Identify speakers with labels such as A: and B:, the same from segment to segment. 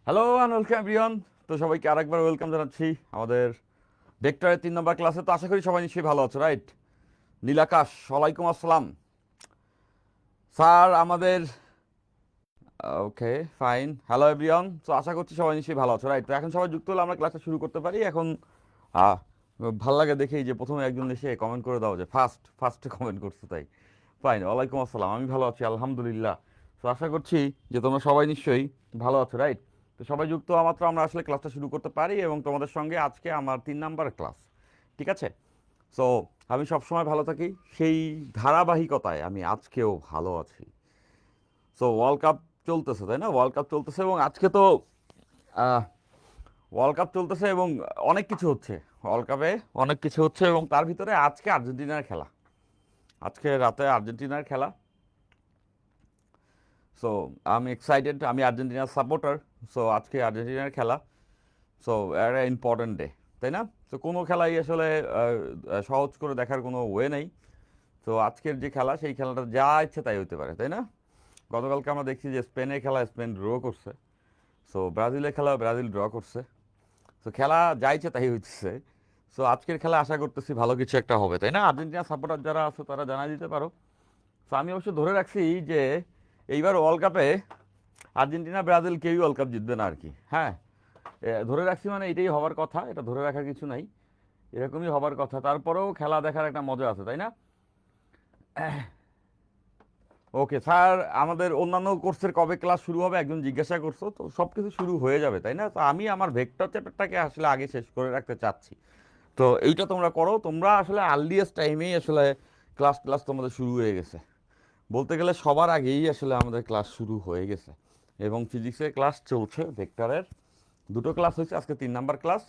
A: Hello and welcome everyone. তো সবাইকে আরেকবার ওয়েলকাম জানাচ্ছি আমাদের ভেক্টরের 3 নম্বর ক্লাসে। তো আশা করি সবাই নিশ্চয়ই ভালো আছো, রাইট? নীলাকাশ, ওয়ালাইকুম আসসালাম স্যার আমাদের। ওকে, ফাইন। Hello everyone. তো আশা করছি সবাই নিশ্চয়ই ভালো আছো, রাইট? তো এখন সবাই যুক্ত হলে আমরা ক্লাসটা শুরু করতে পারি এখন। আহ, ভাল লাগে দেখেই যে প্রথমে একজন এসে কমেন্ট করে দাও যে ফার্স্টে কমেন্ট করছো, তাই ফাইন। ওয়ালাইকুম আসসালাম, আমি ভালো আছি আলহামদুলিল্লাহ। তো আশা করছি যে তোমরা সবাই নিশ্চয়ই ভালো আছো, রাইট? তো সবাই যুক্ত হওয়া মাত্র আমরা আসলে ক্লাসটা শুরু করতে পারি এবং তোমাদের সঙ্গে আজকে আমার 3 নাম্বার ক্লাস, ঠিক আছে? সো আমি সবসময় ভালো থাকি, সেই ধারাবাহিকতায় আমি আজকেও ভালো আছি। সো ওয়ার্ল্ড কাপ চলতেছে, তাই না? ওয়ার্ল্ড কাপ চলতেছে এবং আজকে তো ওয়ার্ল্ড কাপ চলতেছে এবং অনেক কিছু হচ্ছে। ওয়ার্ল্ড কাপে অনেক কিছু হচ্ছে এবং তার ভিতরে আজকে আর্জেন্টিনার খেলা। আজকে রাতে আর্জেন্টিনার খেলা। সো আমি এক্সাইটেড, আমি আর্জেন্টিনার সাপোর্টার। সো আজকে আর্জেন্টিনার খেলা। সো একটা ইম্পর্টেন্ট ডে, তাই না? তো কোনো খেলাই আসলে সহজ করে দেখার কোনো ওয়ে নেই। তো আজকের যে খেলা, সেই খেলাটা যা ইচ্ছে তাই হতে পারে, তাই না? গতকালকে আমরা দেখছি যে স্পেনের খেলা স্পেন ড্র করছে। সো ব্রাজিলের খেলা ব্রাজিল ড্র করছে। তো খেলা যা ইচ্ছে তাই হইতেছে। সো আজকের খেলা আশা করতেছি ভালো কিছু একটা হবে, তাই না? আর্জেন্টিনা সাপোর্টার যারা আছে তারা জানাই দিতে পারো। তো আমি অবশ্য ধরে রাখছি যে এইবার ওয়ার্ল্ড কাপে আর্জেন্টিনা ব্রাজিল কেউই ওয়ার্ল্ড কাপ জিতবে না আর কি, হ্যাঁ। ধরে রাখছি মানে এটাই হওয়ার কথা, এটা ধরে রাখার কিছু নাই, এরকমই হবার কথা। তারপরেও খেলা দেখার একটা মজা আছে, তাই না? ওকে স্যার, আমাদের অন্যান্য কোর্সের কবে ক্লাস শুরু হবে একজন জিজ্ঞাসা করছো, তো সব কিছু শুরু হয়ে যাবে, তাই না? তো আমি আমার ভেক্টর চ্যাপ্টারটাকে আসলে আগে শেষ করে রাখতে চাচ্ছি। তো এইটা তোমরা করো, তোমরা আসলে আর্লিয়েস্ট টাইমেই আসলে ক্লাস ক্লাস তোমাদের শুরু হয়ে গেছে। বলতে গেলে সবার আগেই আসলে আমাদের ক্লাস শুরু হয়ে গেছে এবং ফিজিক্সের ক্লাস চলছে। ভেক্টরের 2টো ক্লাস হয়েছে, আজকে 3 নাম্বার ক্লাস।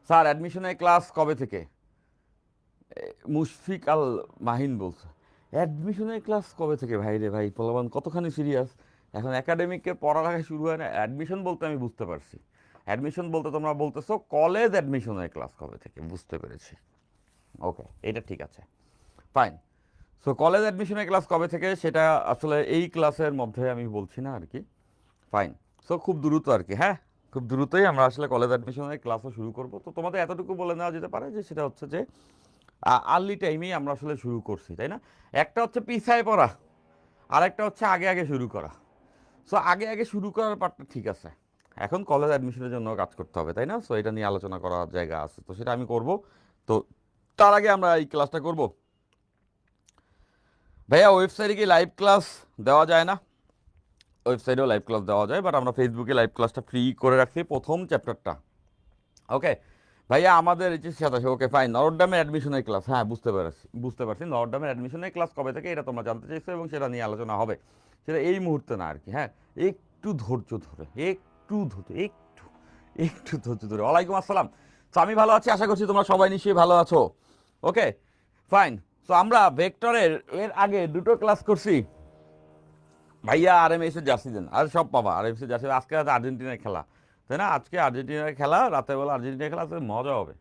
A: স্যার অ্যাডমিশনের ক্লাস কবে থেকে? মুশফিক আল মাহিন বলছে অ্যাডমিশনের ক্লাস কবে থেকে? ভাই রে ভাই, পোলাবান কতখানি সিরিয়াস! এখন একাডেমিকের পড়ালেখা শুরু হয় না, অ্যাডমিশন বলতে আমি বুঝতে পারছি। অ্যাডমিশন বলতে তোমরা বলতেছো কলেজ অ্যাডমিশনের ক্লাস কবে থেকে, বুঝতে পেরেছি। ওকে, এটা ঠিক আছে, ফাইন। সো কলেজ অ্যাডমিশনের ক্লাস কবে থেকে সেটা আসলে এই ক্লাসের মধ্যে আমি বলছি না আর কি, ফাইন। সো খুব দ্রুত আর কি, হ্যাঁ, খুব দ্রুতই আমরা আসলে কলেজ অ্যাডমিশনের ক্লাসও শুরু করব। তো তোমাদের এতটুকু বলে নেওয়া যেতে পারে যে সেটা হচ্ছে যে আর্লি টাইমেই আমরা আসলে শুরু করছি, তাই না? একটা হচ্ছে পিছায় পড়া, আর একটা হচ্ছে আগে আগে শুরু করা। সো আগে আগে শুরু করার পার্টটা ঠিক আছে, এখন কলেজ অ্যাডমিশনের জন্য কাজ করতে হবে, তাই না? সো এটা নিয়ে আলোচনা করার জায়গা আছে, তো সেটা আমি করব। তো তার আগে আমরা এই ক্লাসটা করব। ভাইয়া ওয়েবসাইটে কি লাইভ ক্লাস দেওয়া যায় না? ওয়েবসাইটেও লাইভ ক্লাস দেওয়া যায়, বাট আমরা ফেসবুকে লাইভ ক্লাসটা ফ্রি করে রাখছি প্রথম চ্যাপ্টারটা। ওকে ভাইয়া, আমাদের এইচএস 87, ওকে ফাইন। নরডামের অ্যাডমিশনের ক্লাস, হ্যাঁ বুঝতে পারছি নরডামের অ্যাডমিশনের ক্লাস কবে থেকে এটা তোমরা জানতে চাইছো এবং সেটা নিয়ে আলোচনা হবে। সেটা এই মুহূর্তে না আর কি, হ্যাঁ। একটু ধৈর্য ধরে, একটু ধৈর্য ধরে। ওয়ালাইকুম আসসালাম। তো আমি ভালো আছি, আশা করছি তোমরা সবাই নিশ্চয়ই ভালো আছো। Okay fine. তো আমরা ভেক্টরের এর আগে 2টো ক্লাস করছি। ভাইয়া আর এম এস এর জার্সি দেন, আর সব পাবা আর এম এস এর জার্সি। আজকে রাতে আর্জেন্টিনার খেলা, তাই না? আজকে আর্জেন্টিনার খেলা, রাতের বেলা আর্জেন্টিনার খেলা, আজকে মজা হবে,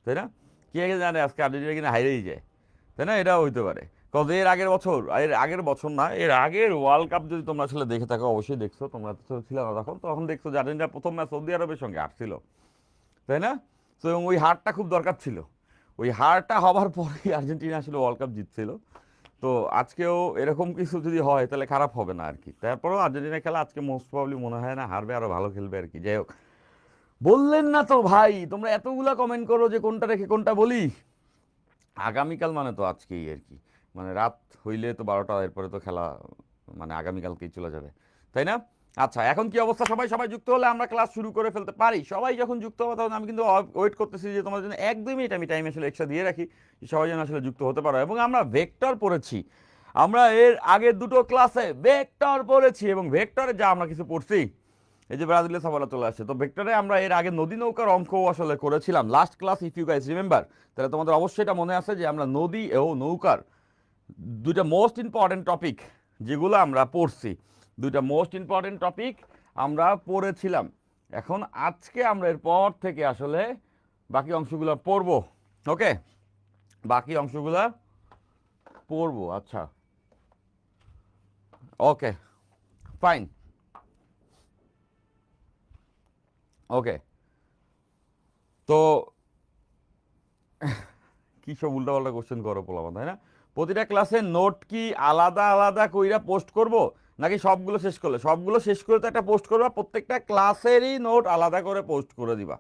A: তাই না? কে কে জানে আজকে আর্জেন্টিনা কিনা হাইরেই যায়, তাই না? এটাও হইতে পারে। কজ এর আগের বছর, এর আগের বছর না, এর আগের ওয়ার্ল্ড কাপ যদি তোমরা আসলে দেখে থাকো, অবশ্যই দেখছো, তোমরা তো ছিল না তখন, তখন দেখছো যে আর্জেন্টিনা প্রথম ম্যাচ সৌদি আরবের সঙ্গে হারছিল, তাই না? তো এবং ওই হারটা খুব দরকার ছিল। ওই হারটা হবার পরেই আর্জেন্টিনা আসলে ওয়ার্ল্ড কাপ জিতছিল। তো আজকেও এরকম কিছু যদি হয় তাহলে খারাপ হবে না আর কি। তারপরেও আর্জেন্টিনা খেলা আজকে মোস্ট প্রবলি মনে হয় না হারবে, আরো ভালো খেলবে আর কি। যাই হোক, বললেন না তো ভাই, তোমরা এতগুলা কমেন্ট করো যে কোনটা রেখে কোনটা বলি। আগামীকাল মানে তো আজকেই আর কি, মানে রাত হইলে তো 12টা, এরপরে তো খেলা মানে আগামীকালকেই চলে যাবে, তাই না? আচ্ছা, এখন কি অবস্থা? সবাই সবাই যুক্ত হলে আমরা ক্লাস শুরু করে ফেলতে পারি। সবাই যখন যুক্ত হবে তখন আমি কিন্তু ওয়েট করতেছি যে তোমাদের জন্য 1-2 মিনিট আমি টাইম আসলে এক্সট্রা দিয়ে রাখি, যে সবাই যেন আসলে যুক্ত হতে পারো। এবং আমরা ভেক্টর পড়েছি, আমরা এর আগের 2টো ক্লাসে ভেক্টর পড়েছি এবং ভেক্টরে যা আমরা কিছু পড়ছি, এই যে ব্রাজিলের সাফল্য চলে আসছে। তো ভেক্টরে আমরা এর আগে নদী নৌকার অঙ্কও আসলে করেছিলাম last class, if you guys remember. তাহলে তোমাদের অবশ্যই এটা মনে আছে যে আমরা নদী ও নৌকার 2টা মোস্ট ইম্পর্টেন্ট টপিক যেগুলো আমরা পড়ছি, 2টা মোস্ট ইম্পর্টেন্ট টপিক আমরা পড়েছিলাম। এখন আজকে আমরা এরপর থেকে আসলে বাকি অংশগুলো পড়ব। ওকে, বাকি অংশগুলো পড়ব। আচ্ছা, ওকে ফাইন। ওকে, তো কি সব উল্টাপাল্টা কোশ্চেন করো পোলাপান, তাই না? প্রতিটা ক্লাসে নোট কি আলাদা আলাদা কইরা পোস্ট করব, নাকি সবগুলো শেষ করলে? সবগুলো শেষ করে তো একটা পোস্ট করবা, প্রত্যেকটা ক্লাসেরই নোট আলাদা করে পোস্ট করে দিবা।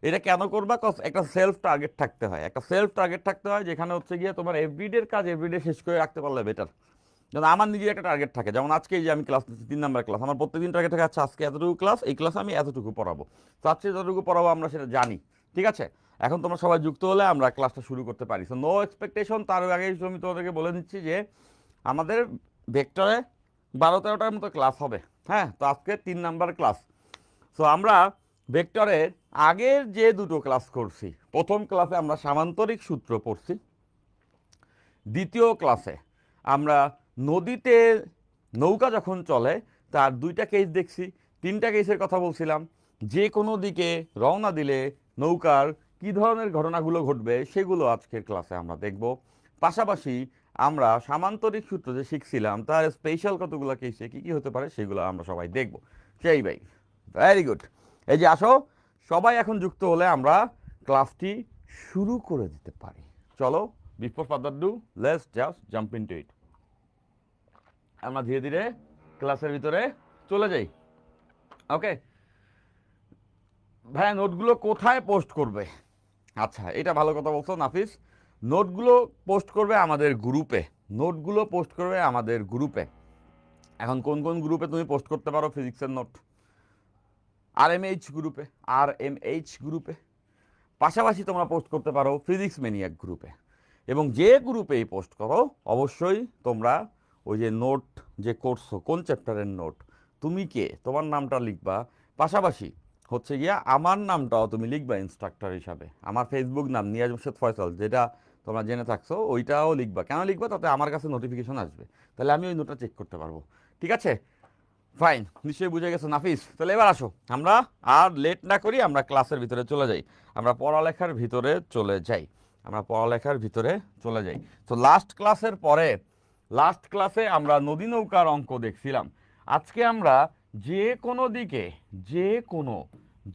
A: এটা কেন করবা? কজ একটা সেলফ টার্গেট থাকতে হয়, একটা সেলফ টার্গেট থাকতে হয়, যেখানে হচ্ছে গিয়ে তোমার এভরিডের কাজ এভরিডে শেষ করে রাখতে পারলে বেটার। যেমন আমার নিজের একটা টার্গেট থাকে, যেমন আজকে এই যে আমি ক্লাস 3 নাম্বার ক্লাস, আমার প্রত্যেকদিন টার্গেট থাকে, আচ্ছা আজকে এতটুকু ক্লাস, এই ক্লাসে আমি এতটুকু পড়াবো, তো আজকে যতটুকু পড়াবো আমরা সেটা জানি। ঠিক আছে, এখন তোমরা সবাই যুক্ত হলে আমরা ক্লাসটা শুরু করতে পারি। So no expectation. তার আগে আমি তোমাদেরকে বলে দিচ্ছি যে আমাদের ভেক্টরে 12-13টার মতো ক্লাস হবে। হ্যাঁ, তো আজকে 3 নাম্বার ক্লাস। সো আমরা ভেক্টরের আগের যে দুটো ক্লাস করছি, প্রথম ক্লাসে আমরা সামান্তরিক সূত্র পড়ছি, দ্বিতীয় ক্লাসে আমরা নদীতে নৌকা যখন চলে তার 2টা কেস দেখছি, 3টা কেসের কথা বলছিলাম। যে কোনো দিকে রওনা দিলে নৌকার কী ধরনের ঘটনাগুলো ঘটবে সেগুলো আজকের ক্লাসে আমরা দেখব। পাশাপাশি আমরা সামান্তরিক সূত্র যে শিখছিলাম তার স্পেশাল কতগুলো কেসে কী কী হতে পারে সেগুলো আমরা সবাই দেখব। সেই ভাই, ভেরি গুড। এই যে আসো, সবাই এখন যুক্ত হলে আমরা ক্লাসটি শুরু করে দিতে পারি। চলো, before further do, let's just jump into ইট। আমরা ধীরে ধীরে ক্লাসের ভিতরে চলে যাই। ওকে ভাইয়া, নোটগুলো কোথায় পোস্ট করবে? আচ্ছা, এটা ভালো কথা বলছো নাফিস। নোটগুলো পোস্ট করবে আমাদের গ্রুপে, নোটগুলো পোস্ট করবে আমাদের গ্রুপে। এখন কোন কোন গ্রুপে তুমি পোস্ট করতে পারো ফিজিক্সের নোট? RMH গ্রুপে, RMH গ্রুপে। পাশাপাশি তোমরা পোস্ট করতে পারো ফিজিক্স ম্যানিয়াক গ্রুপে। এবং যে গ্রুপেই পোস্ট করো অবশ্যই তোমরা ওই যে নোট যে করছো, কোন চ্যাপ্টারের নোট, তুমি কে, তোমার নামটা লিখবা। পাশাপাশি হচ্ছে গিয়া আমার নামটাও তুমি লিখবা ইনস্ট্রাক্টর হিসাবে। আমার ফেসবুক নাম নিয়াজ মুর্শেদ ফয়সাল, যেটা তোমরা জেনে থাকছো, ওইটাও লিখবা। কেন লিখবা? তাতে আমার কাছে নোটিফিকেশন আসবে, তাহলে আমি ওই নোটটা চেক করতে পারবো। ঠিক আছে, ফাইন, নিশ্চয়ই বুঝে গেছো নাফিস। তাহলে এবার আসো, আমরা আর লেট না করি, আমরা ক্লাসের ভিতরে চলে যাই, আমরা পড়ালেখার ভিতরে চলে যাই, আমরা পড়ালেখার ভিতরে চলে যাই। তো লাস্ট ক্লাসের পরে, লাস্ট ক্লাসে আমরা নদী নৌকার অঙ্ক দেখছিলাম। আজকে আমরা যে কোনো দিকে, যে কোনো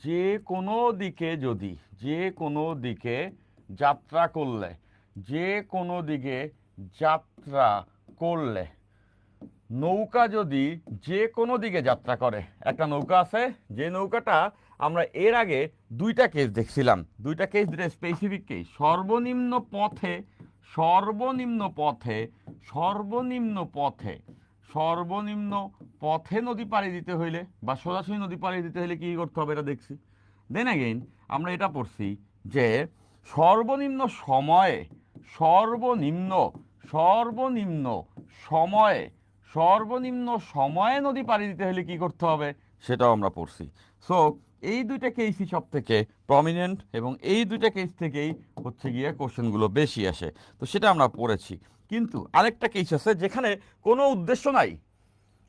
A: যে কোনো দিকে যদি, যে কোনো দিকে যাত্রা করলে, যে কোনো দিকে যাত্রা করলে, নৌকা যদি যে কোনো দিকে যাত্রা করে, একটা নৌকা আছে, যে নৌকাটা আমরা এর আগে 2টা কেস দেখছিলাম, 2টা কেস, 2টা স্পেসিফিক কেস। সর্বনিম্ন পথে, সর্বনিম্ন পথে, সর্বনিম্ন পথে, সর্বনিম্ন পথে নদী পাড়ি দিতে হইলে বা সোজাসুজি নদী পাড়ি দিতে হলে কী করতে হবে এটা দেখছি। দেন অ্যাগেইন আমরা এটা পড়ছি যে সর্বনিম্ন সময়ে, সর্বনিম্ন, সর্বনিম্ন সময়ে, সর্বনিম্ন সময়ে নদী পাড়ি দিতে হলে কি করতে হবে সেটাও আমরা পড়ছি। সো এই 2টা কেসই সব থেকে প্রমিনেন্ট, এবং এই 2টা কেস থেকেই হচ্ছে গিয়ে কোশ্চেনগুলো বেশি আসে, তো সেটা আমরা পড়েছি। কিন্তু আরেকটা কেস আছে যেখানে কোনো উদ্দেশ্য নাই,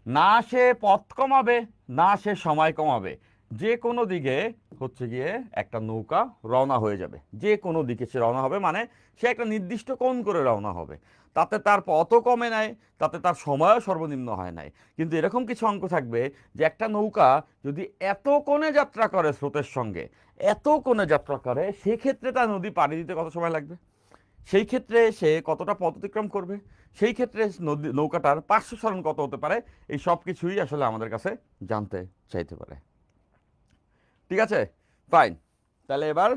A: না সে পথ কমাবে, না সে সময় কমাবে, যে কোনো দিকে হচ্ছে গিয়ে একটা নৌকা রওনা হয়ে যাবে, যে কোনো দিকে সে রওনা হবে, মানে সে একটা নির্দিষ্ট কোণ করে রওনা হবে, তাতে তার পথও কমে নাই, তাতে তার সময়ও সর্বনিম্ন হয় নাই। কিন্তু এরকম কিছু অঙ্ক থাকবে যে একটা নৌকা যদি এত কোণে যাত্রা করে স্রোতের সঙ্গে, এত কোণে যাত্রা করে, সেক্ষেত্রে তার নদী পাড়ি দিতে কত সময় লাগবে, সেই ক্ষেত্রে সে কতটা পথ অতিক্রম করবে, সেই ক্ষেত্রে নদী নৌকাটার পার্শ্ব সরণ কত হতে পারে, এই সব কিছুই আসলে আমাদের কাছে জানতে চাইতে পারে। ঠিক আছে, ফাইন। তাহলে এবার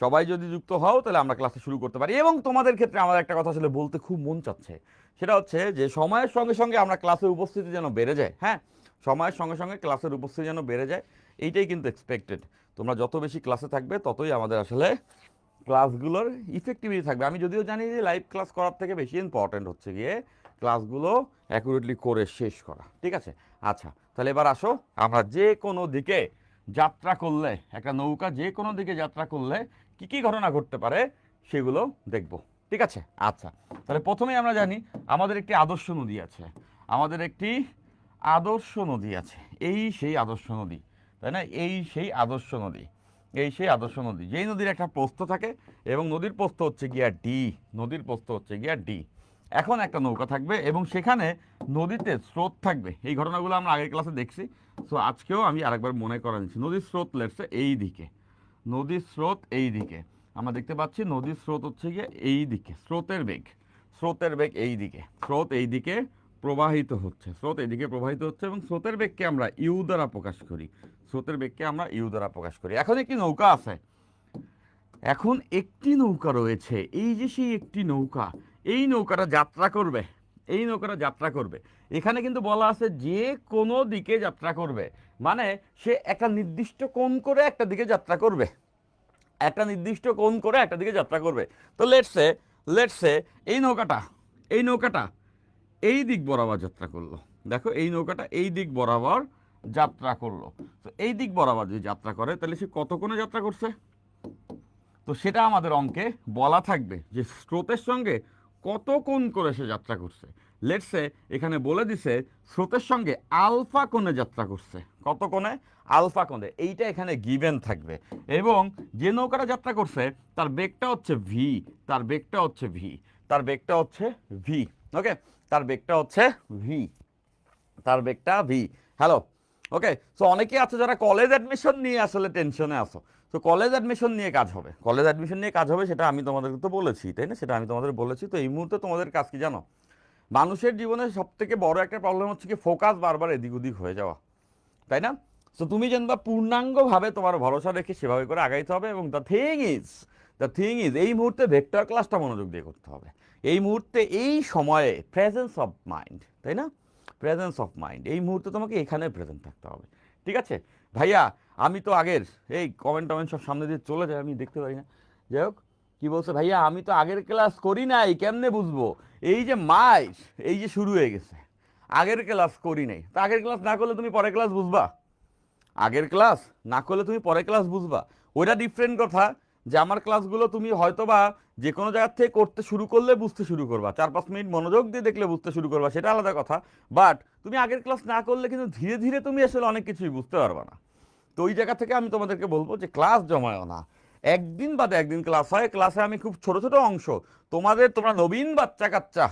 A: সবাই যদি যুক্ত হও তাহলে আমরা ক্লাসে শুরু করতে পারি। এবং তোমাদের ক্ষেত্রে আমার একটা কথা আসলে বলতে খুব মন চাচ্ছে, সেটা হচ্ছে যে সময়ের সঙ্গে সঙ্গে আমরা ক্লাসে উপস্থিতি যেন বেড়ে যায়। হ্যাঁ, সময়ের সঙ্গে সঙ্গে ক্লাসের উপস্থিতি যেন বেড়ে যায়, এইটাই কিন্তু এক্সপেক্টেড। তোমরা যত বেশি ক্লাসে থাকবে ততই আমাদের আসলে ক্লাসগুলোর ইফেক্টিভিটি থাকবে। আমি যদিও জানি যে লাইভ ক্লাস করার থেকে বেশি ইম্পর্ট্যান্ট হচ্ছে গিয়ে ক্লাসগুলো অ্যাকুরেটলি করে শেষ করা। ঠিক আছে, আচ্ছা তাহলে এবার আসো, আমরা যে কোনো দিকে যাত্রা করলে, একটা নৌকা যে কোনো দিকে যাত্রা করলে কি কি ঘটনা ঘটতে পারে সেগুলো দেখব। ঠিক আছে, আচ্ছা তাহলে প্রথমেই আমরা জানি আমাদের একটি আদর্শ নদী আছে, আমাদের একটি আদর্শ নদী আছে, এই সেই আদর্শ নদী, তাই না? এই সেই আদর্শ নদী, এই সেই আদর্শ নদী, যেই নদীর একটা প্রস্থ থাকে এবং নদীর প্রস্থ হচ্ছে গিয়া ডি, নদীর প্রস্থ হচ্ছে গিয়া ডি। এখন একটা নৌকা থাকবে এবং সেখানে নদীতে স্রোত থাকবে, এই ঘটনাগুলো আমরা আগের ক্লাসে দেখছি। সো আজকেও আমি আরেকবার মনে করা নিচ্ছি, নদীর স্রোত লেটসে এই দিকে, নদীর স্রোত এই দিকে, আমরা দেখতে পাচ্ছি নদীর স্রোত হচ্ছে গিয়ে এই দিকে, স্রোতের বেগ এই দিকে, স্রোত এই দিকে প্রবাহিত হচ্ছে, স্রোত এই দিকে প্রবাহিত হচ্ছে, এবং স্রোতের বেগকে আমরা ইউ দ্বারা প্রকাশ করি, স্রোতের বেগকে আমরা ইউ দ্বারা প্রকাশ করি। এখন একটি নৌকা আছে, এখন একটি নৌকা রয়েছে, এই যে সেই একটি নৌকা, এই নৌকাটা যাত্রা করবে, এই নৌকাটা যাত্রা করবে, এখানে কিন্তু বলা আছে যে কোনো দিকে যাত্রা করবে, মানে সে একটা নির্দিষ্ট কোণ করে একটা দিকে যাত্রা করবে, একটা নির্দিষ্ট কোণ করে একটা দিকে যাত্রা করবে। তো লেটসে এই নৌকাটা, এই নৌকাটা এই দিক বরাবর যাত্রা করলো, দেখো এই নৌকাটা এই দিক বরাবর যাত্রা করলো। তো এই দিক বরাবর যদি যাত্রা করে তাহলে সে কত কোণে যাত্রা করছে, তো সেটা আমাদের অঙ্কে বলা থাকবে যে স্রোতের সঙ্গে কত কোণ করে সে যাত্রা করছে। লেটসে এখানে বলে দিছে স্রোতের সঙ্গে আলফা কোণে যাত্রা করছে, কত কোণে, আলফা কোণে, এইটা এখানে গিভেন থাকবে। এবং যে নৌকাটা যাত্রা করছে তার বেগটা হচ্ছে ভি, তার বেগটা হচ্ছে ভি, তার বেগটা হচ্ছে ভি, ওকে, তার বেগটা হচ্ছে ভি, তার বেগটা ভি। হ্যালো, ওকে। সো অনেকেই আছে যারা কলেজ অ্যাডমিশন নিয়ে আসলে টেনশনে আসো। তো কলেজ অ্যাডমিশন নিয়ে কাজ হবে, কলেজ অ্যাডমিশন নিয়ে কাজ হবে, সেটা আমি তোমাদেরকে তো বলেছি, তাই না, সেটা আমি তোমাদের বলেছি। তো এই মুহূর্তে তোমাদের কাজ কি জানো, মানুষের জীবনে সব থেকে বড় একটা প্রবলেম হচ্ছে কি ফোকাস বারবার এদিক ওদিক হয়ে যাওয়া, তাই না? সো তুমি জানবা পূর্ণাঙ্গভাবে তোমার ভরসা রেখে সেভাবে করে আগাইতে হবে। এবং দ্য থিং ইজ এই মুহূর্তে ভেক্টর ক্লাসটা মনোযোগ দিয়ে করতে হবে, এই মুহূর্তে এই সময়ে প্রেজেন্স অফ মাইন্ড, তাই না, প্রেজেন্স অফ মাইন্ড, এই মুহূর্তে তোমাকে এখানে প্রেজেন্ট থাকতে হবে, ঠিক আছে? ভাইয়া আমি তো আগের এই কমেন্ট টমেন্ট সব সামনে দিয়ে চলে যায়, আমি দেখতে পারি না, যাই হোক, কি বলছে ভাইয়া আমি তো আগের ক্লাস করি নাই, কেমনে বুঝবো? এই যে মাইস, এই যে শুরু হয়ে গেছে, আগের ক্লাস করি নাই, তো আগের ক্লাস না করলে তুমি পরের ক্লাস বুঝবা? আগের ক্লাস না করলে তুমি পরের ক্লাস বুঝবা? ওইটা ডিফারেন্ট কথা, যে আমার ক্লাসগুলো তুমি হয়তোবা যে কোনো জায়গার থেকে করতে শুরু করলে বুঝতে শুরু করবা, 4-5 মিনিট মনোযোগ দিয়ে দেখলে বুঝতে শুরু করবা, সেটা আলাদা কথা। বাট তুমি আগের ক্লাস না করলে কিন্তু ধীরে ধীরে তুমি আসলে অনেক কিছুই বুঝতে পারবা না। তো ওই জায়গা থেকে আমি তোমাদেরকে বলবো যে ক্লাস জমায়ও না, একদিন বাদে একদিন ক্লাস হয়, ক্লাসে আমি খুব ছোট ছোট অংশ তোমরা নবীন বাচ্চা কাচ্চা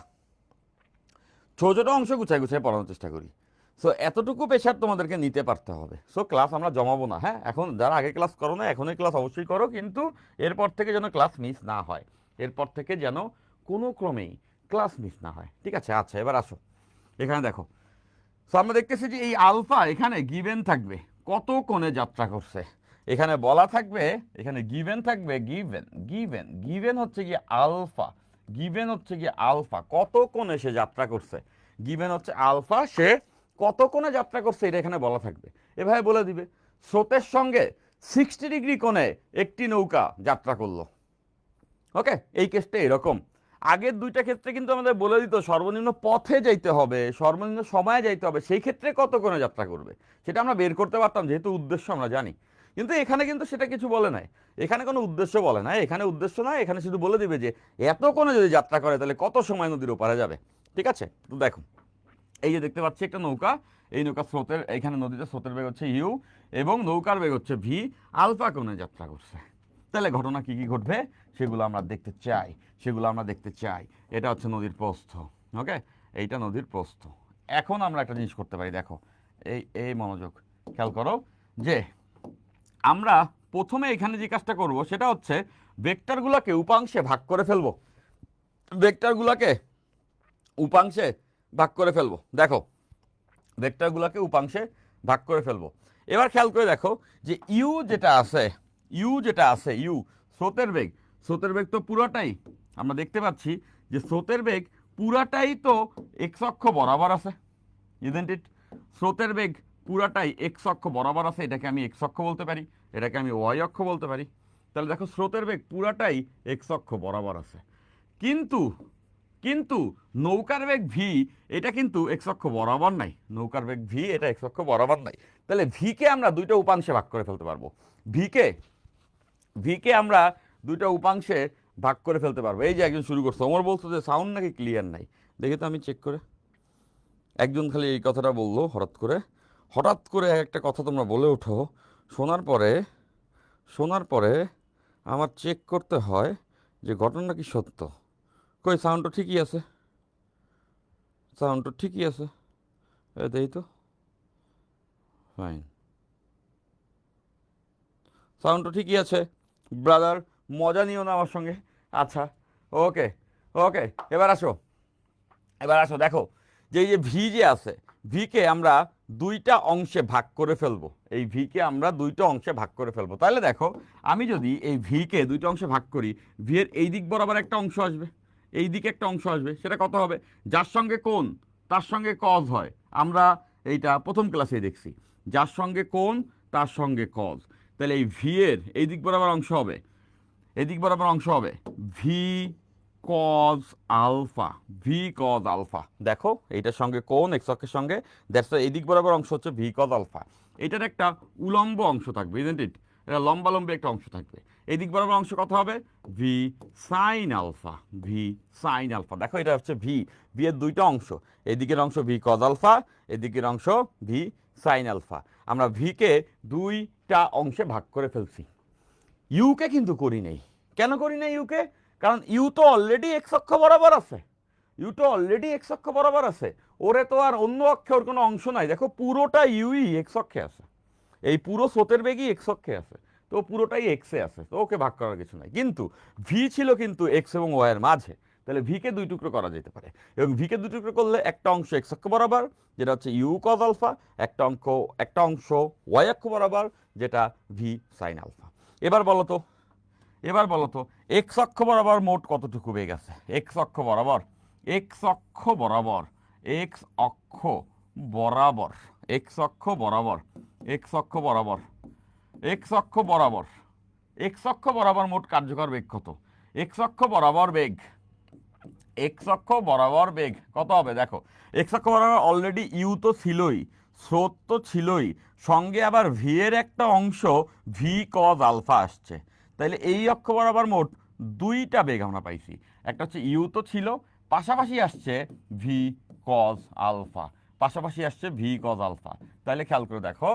A: ছোট ছোট অংশ গুছাই গুছাই পড়ানোর চেষ্টা করি। সো এতটুকু প্রেশার তোমাদেরকে নিতে পারতে হবে। সো ক্লাস আমরা জমাবো না, হ্যাঁ, এখন যারা আগে ক্লাস করো না এখনই ক্লাস অবশ্যই করো, কিন্তু এরপর থেকে যেন ক্লাস মিস না হয়, এরপর থেকে যেন কোনো ক্রমেই ক্লাস মিস না হয়, ঠিক আছে? আচ্ছা এবার আসো, এখানে দেখো। সো আমরা দেখতেছি যে এই আলফা এখানে গিভেন থাকবে, কত কোণে যাত্রা করছে এখানে বলা থাকবে, এখানে গিভেন থাকবে, গিভেন গিভেন গিভেন হচ্ছে গিয়ে আলফা, গিভেন হচ্ছে গিয়ে আলফা, কত কোণে সে যাত্রা করছে, গিভেন হচ্ছে আলফা, সে কত কোণে যাত্রা করছে এটা এখানে বলা থাকবে। এভাবে বলে দিবে স্রোতের সঙ্গে 60 ডিগ্রি কোণে একটি নৌকা যাত্রা করলো, ওকে। এই কেসটা এরকম, আগের দুইটা ক্ষেত্রে কিন্তু আমাদের বলে দিত সর্বনিম্ন পথে যাইতে হবে, সর্বনিম্ন সময়ে যাইতে হবে, সেই ক্ষেত্রে কত করে যাত্রা করবে সেটা আমরা বের করতে পারতাম, যেহেতু উদ্দেশ্য আমরা জানি। কিন্তু এখানে কিন্তু সেটা কিছু বলে নাই, এখানে কোনো উদ্দেশ্য বলে না, এখানে উদ্দেশ্য না, এখানে শুধু বলে দিবে যে এত কোণে যদি যাত্রা করে তাহলে কত সময় নদীর ওপারে যাবে, ঠিক আছে? তো দেখো এই যে দেখতে পাচ্ছি একটা নৌকা, এই নৌকা স্রোতের, এখানে নদীতে স্রোতের বেগ হচ্ছে ইউ এবং নৌকার বেগ হচ্ছে ভি, আলফা কোণে যাত্রা করছে। তাহলে ঘটনা কি কি ঘটবে সেগুলো আমরা দেখতে চাই, সেগুলো আমরা দেখতে চাই। এটা হচ্ছে নদীর প্রস্থ, ওকে, এইটা নদীর প্রস্থ। এখন আমরা একটা জিনিস করতে পারি, দেখো এই এই মনোযোগ খেয়াল করো, যে আমরা প্রথমে এখানে যে কাজটা করব সেটা হচ্ছে ভেক্টরগুলোকে উপাংশে ভাগ করে ফেলবো, ভেক্টরগুলোকে উপাংশে ভাগ করে ফেলবো, দেখো ভেক্টরগুলোকে উপাংশে ভাগ করে ফেলবো। এবার খেয়াল করে দেখো যে ইউ যেটা আছে, ইউ স্রোতের বেগ, স্রোতের বেগ তো পুরোটাই আমরা দেখতে পাচ্ছি যে স্রোতের বেগ পুরাটাই তো এক্স অক্ষ বরাবর আছে, ইজন্ট ইট? স্রোতের বেগ পুরাটাই এক্স অক্ষ বরাবর আছে, এটাকে আমি এক্স অক্ষ বলতে পারি, এটাকে আমি ওয়াই অক্ষ বলতে পারি। তাহলে দেখো স্রোতের বেগ পুরাটাই এক্স অক্ষ বরাবর আছে, কিন্তু কিন্তু নৌকার বেগ ভি এটা কিন্তু এক্স অক্ষ বরাবর নাই, নৌকার বেগ ভি এটা এক্স অক্ষ বরাবর নাই। তাহলে ভিকে আমরা দুইটা উপাংশে ভাগ করে ফেলতে পারবো, ভিকে ভিকে আমরা দুইটা উপাংশে ভাগ করে ফেলতে পারবো। এই যে একজন শুরু করছে, ওমর বলছো যে সাউন্ড নাকি ক্লিয়ার নাই, দেখি তো আমি চেক করে। একজন খালি এই কথাটা বললো, হঠাৎ করে একটা কথা তোমরা বলে ওঠো, শোনার পরে শোনার পরে আমার চেক করতে হয় যে ঘটনা কি সত্য। কই সাউন্ড তো ঠিকই আছে, সাউন্ড তো ঠিকই আছে, দেখি তো। ফাইন, সাউন্ড তো ঠিকই আছে ব্রাদার, মজা নিও না আমার সঙ্গে। আচ্ছা, ওকে ওকে, এবার আসো, এবার আসো দেখো, যে এই যে ভি যে আছে, ভিকে আমরা দুইটা অংশে ভাগ করে ফেলবো, এই ভিকে আমরা দুইটা অংশে ভাগ করে ফেলবো। তাহলে দেখো, আমি যদি এই ভিকে দুইটা অংশে ভাগ করি, ভি এর এই দিক বরাবর একটা অংশ আসবে, এই দিকে একটা অংশ আসবে, সেটা কত হবে? যার সঙ্গে কোণ তার সঙ্গে কজ হয়, আমরা এইটা প্রথম ক্লাসে দেখছি, যার সঙ্গে কোণ তার সঙ্গে কজ। তাহলে এই ভি এর এই দিক বরাবর অংশ হবে, এদিক বরাবর অংশ হবে v cos alpha, v cos alpha. দেখো এইটার সঙ্গে কোণ এক্স অক্ষের সঙ্গে, দ্যাটস এই দিক বরাবর অংশ হচ্ছে ভি কজ আলফা। এটার একটা উলম্ব অংশ থাকবে, ইজন্ট ইট, এটা লম্বা লম্বি একটা অংশ থাকবে। এই দিক বরাবর অংশ কত হবে? V sine alpha, v sine alpha. দেখো এটা হচ্ছে ভি, ভি এর দুইটা অংশ, এদিকের অংশ ভি কজ আলফা, এদিকের অংশ ভি সাইন আলফা। আমরা ভিকে দুইটা অংশে ভাগ করে ফেলছি, ইউকে কিন্তু করি নেই। কেন করি নাই ইউকে? কারণ ইউ তো অলরেডি এক্স অক্ষ বরাবর আছে, ইউ তো অলরেডি এক্স অক্ষ বরাবর আছে, ওরে তো আর অন্য অক্ষে ওর কোনো অংশ নাই। দেখো পুরোটা ইউই এক্স অক্ষে আছে, এই পুরো স্রোতের বেগই এক্স অক্ষে আছে, তো পুরোটাই এক্সে আছে, তো ওকে ভাগ করার কিছু নাই। কিন্তু ভি ছিল কিন্তু এক্স এবং ওয়াই এর মাঝে, তাহলে ভিকে দুই টুকরো করা যেতে পারে, এবং ভিকে দুই টুকরো করলে একটা অংশ এক্স অক্ষ বরাবর যেটা হচ্ছে ইউ কজ আলফা, একটা অংশ ওয়াই অক্ষ বরাবর যেটা ভি সাইন আলফা। এবার বলো তো, এবার বলো তো এক্স অক্ষ বরাবর মোট কতটুকু বেগ আছে? এক্স অক্ষ বরাবর, এক্স অক্ষ বরাবর, এক্স অক্ষ বরাবর, এক্স অক্ষ বরাবর, এক্স অক্ষ বরাবর, এক্স অক্ষ বরাবর, এক্স অক্ষ বরাবর মোট কার্যকর বেগ কত? এক্স অক্ষ বরাবর বেগ, এক্স অক্ষ বরাবর বেগ কত হবে? দেখো এক্স অক্ষ বরাবর অলরেডি ইউ তো ছিলই, স্রোত তো ছিলই, সঙ্গে আবার ভি এর একটা অংশ ভি কজ আলফা আসছে, তাইলে এই অক্ষ বরাবর মোট দুইটা বেগ আমরা পাইছি। একটা হচ্ছে ইউ তো ছিল, পাশাপাশি আসছে ভি কজ আলফা, পাশাপাশি আসছে ভি কজ আলফা। তাহলে খেয়াল করে দেখো,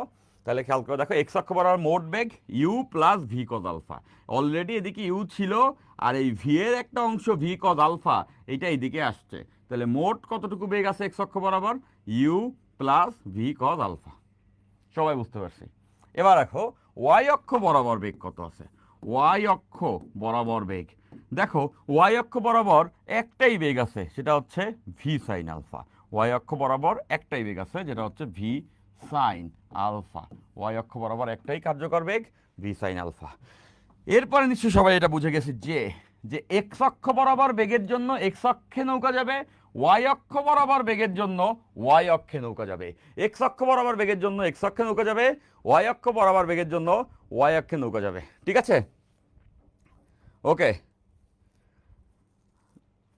A: তাহলে খেয়াল করে দেখো এক্স অক্ষ বরাবর মোট বেগ u plus v cos alpha, already এদিকে ইউ ছিল, আর এই ভি এর একটা অংশ ভি কজ আলফা এইটা এইদিকে আসছে, তাহলে মোট কতটুকু বেগ আছে এক্স অক্ষ বরাবর? U plus v cos alpha. সবাই বুঝতে পারছি? এবার দেখো ওয়াই অক্ষ বরাবর বেগ কত আছে? ওয়াই অক্ষ বরাবর বেগ, দেখো ওয়াই অক্ষ বরাবর একটাই বেগ আছে, সেটা হচ্ছে ভি সাইন আলফা। ওয়াই অক্ষ বরাবর একটাই বেগ আছে, যেটা হচ্ছে ভি সাইন আলফা। ওয়াই অক্ষ বরাবর একটাই কার্যকর বেগ, ভি সাইন আলফা। এরপরে নিশ্চয়ই সবাই এটা বুঝে গেছে যে যে এক্স অক্ষ বরাবর বেগের জন্য এক্স অক্ষে নৌকা যাবে, ওয়াই অক্ষ বরাবর বেগের জন্য ওয়াই অক্ষে নৌকা যাবে। এক্স অক্ষ বরাবর বেগের জন্য এক্স অক্ষে নৌকা যাবে, ওয়াই অক্ষ বরাবর বেগের জন্য ওয়াই অক্ষে নৌকা যাবে। ঠিক আছে? ওকে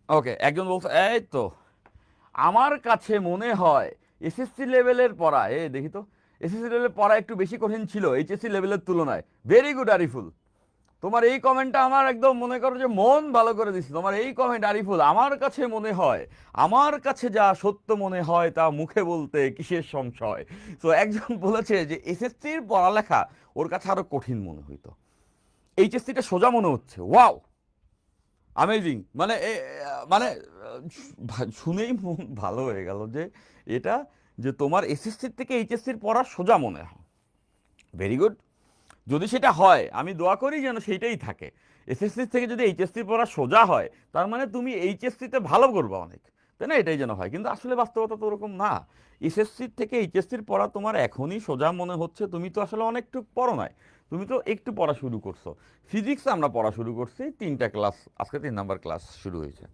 A: ওকে, একজন বলছে এই তো আমার কাছে মনে হয় এসএসসি লেভেলের পড়া, দেখি তো, এসএসসি লেভেলের পড়া একটু বেশি কঠিন ছিল এইচএসসি লেভেলের তুলনায়। ভেরি গুড আরিফুল, তোমার এই কমেন্টটা আমার একদম মনে করো যে মন ভালো করে দিচ্ছে। তোমার এই কমেন্ট আরিফুল, আমার কাছে মনে হয়, আমার কাছে যা সত্য মনে হয় তা মুখে বলতে কিসের সংশয়। তো একজন বলেছে যে এসএসসির পড়ালেখা ওর কাছে আরো কঠিন মনে হইতো, এইচএসসিটা সোজা মনে হচ্ছে। ওয়াও, আমেজিং, মানে মানে শুনেই মন ভালো হয়ে গেল যে এটা, যে তোমার এসএসসির থেকে এইচএসসির পড়া সোজা মনে হয়। ভেরি গুড, যদি সেটা হয় আমি দোয়া করি যেন সেইটাই থাকে। এসএসসির থেকে যদি এইচএসসি পড়া সোজা হয় তার মানে তুমি এইচএসসিতে ভালো করবে অনেক, তাই না? এটাই যেন হয়, কিন্তু আসলে বাস্তবতা তো ওরকম না। এসএসসির থেকে এইচএসসির পড়া তোমার এখনই সোজা মনে হচ্ছে, তুমি তো আসলে অনেকটু পড়ো নাই, তুমি তো একটু পড়া শুরু করছো। ফিজিক্সে আমরা পড়া শুরু করছি 3টা ক্লাস, আজকে 3 নাম্বার ক্লাস শুরু হয়েছে।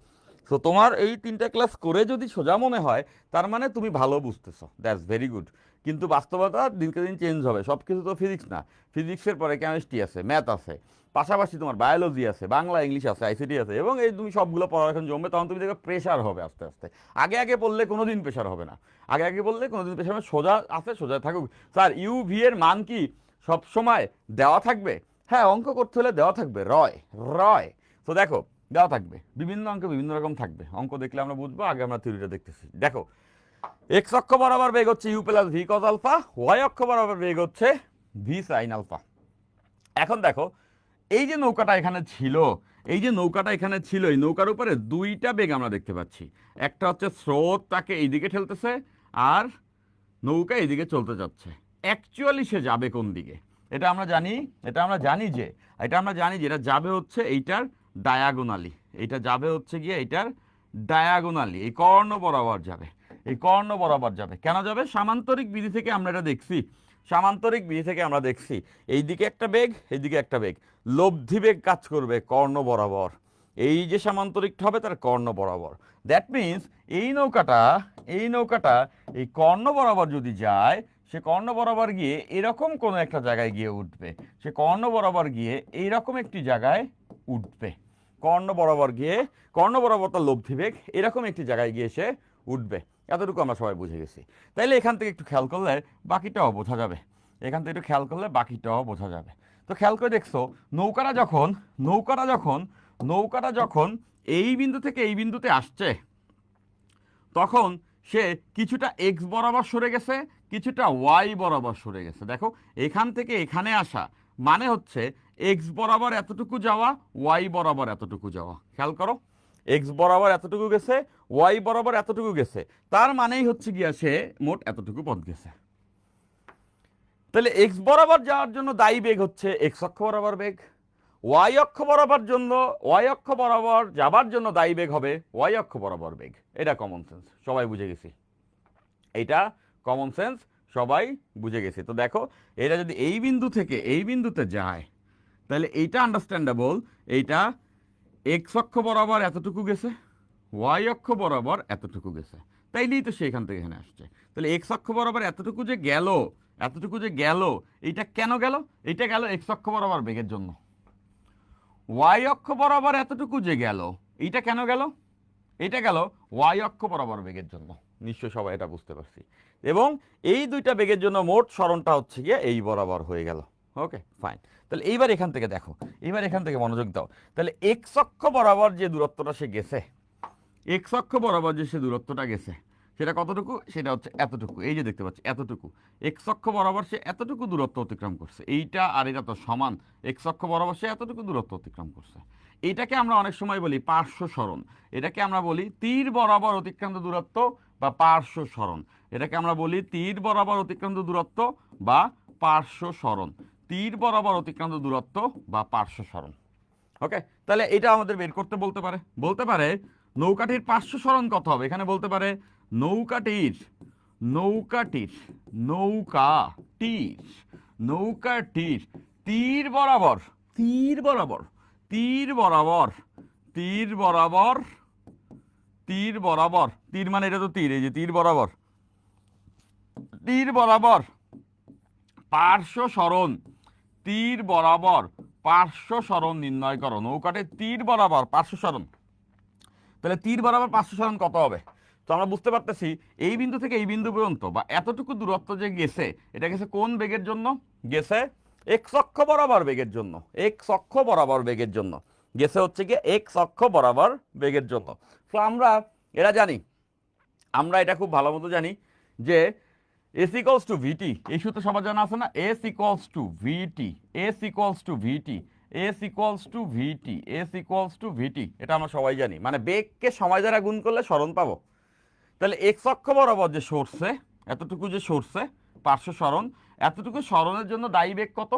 A: তো তোমার এই 3টা ক্লাস করে যদি সোজা মনে হয় তার মানে তুমি ভালো বুঝতেছো, দ্যাটস ভেরি গুড। কিন্তু বাস্তবতা দিনকে দিন চেঞ্জ হবে, সব কিছু তো ফিজিক্স না, ফিজিক্সের পরে কেমিস্ট্রি আছে, ম্যাথ আছে, পাশাপাশি তোমার বায়োলজি আছে, বাংলা ইংলিশ আছে, আইসিটি আছে, এবং এই তুমি সবগুলো পড়া এখন জমবে, তখন তুমি দেখবে প্রেশার হবে আস্তে আস্তে। আগে আগে পড়লে কোনো দিন প্রেশার হবে না, আগে আগে বললে কোনো দিন প্রেশার হবে, সোজা আছে সোজা থাকুক। স্যার ইউ ভি এর মান কি সব সময় দেওয়া থাকবে? হ্যাঁ, অঙ্ক করতে হলে দেওয়া থাকবে, রয় রয়। তো দেখো দেওয়া থাকবে, বিভিন্ন অঙ্ক বিভিন্ন রকম থাকবে, অঙ্ক দেখলে আমরা বুঝবো, আগে আমরা থিওরিটা দেখতেছি। দেখো এক্স অক্ষ বরাবর বেগ হচ্ছে u plus v cos alpha, y অক্ষ বরাবর বেগ হচ্ছে ভি সাইন আলফা। এখন দেখো এই যে নৌকাটা এখানে ছিল, এই যে নৌকাটা এখানে ছিল, এই নৌকার উপরে দুইটা বেগ আমরা দেখতে পাচ্ছি। একটা হচ্ছে স্রোত তাকে এইদিকে ঠেলতেছে, আর নৌকা এইদিকে চলতে যাচ্ছে। অ্যাকচুয়ালি সে যাবে কোন দিকে, এটা আমরা জানি, এটা যাবে হচ্ছে এইটার ডায়াগোনালি, এইটা যাবে হচ্ছে গিয়ে এইটার ডায়াগোনালি, এই কর্ণ বরাবর যাবে, এই কর্ণ বরাবর যাবে। কেন যাবে? সামান্তরিক বিধি থেকে আমরা এটা দেখছি, সামান্তরিক বিধি থেকে আমরা দেখছি এইদিকে একটা বেগ, এইদিকে একটা বেগ, লব্ধি বেগ কাজ করবে কর্ণ বরাবর, এই যে সামান্তরিকটা হবে তার কর্ণ বরাবর। দ্যাট মিন্স এই নৌকাটা এই কর্ণ বরাবর যদি যায়, সে কর্ণ বরাবর গিয়ে এরকম কোনো একটা জায়গায় গিয়ে উঠবে, সে কর্ণ বরাবর গিয়ে এইরকম একটি জায়গায় উঠবে, কর্ণ বরাবর গিয়ে, কর্ণ বরাবর তার লব্ধি বেগ এরকম একটি জায়গায় গিয়ে সে উঠবে। এতটুকু আমরা সবাই বুঝে গেছি। তাইলে এখান থেকে একটু খেয়াল করলে বাকিটাও বোঝা যাবে, এখান থেকে একটু খেয়াল করলে বাকিটাও বোঝা যাবে। তো খেয়াল করে দেখছো নৌকাটা যখন এই বিন্দু থেকে এই বিন্দুতে আসছে, তখন সে কিছুটা এক্স বরাবর সরে গেছে, কিছুটা ওয়াই বরাবর সরে গেছে। দেখো এখান থেকে এখানে আসা মানে হচ্ছে এক্স বরাবর এতটুকু যাওয়া, ওয়াই বরাবর এতটুকু যাওয়া। খেয়াল করো, এক্স বরাবর এতটুকু গেছে, ওয়াই বরাবর এতটুকু গেছে, তার মানেই হচ্ছে গিয়া সে মোট এতটুকু পথ গেছে। তাহলে এক্স বরাবর যাওয়ার জন্য দায়ী বেগ হচ্ছে এক্স অক্ষ বরাবর বেগ, ওয়াই অক্ষ বরাবর যাবার জন্য দায়ী বেগ হবে ওয়াই অক্ষ বরাবর বেগ। এটা কমন সেন্স, সবাই বুঝে গেছি, এইটা কমন সেন্স, সবাই বুঝে গেছি। তো দেখো এটা যদি এই বিন্দু থেকে এই বিন্দুতে যায়, তাহলে এইটা আন্ডারস্ট্যান্ডেবল, এইটা এক্স অক্ষ বরাবর এতটুকু গেছে, ওয়াই অক্ষ বরাবর এতটুকু গেছে, তাইলেই তো সেখান থেকে এখানে আসছে। তাহলে এক্স অক্ষ বরাবর এতটুকু যে গেল, এইটা কেন গেল? এইটা গেল এক্স অক্ষ বরাবর বেগের জন্য। ওয়াই অক্ষ বরাবর এতটুকু যে গেল, এইটা কেন গেল? এটা গেল ওয়াই অক্ষ বরাবর বেগের জন্য। নিশ্চয়ই সবাই এটা বুঝতে পারছি। এবং এই দুইটা বেগের জন্য মোট সরণটা হচ্ছে গিয়ে এই বরাবর হয়ে গেল। Okay fine. তাহলে এইবার এখান থেকে দেখো, এইবার এখান থেকে মনোযোগ দাও। তাহলে এক্স অক্ষ বরাবর যে দূরত্বটা সে গেছে, এক্স অক্ষ বরাবর যে সে দূরত্বটা গেছে, সেটা কতটুকু? সেটা হচ্ছে এতটুকু। এই যে দেখতে পাচ্ছি এতটুকু, এক্স অক্ষ বরাবর সে এতটুকু দূরত্ব অতিক্রম করছে। এইটা আর এটা তো সমান, এক্স অক্ষ বরাবর সে এতটুকু দূরত্ব অতিক্রম করছে। এইটাকে আমরা অনেক সময় বলি পার্শ্ব সরণ, এটাকে আমরা বলি তীর বরাবর অতিক্রান্ত দূরত্ব বা পার্শ্ব সরণ, এটাকে আমরা বলি তীর বরাবর অতিক্রান্ত দূরত্ব বা পার্শ্ব সরণ, তীর বরাবর অতিক্রান্ত দূরত্ব বা পার্শ্ব সরণ। ওকে, তাহলে এটা আমাদের বের করতে বলতে পারে নৌকাটির পার্শ্ব সরণ কত হবে। এখানে বলতে পারে নৌকাটির তীর বরাবর, তীর মানে এটা তো তীর, এই যে তীর বরাবর পার্শ্ব সরণ, তীর বরাবর পার্শ্ব সরণ নির্ণয় করো। নৌকাটির তীর বরাবর পার্শ্ব সরণ, তাহলে তীর বরাবর পার্শ্ব সরণ কত হবে? তো আমরা বুঝতে পারতেছি এই বিন্দু থেকে এই বিন্দু পর্যন্ত বা এতটুকু দূরত্ব যে গেছে, এটা গেছে কোন বেগের জন্য? গেছে এক্স অক্ষ বরাবর বেগের জন্য, এক্স অক্ষ বরাবর বেগের জন্য গেছে হচ্ছে কি এক্স অক্ষ বরাবর বেগের জন্য। তো আমরা এটা জানি, আমরা এটা খুব ভালো মতো জানি যে এস ইকুয়ালস টু ভিটি, এই সূত্র সবার জানা আছে না? এস ইকুয়ালস টু ভিটি, এটা আমরা সবাই জানি। মানে বেগকে সময় দ্বারা গুণ করলে সরণ পাবো। তাহলে এক্স অক্ষ বরাবর যে সরছে, এতটুকু যে সরছে পার্শ্ব সরণ, এতটুকু সরণের জন্য দায়ী বেগ কত?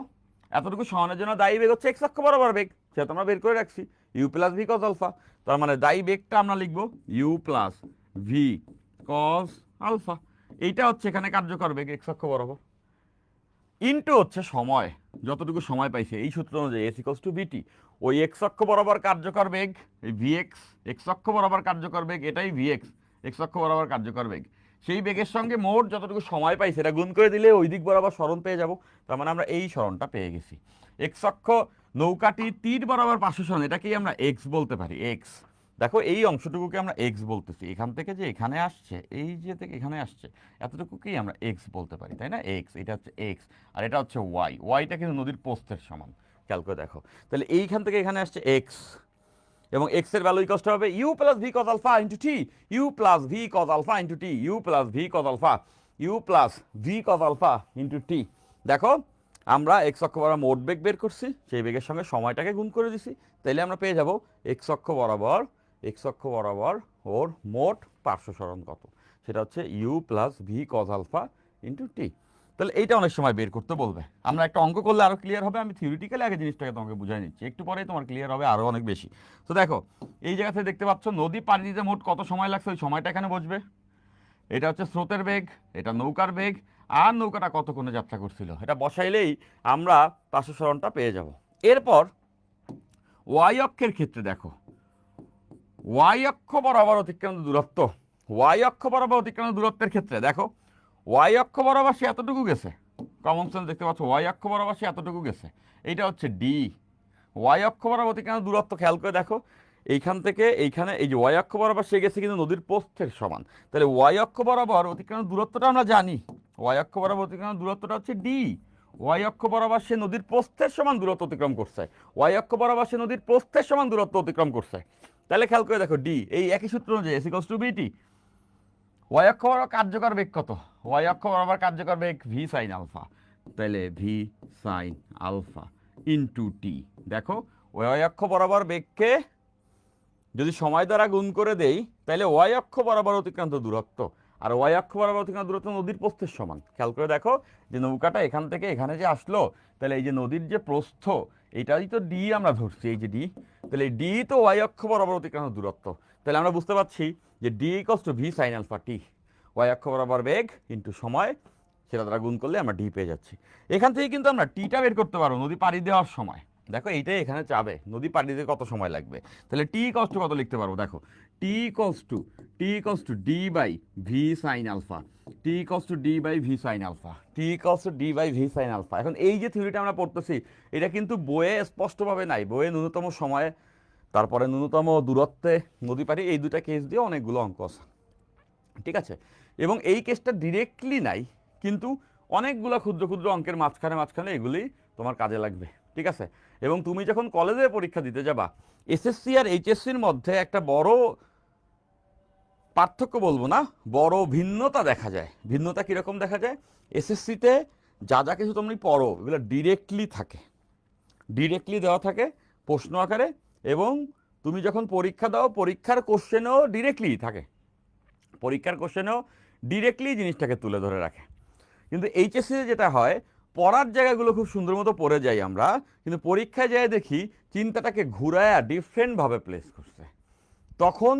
A: এতটুকু সরণের জন্য দায়ী বেগ হচ্ছে এক্স অক্ষ বরাবর বেগ, সেটা আমরা বের করে রাখছি, u plus v cos alpha. তার মানে দায়ী বেগটা আমরা লিখবো u plus v cos alpha. এইটা হচ্ছে এখানে কার্যকর বেগ এক্স অক্ষ বরাবর, ইনটু হচ্ছে সময়, যতটুকু সময় পাইছে এই সূত্র অনুযায়ী এস ইকুয়ালস টু ভিটি। ওই এক্স অক্ষ বরাবর কার্যকর বেগ এই ভিএক্স, এক্স অক্ষ বরাবর কার্যকর বেগ এটাই ভিএক্স, এক্স অক্ষ বরাবর কার্যকর বেগ, সেই বেগের সঙ্গে মোট যতটুকু সময় পাই সেটা গুণ করে দিলে ওই দিক বরাবর সরণ পেয়ে যাব। তার মানে আমরা এই সরণটা পেয়ে গেছি। এক্স অক্ষ নৌকাটি তীর বরাবর পার্শ্ব সরণ, এটাকেই আমরা এক্স বলতে পারি। এক্স, দেখো এই অংশটুকুকে আমরা এক্স বলতেছি, এখান থেকে যে এখানে আসছে, এই যে থেকে এখানে আসছে, এতটুকুকেই আমরা এক্স বলতে পারি, তাই না? এক্স, এটা হচ্ছে এক্স, আর এটা হচ্ছে ওয়াই। ওয়াইটা কিন্তু নদীর প্রস্থের সমান, খেয়াল করে দেখো। তাহলে এইখান থেকে এখানে আসছে এক্স, এবং এক্স এর ভ্যালু ইকুয়ালস হবে u plus v cos alpha into t, u plus v cos alpha into t, u plus v cos alpha into t. দেখো আমরা এক্স অক্ষ বরাবর মোট বেগ বের করছি, সেই বেগের সঙ্গে সময়টাকে গুণ করে দিছি, তাইলে আমরা পেয়ে যাব এক্স অক্ষ বরাবর ওর মোট পার্শ্ব সরণ কত, সেটা হচ্ছে u plus v cos alpha into t. তাহলে এইটা অনেক সময় বের করতে বলবে। আমরা একটা অঙ্ক করলে আরো ক্লিয়ার হবে, আমি থিওরিটিক্যালি আগে জিনিসটাকে তোমাকে বুঝাই নিচ্ছি, একটু পরেই তোমার ক্লিয়ার হবে আরো অনেক বেশি। তো দেখো এই জায়গা থেকে দেখতে পাচ্ছ নদী পাড়ি দিতে মোট কত সময় লাগছে, ওই সময়টা এখানে বসবে। এটা হচ্ছে স্রোতের বেগ, এটা নৌকার বেগ, আর নৌকাটা কতক্ষণে যাত্রা করছিল, এটা বসাইলেই আমরা পার্শ্ব সরণটা পেয়ে যাব। এরপর ওয়াই অক্ষের ক্ষেত্রে দেখো, ওয়াই অক্ষ বরাবর অতিক্রান্ত দূরত্ব, ওয়াই অক্ষ বরাবর অতিক্রান্ত দূরত্বের ক্ষেত্রে দেখো ওয়াই অক্ষ বরাবর সে এতটুকু গেছে, কমন সেন্স দেখতে পাচ্ছ, ওয়াই অক্ষ বরাবর সে এতটুকু গেছে, এইটা হচ্ছে ডি। ওয়াই অক্ষ বরাবর অতিক্রান্ত দূরত্ব খেয়াল করে দেখো, এইখান থেকে এইখানে এই যে ওয়াই অক্ষ বরাবর সে গেছে কিন্তু নদীর প্রস্থের সমান, তাহলে ওয়াই অক্ষ বরাবর অতিক্রান্ত দূরত্বটা আমরা জানি, ওয়াই অক্ষ বরাবর অতিক্রান্ত দূরত্বটা হচ্ছে ডি। ওয়াই অক্ষ বরাবর সে নদীর প্রস্থের সমান দূরত্ব অতিক্রম করছে, ওয়াই অক্ষ বরাবর সে নদীর প্রস্থের সমান দূরত্ব অতিক্রম করছে। তাহলে খেয়াল করে দেখো ডি, এই একই সূত্র অনুযায়ী এস ইকুয়ালস টু বিটি। ওয়াই অক্ষ বরাবর কার্যকর বেগ কত, ওয়াই অক্ষ বরাবর কার্যকর বেগ ভি সাইন আলফা, তাহলে V sine alpha into t. দেখো ওয়াই অক্ষ বরাবর বেগকে যদি সময় দ্বারা গুণ করে দেই তাহলে ওয়াই অক্ষ বরাবর অতিক্রান্ত দূরত্ব, আর ওয়াই অক্ষ বরাবর অতিক্রান্ত দূরত্ব নদীর প্রস্থের সমান। খেয়াল করে দেখো যে নৌকাটা এখান থেকে এখানে যে আসলো, তাহলে এই যে নদীর যে প্রস্থ এইটাই তো ডি আমরা ধরছি, এই যে ডি, তাহলে ডি তো ওয়াই অক্ষ বরাবর অতিক্রান্ত দূরত্ব। তাহলে আমরা বুঝতে পারছি যে d equals to v sine alpha t, y অক্ষ বরাবর বেগ ইন্টু সময়, সেটা দ্বারা গুণ করলে আমরা ডি পেয়ে যাচ্ছি। এখান থেকে কিন্তু আমরা টিটা বের করতে পারবো নদী পাড়ি দেওয়ার সময়। দেখো এইটাই এখানে চাবে নদী পাড়ি দিতে কত সময় লাগবে, তাহলে টি ইকুয়ালস টু কত লিখতে পারবো, দেখো t equals to d by v sine alpha, t equals to d by v sine alpha, t equals to d by v sine alpha. এখন এই যে থিওরিটা আমরা পড়তেছি এটা কিন্তু বইয়ে স্পষ্টভাবে নাই, বইয়ে ন্যূনতম সময়ে তারপরে ন্যূনতম দূরত্বে নদী পাড়ি, এই দুটা কেস দিয়ে অনেকগুলো অঙ্ক আছে, ঠিক আছে। এবং এই কেসটা ডিরেক্টলি নাই, কিন্তু অনেকগুলো ক্ষুদ্র ক্ষুদ্র অঙ্কের মাঝখানে মাঝখানে এগুলি তোমার কাজে লাগবে, ঠিক আছে। এবং তুমি যখন কলেজে পরীক্ষা দিতে যাবা, এসএসসি আর এইচএসসির মধ্যে একটা বড় পার্থক্য বলবো না, বড় ভিন্নতা দেখা যায়। ভিন্নতা কীরকম দেখা যায়, এসএসসিতে যা যা কিছু তুমি পড়ো এগুলো ডিরেক্টলি থাকে, ডিরেক্টলি দেওয়া থাকে প্রশ্ন আকারে, এবং তুমি যখন পরীক্ষা দাও পরীক্ষার কোশ্চেনও ডিরেক্টলি থাকে, পরীক্ষার কোশ্চেনও ডিরেক্টলি জিনিসটাকে তুলে ধরে রাখে। কিন্তু এইচএসসিতে যেটা হয়, পড়ার জায়গাগুলো খুব সুন্দর মতো পড়ে যাই আমরা, কিন্তু পরীক্ষায় যায় দেখি চিন্তাটাকে ঘুরায়া ডিফারেন্টভাবে প্লেস করছে, তখন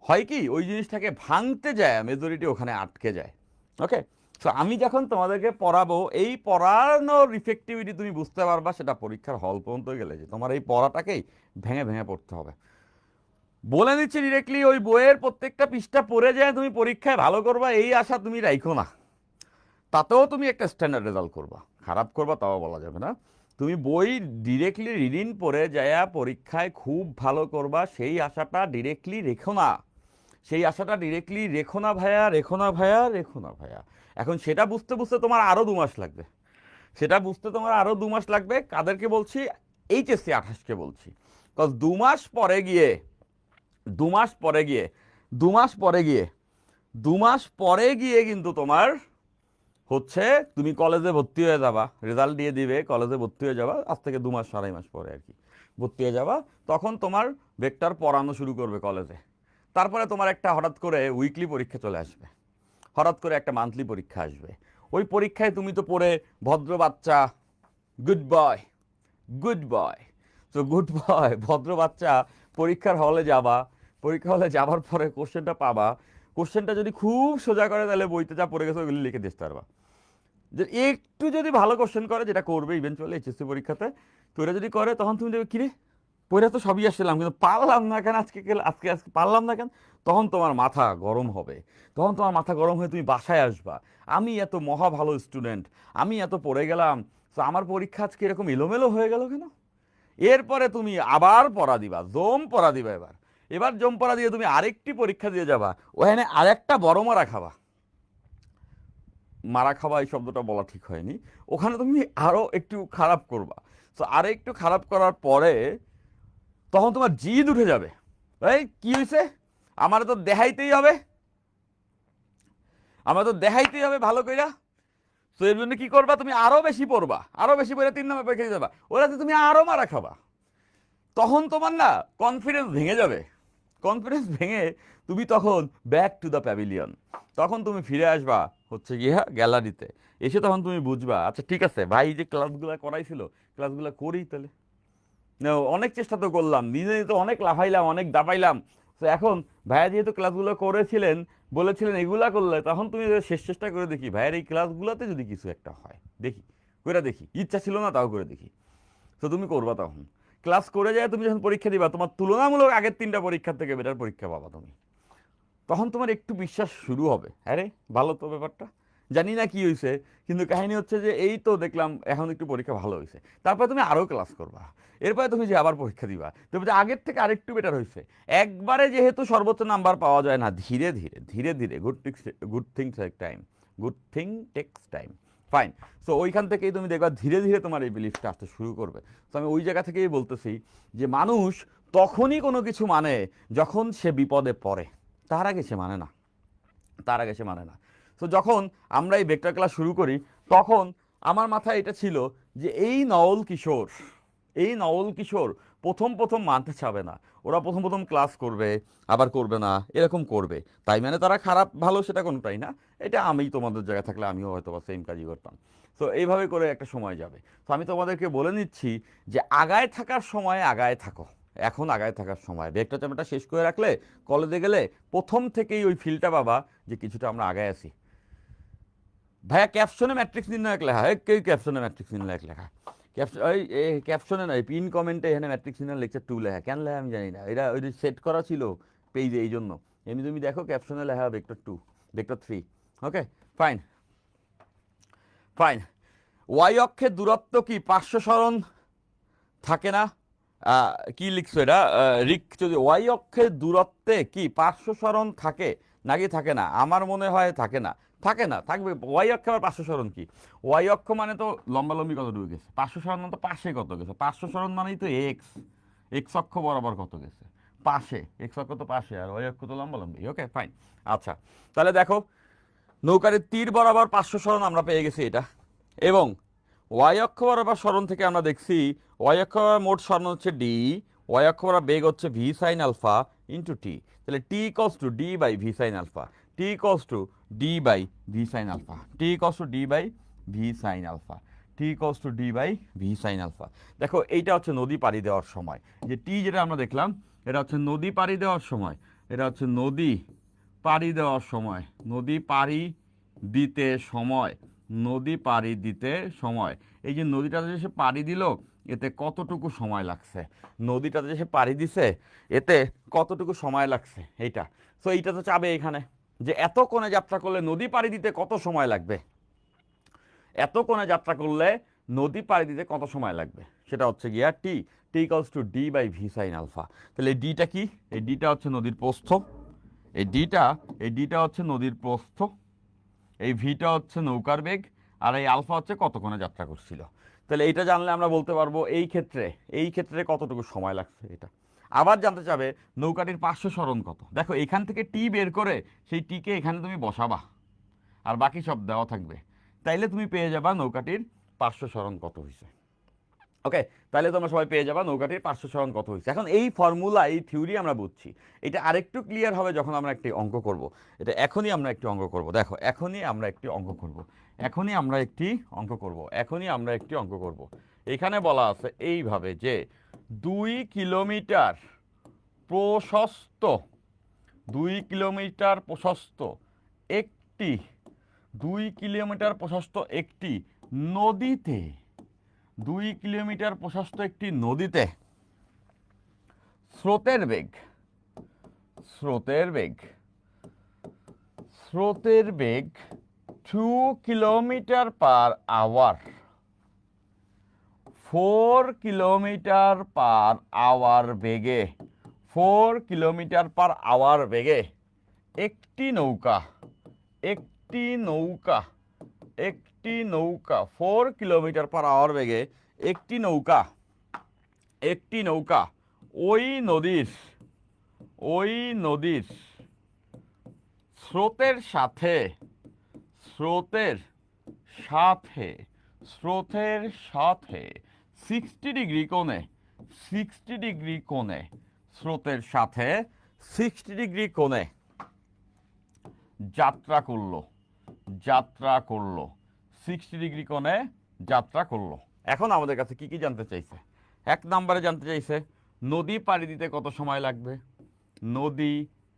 A: হয় কি ওই জিনিসটাকে ভাঙতে যায়, মেজরিটি ওখানে আটকে যায়। ওকে, সো আমি যখন তোমাদেরকে পড়াবো, এই পড়ানোর ইফেক্টিভিটি তুমি বুঝতে পারবা সেটা পরীক্ষার হল পর্যন্ত গেলে, যে তোমার এই পড়াটাকেই ভেঙে ভেঙে পড়তে হবে। বলে দিচ্ছি ডিরেক্টলি, ওই বইয়ের প্রত্যেকটা পৃষ্ঠা পড়ে যায় তুমি পরীক্ষায় ভালো করবা এই আশা তুমি রাখো না, তাতেও তুমি একটা স্ট্যান্ডার্ড রেজাল্ট করবা, খারাপ করবা তাও বলা যাবে না। তুমি বই ডিরেক্টলি রিডিং পড়ে যায়া পরীক্ষায় খুব ভালো করবা সেই আশাটা ডিরেক্টলি রেখো না, সেই আশাটা ডিরেক্টলি রেখো না ভাইয়া, রেখো না ভাইয়া, রেখো না ভাইয়া। এখন সেটা বুঝতে বুঝতে তোমার আরও 2 মাস লাগবে, সেটা বুঝতে তোমার আরও 2 মাস লাগবে। কাদেরকে বলছি, এইচএসসি 28কে বলছি, কজ 2 মাস পরে গিয়ে 2 মাস পরে গিয়ে 2 মাস পরে গিয়ে 2 মাস পরে গিয়ে কিন্তু তোমার হচ্ছে তুমি কলেজে ভর্তি হয়ে যাবা, রেজাল্ট দিয়ে দিবে, কলেজে ভর্তি হয়ে যাবা, আজ থেকে 2 মাস 2.5 মাস পরে আর কি ভর্তি হয়ে যাবা, তখন তোমার ভেক্টর পড়ানো শুরু করবে কলেজে। তারপরে তোমার একটা হঠাৎ করে উইকলি পরীক্ষা চলে আসবে, হঠাৎ করে একটা মান্থলি পরীক্ষা আসবে, ওই পরীক্ষায় তুমি তো পড়ে ভদ্র বাচ্চা, গুড বয়, গুড বয়, তো গুড বয় ভদ্র বাচ্চা পরীক্ষার হলে যাবা, পরীক্ষা হলে যাবার পরে কোশ্চেনটা পাবা, কোশ্চেনটা যদি খুব সোজা করে তাহলে বইতে যা পড়ে গেছে ওইগুলি লিখে দিতে পারবা। যে একটু যদি ভালো কোশ্চেন করে, যেটা করবে ইভেনচুয়ালি এইচএসসি পরীক্ষাতে, তো এটা যদি করে তখন তুমি দেখবে কিরে পড়ে তো সবই আসছিলাম কিন্তু পারলাম না কেন, আজকে আজকে আজকে পারলাম না কেন, তখন তোমার মাথা গরম হবে, তখন তোমার মাথা গরম হয়ে তুমি বাসায় আসবা, আমি এত মহা ভালো স্টুডেন্ট, আমি এত পড়ে গেলাম, তো আমার পরীক্ষা আজকে এরকম এলোমেলো হয়ে গেল কেন। এরপরে তুমি আবার পড়া দিবা, জম পড়া দিবা, এবার এবার জম পড়া দিয়ে তুমি আরেকটি পরীক্ষা দিয়ে যাবা, ওখানে আরেকটা বড় মারা খাবা, মারা খাওয়া এই শব্দটা বলা ঠিক হয়নি, ওখানে তুমি আরও একটু খারাপ করবা। তো আরও একটু খারাপ করার পরে তখন তোমার জিদ উঠে যাবে, এই কি হয়েছে, আমার তো দেখাইতেই হবে, আমার তো দেখাইতেই হবে ভালো কইরা। তো এর জন্য কি করবা, তুমি আরও বেশি পড়বা, আরও বেশি পড়ে 3 নম্বর পরীক্ষা দিয়ে যাবা, ওরাতে তুমি আরও মারা খাবা, তখন তোমার না কনফিডেন্স ভেঙে যাবে, কনফিডেন্স ভেঙে তুমি তখন ব্যাক টু দ্য প্যাভিলিয়ন, তখন তুমি ফিরে আসবা হচ্ছে গিয়ে গ্যালারিতে, এসে তখন তুমি বুঝবা আচ্ছা ঠিক আছে ভাই যে ক্লাসগুলো করাইছিল ক্লাসগুলো করি তাহলে। না, অনেক চেষ্টা তো করলাম, নিজে তো অনেক লাফাইলাম, অনেক দাপাইলাম, তো এখন ভাইয়া যেহেতু ক্লাসগুলো করেছিলেন, বলেছিলেন এগুলা করলে, তখন তুমি শেষ চেষ্টা করে দেখি ভাইয়ের এই ক্লাসগুলোতে যদি কিছু একটা হয়, দেখি করে দেখি, ইচ্ছা ছিল না তাও করে দেখি। তো তুমি করবা তখন ক্লাস করে যায়, তুমি যখন পরীক্ষা দিবা তোমার তুলনামূলক আগের 3টা পরীক্ষার থেকে বেটার পরীক্ষা পাবা তুমি, তখন তোমার একটু বিশ্বাস শুরু হবে, আরে ভালো তো ব্যাপারটা, জানি না কি হয়েছে, কিন্তু কাহিনী হচ্ছে যে এই তো দেখলাম এখন একটু পরীক্ষা ভালো হয়েছে, তারপরে তুমি আরও ক্লাস করবা, এরপরে তুমি যে আবার পরীক্ষা দিবা, তবে যে আগের থেকে আরেকটু বেটার হয়েছে। একবারে যেহেতু সর্বোচ্চ নাম্বার পাওয়া যায় না, ধীরে ধীরে ধীরে ধীরে, good things take time, good thing takes time, fine. So ওইখান থেকেই তুমি দেখবা ধীরে ধীরে তোমার এই বিলিফটা আসতে শুরু করবে। তো আমি ওই জায়গা থেকেই বলতেছি যে মানুষ তখনই কোনো কিছু মানে যখন সে বিপদে পড়ে, তার আগে সে মানে না, তার আগে সে মানে না। তো যখন আমরা এই ভেক্টর ক্লাস শুরু করি, তখন আমার মাথায় এটা ছিল যে এই নওল কিশোর, এই নওল কিশোর প্রথম প্রথম মানতে চাবে না, ওরা প্রথম প্রথম ক্লাস করবে আবার করবে না, এরকম করবে, তাই মানে তারা খারাপ ভালো সেটা কোনোটাই না। এটা আমি তোমাদের জায়গায় থাকলে আমিও হয়তো বা সেম কাজই করতাম। তো এইভাবে করে একটা সময় যাবে। তো আমি তোমাদেরকে বলে নিচ্ছি যে আগায় থাকার সময় আগায় থাকো, এখন আগায় থাকার সময়, ভেক্টর চ্যাপ্টারটা শেষ করে রাখলে কলেজে গেলে প্রথম থেকেই ওই ফিলটা পাবা যে কিছুটা আমরা আগায় আছি। ভাইয়া ক্যাপশনে ম্যাট্রিক্স নির্ণায়ক লেখা, কেউ ক্যাপশনে ম্যাট্রিক্স নির্ণায়ক লেখা, ওই ক্যাপশনে নয়, পিন কমেন্টে এখানে ম্যাট্রিক্স নির্ণয় লেকচার 2 লেখা, কেন লেখা আমি জানি না, এটা ওই সেট করা ছিল পেজে এই জন্য, এমনি তুমি দেখো ক্যাপশনে লেখা vector 2, vector 3। Okay fine, fine. Y অক্ষের দূরত্ব কি 500 সরণ থাকে না? কি লিখছো এটা রিক, যদি ওয়াই অক্ষের দূরত্বে কি 500 সরণ থাকে নাকি থাকে না? আমার মনে হয় থাকে না, থাকে না, থাকবে ওয়াই অক্ষে আবার 500 সরণ কি? ওয়াই অক্ষ মানে তো লম্বালম্বি কত দূর গেছে, 500 সরণ মানে তো পাশে কত গেছে, 500 সরণ মানেই তো এক্স, এক্স অক্ষ বরাবর কত গেছে পাশে, এক্স অক্ষ তো পাশে আর ওয়াই অক্ষ তো লম্বালম্বি। Okay fine. আচ্ছা তাহলে দেখো নৌকার তীর বরাবর 500 সরণ আমরা পেয়ে গেছি এটা, এবং ওয়াই অক্ষ বরাবর সরণ থেকে আমরা দেখছি ওয়াই অক্ষ বরাবর মোট সরণ হচ্ছে ডি, ওয়াই অক্ষ বরাবর বেগ হচ্ছে v sine alpha into t, তাহলে t equals to d by v sine alpha, t equals to d by v sine alpha, t equals to d by v sine alpha, t equals to d by v sine alpha. দেখো এইটা হচ্ছে নদী পাড়ি দেওয়ার সময়, যে টি যেটা আমরা দেখলাম এটা হচ্ছে নদী পাড়ি দেওয়ার সময়, এটা হচ্ছে নদী পাড়ি দেওয়ার সময়, নদী পাড়ি দিতে সময়, নদী পাড়ি দিতে সময়, এই যে নদীটাতে যে সে পাড়ি দিল এতে কতটুকু সময় লাগছে, নদীটাতে যে সে পাড়ি দিছে এতে কতটুকু সময় লাগছে এইটা। সো এইটা তো চাবে এখানে যে এত কোণে যাত্রা করলে নদী পাড়ি দিতে কত সময় লাগবে, এত কোণে যাত্রা করলে নদী পাড়ি দিতে কত সময় লাগবে, সেটা হচ্ছে গিয়া t, t equals to d by v sine alpha. তাহলে এই ডিটা কি, এই ডিটা হচ্ছে নদীর প্রস্থ, এই ডিটা হচ্ছে নদীর প্রস্থ, এই ভিটা হচ্ছে নৌকার বেগ, আর এই আলফা হচ্ছে কতক্ষণে যাত্রা করছিল। তাহলে এইটা জানলে আমরা বলতে পারবো এই ক্ষেত্রে কতটুকু সময় লাগছে এটা। আবার জানতে চাবে নৌকাটির 500 সরণ কত, দেখো এখান থেকে টি বের করে সেই টিকে এখানে তুমি বসাবা আর বাকি সব দেওয়া থাকবে, তাইলে তুমি পেয়ে যাবা নৌকাটির 500 সরণ কত হয়েছে। ওকে, তাহলে তোমরা সবাই পেয়ে যাবা নৌকাটির 500 সরণ কত হয়েছে। এখন এই ফর্মুলা এই থিওরি আমরা বুঝছি, এটা আরেকটু ক্লিয়ার হবে যখন আমরা একটি অঙ্ক করব। এটা এখনই আমরা একটি অঙ্ক করব, দেখো এখনই আমরা একটি অঙ্ক করব, এখনই আমরা একটি অঙ্ক করব, এখনই আমরা একটি অঙ্ক করব। এখানে বলা আছে এইভাবে যে 2 কিলোমিটার প্রশস্ত, 2 কিলোমিটার প্রশস্ত একটি, 2 কিলোমিটার প্রশস্ত একটি নদীতে, 2 কিলোমিটার প্রশস্ত একটি নদীতে স্রোতের বেগ, স্রোতের বেগ, স্রোতের বেগ 2 kilometre per hour, 4 kilometre per hour বেগে, 4 কিলোমিটার পার আওয়ার বেগে একটি নৌকা, একটি নৌকা, একটি নৌকা 4 কিলোমিটার পার আওয়ার বেগে একটি নৌকা, একটি নৌকা ওই নদীর, ওই নদীর স্রোতের সাথে, স্রোতের সাথে, স্রোতের সাথে 60 ডিগ্রি কোণে, 60 ডিগ্রি কোণে, স্রোতের সাথে 60 ডিগ্রি কোণে যাত্রা করলো 60 ডিগ্রি কোণে যাত্রা করলো। এখন আমাদের কাছে কি কি জানতে চাইছে? 1 নম্বরে জানতে চাইছে নদী পাড়ি দিতে কত সময় লাগবে। নদী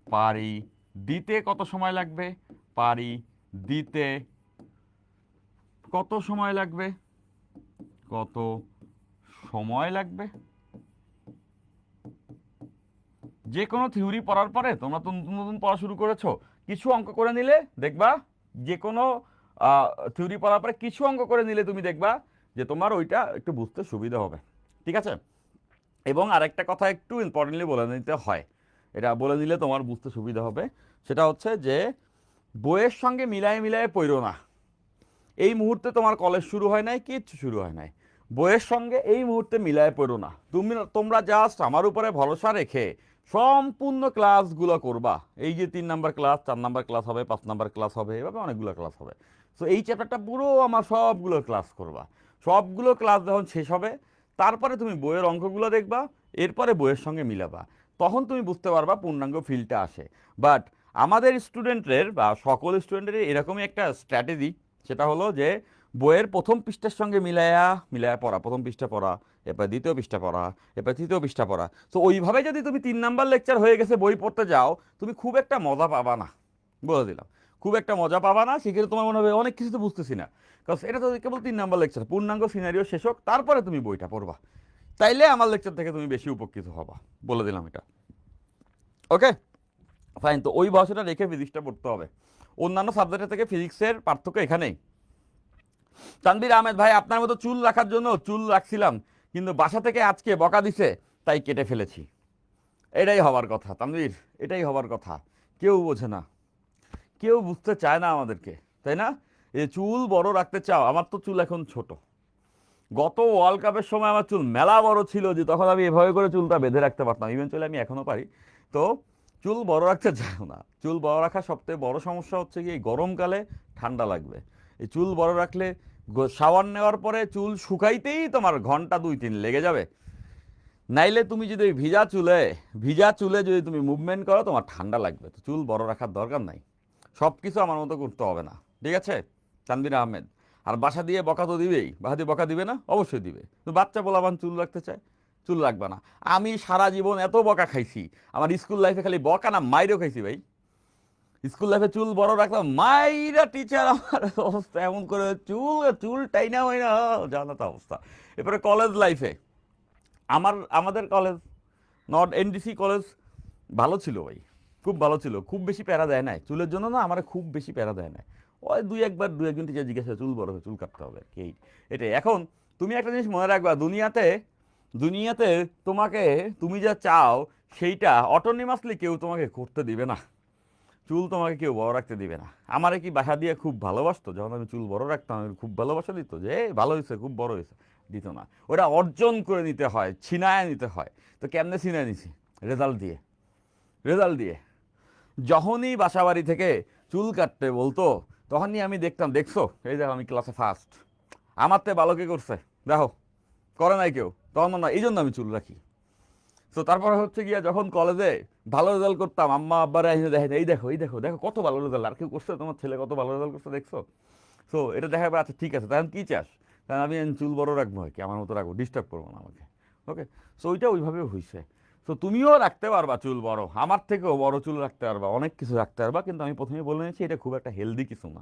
A: পাড়ি দিতে কত সময় লাগবে? পাড়ি দিতে কত সময় লাগবে? কত সময় লাগবে? যে কোনো থিওরি পড়ার পরে তোমরা তো নতুন নতুন পড়া শুরু করেছো, কিছু অঙ্ক করে নিলে দেখবা, যে কোনো থিওরি পড়ার পরে কিছু অঙ্ক করে নিলে তুমি দেখবা যে তোমার ওইটা একটু বুঝতে সুবিধা হবে। ঠিক আছে? এবং আরেকটা কথা একটু ইম্পর্টেন্টলি বলে নিতে হয়, এটা বলে দিলে তোমার বুঝতে সুবিধা হবে। সেটা হচ্ছে যে বইয়ের সঙ্গে মিলায়ে মিলায়ে পড়ো না। এই মুহূর্তে তোমার কলেজ শুরু হয় নাই, কিচ্ছু শুরু হয় নাই, বইয়ের সঙ্গে এই মুহূর্তে মিলায়ে পড়ো না। তোমরা জাস্ট আমার উপরে ভরসা রেখে সম্পূর্ণ ক্লাসগুলো করবা। এই যে 3 নাম্বার ক্লাস, 4 নাম্বার ক্লাস হবে, 5 নাম্বার ক্লাস হবে, এভাবে অনেকগুলো ক্লাস হবে। সো এই চ্যাপ্টারটা পুরো আমার সবগুলো ক্লাস করবা। সবগুলো ক্লাস যখন শেষ হবে তারপরে তুমি বইয়ের অঙ্কগুলো দেখবা, এরপরে বইয়ের সঙ্গে মিলাবা, তখন তুমি বুঝতে পারবা পূর্ণাঙ্গ ফিলটা আসে। বাট আমাদের স্টুডেন্টের বা সকল স্টুডেন্টের এরকমই একটা স্ট্র্যাটেজি, সেটা হলো যে বইয়ের প্রথম পৃষ্ঠার সঙ্গে মিলায়া মিলায়া পড়া, প্রথম পৃষ্ঠা পড়া, এরপর দ্বিতীয় পৃষ্ঠা পড়া, এরপর তৃতীয় পৃষ্ঠা পড়া। তো ওইভাবে যদি তুমি 3 নাম্বার লেকচার হয়ে গেছে বই পড়তে যাও, তুমি খুব একটা মজা পাবা না, বলে দিলাম, খুব একটা মজা পাবা না। সেক্ষেত্রে তোমার মনে হবে অনেক কিছু তো বুঝতেছি না, কারণ এটা তো কেবল 3 নাম্বার লেকচার। পূর্ণাঙ্গ সিনারিও শেষ হোক, তারপরে তুমি বইটা পড়বা, তাইলে আমার লেকচার থেকে তুমি বেশি উপকৃত হবা, বলে দিলাম এটা। Okay fine. তো ওই ভাষাটা রেখে ফিজিক্সটা পড়তে হবে। অন্যান্য সাবজেক্টের থেকে ফিজিক্সের পার্থক্য এখানেই। তানভীর আহমেদ ভাই, আপনার মতো চুল রাখার জন্য চুল রাখছিলাম, কিন্তু বাসা থেকে আজকে বকা দিছে, তাই কেটে ফেলেছি। এটাই হবার কথা তানভীর, এটাই হবার কথা। কেউ বোঝে না, কেউ বুঝতে চায় না আমাদেরকে, তাই না? এই চুল বড় রাখতে চাও, আমার তো চুল এখন ছোট। গত ওয়ার্ল্ড কাপের সময় আমার চুল মেলা বড় ছিল, যে তখন আমি এভাবে করে চুলটা বেঁধে রাখতে পারতাম, ইভেনচুয়ালি আমি এখনো পারি। তো চুল বড় রাখতে চাও না। চুল বড় রাখার সবথেকে বড় সমস্যা হচ্ছে কি, গরমকালে ঠান্ডা লাগবে। এই চুল বড় রাখলে শাওয়ার নেওয়ার পরে চুল শুকাইতেই তোমার ঘন্টা 2-3 লেগে যাবে। নাইলে তুমি যদি ভিজা চুলে যদি তুমি মুভমেন্ট করো, তোমার ঠান্ডা লাগবে। তো চুল বড় রাখার দরকার নাই, সব কিছু আমার মতো করতে হবে না। ঠিক আছে তানভীর আহমেদ? আর বাসা দিয়ে বকা তো দিবেই, বাসা দিয়ে বকা দিবে না? অবশ্যই দিবে। তো বাচ্চা পোলাপান চুল রাখতে চায়, চুল রাখবে না। আমি সারা জীবন এত বকা খাইছি, আমার স্কুল লাইফে খালি বকা না, মাইরও খাইছি ভাই। স্কুল লাইফে চুল বড় রাখলাম, মাইরা টিচার আমার অবস্থা এমন করে, চুল চুল টাইনা হইনা জানা তো অবস্থা। এরপরে কলেজ লাইফে আমাদের কলেজ নট এনডিসি কলেজ ভালো ছিল ভাই, খুব ভালো ছিল, খুব বেশি প্যারা দেয় নাই চুলের জন্য, না আমার খুব বেশি প্যারা দেয় নাই। ওই দু একজন টিচার জিজ্ঞাসা চুল বড় হয়ে চুল কাটতে হবে কি, এটাই। এখন তুমি একটা জিনিস মনে রাখবা, দুনিয়াতে দুনিয়াতে তোমাকে, তুমি যা চাও সেইটা অটোনিমাসলি কেউ তোমাকে করতে দিবে না। চুল তোমাকে কেউ বড় রাখতে দিবে না। আমারে কি বাসা দিয়ে খুব ভালোবাসতো যখন আমি চুল বড় রাখতাম, আমি খুব ভালোবাসা দিত যে ভালো হয়েছে, খুব বড় হয়েছে, দিত না। ওটা অর্জন করে নিতে হয়, ছিনায় নিতে হয়। তো কেমনে ছিনায় নিছি? রেজাল্ট দিয়ে, রেজাল্ট দিয়ে। যখনই বাসা বাড়ি থেকে চুল কাটতে বলতো, তখনই আমি দেখতাম, দেখছো এই দেখো আমি ক্লাসে ফার্স্ট, আমার তে ভালো কে করছে দেখো, করে নাই কেউ, তখন না, এই জন্য আমি চুল রাখি। তো তারপরে হচ্ছে গিয়া যখন কলেজে ভালো রেজাল্ট করতাম, আম্মা আব্বারা এসে দেখেন, এই দেখো এই দেখো দেখো কত ভালো রেজাল্ট, আর কেউ করছে, তোমার ছেলে কত ভালো রেজাল্ট করছে দেখছো। সো এটা দেখা যাবে, আচ্ছা ঠিক আছে, তখন কী চাস? তাহলে আমি চুল বড় রাখবো, হয় কি আমার মতো রাখবো, ডিস্টার্ব করবো না আমাকে। ওকে, সো ওইটা ওইভাবে হয়েছে। তো তুমিও রাখতে পারবা চুল বড়, আমার থেকেও বড় চুল রাখতে পারবা, অনেক কিছু রাখতে পারবা, কিন্তু আমি প্রথমেই বলে নিয়েছি এটা খুব একটা হেলদি কিছু না।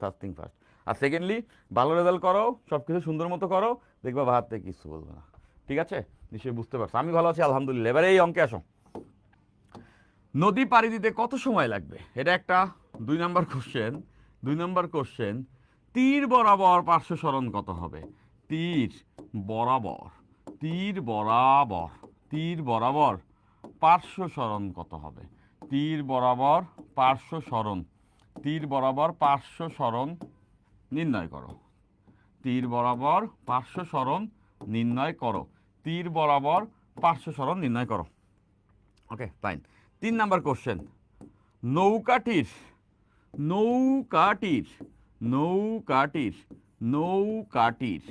A: First thing first. আর সেকেন্ডলি, ভালো রেজাল্ট করো, সব কিছু সুন্দর মতো করো, দেখবা বাহার থেকে কিছু বলবে না। ঠিক আছে? নিশ্চয়ই বুঝতে পারছো। আমি ভালো আছি আলহামদুলিল্লাহ। এবারে এই অঙ্কে আসো। নদী পাড়ি দিতে কত সময় লাগবে? এটা একটা 2 নাম্বার কোশ্চেন। 2 নাম্বার কোশ্চেন, তীর বরাবর পার্শ্ব সরণ কত হবে? তীর বরাবর, তীর বরাবর, তীর বরাবর পার্শ্ব সরণ কত হবে? তীর বরাবর পার্শ্ব সরণ, তীর বরাবর পার্শ্ব সরণ নির্ণয় করো। তীর বরাবর পার্শ্ব সরণ নির্ণয় করো। তীর বরাবর পার্শ্ব সরণ নির্ণয় করো। Okay fine. 3 নাম্বার কোশ্চেন, নৌকাটির নৌকাটির নৌকাটির নৌকাটির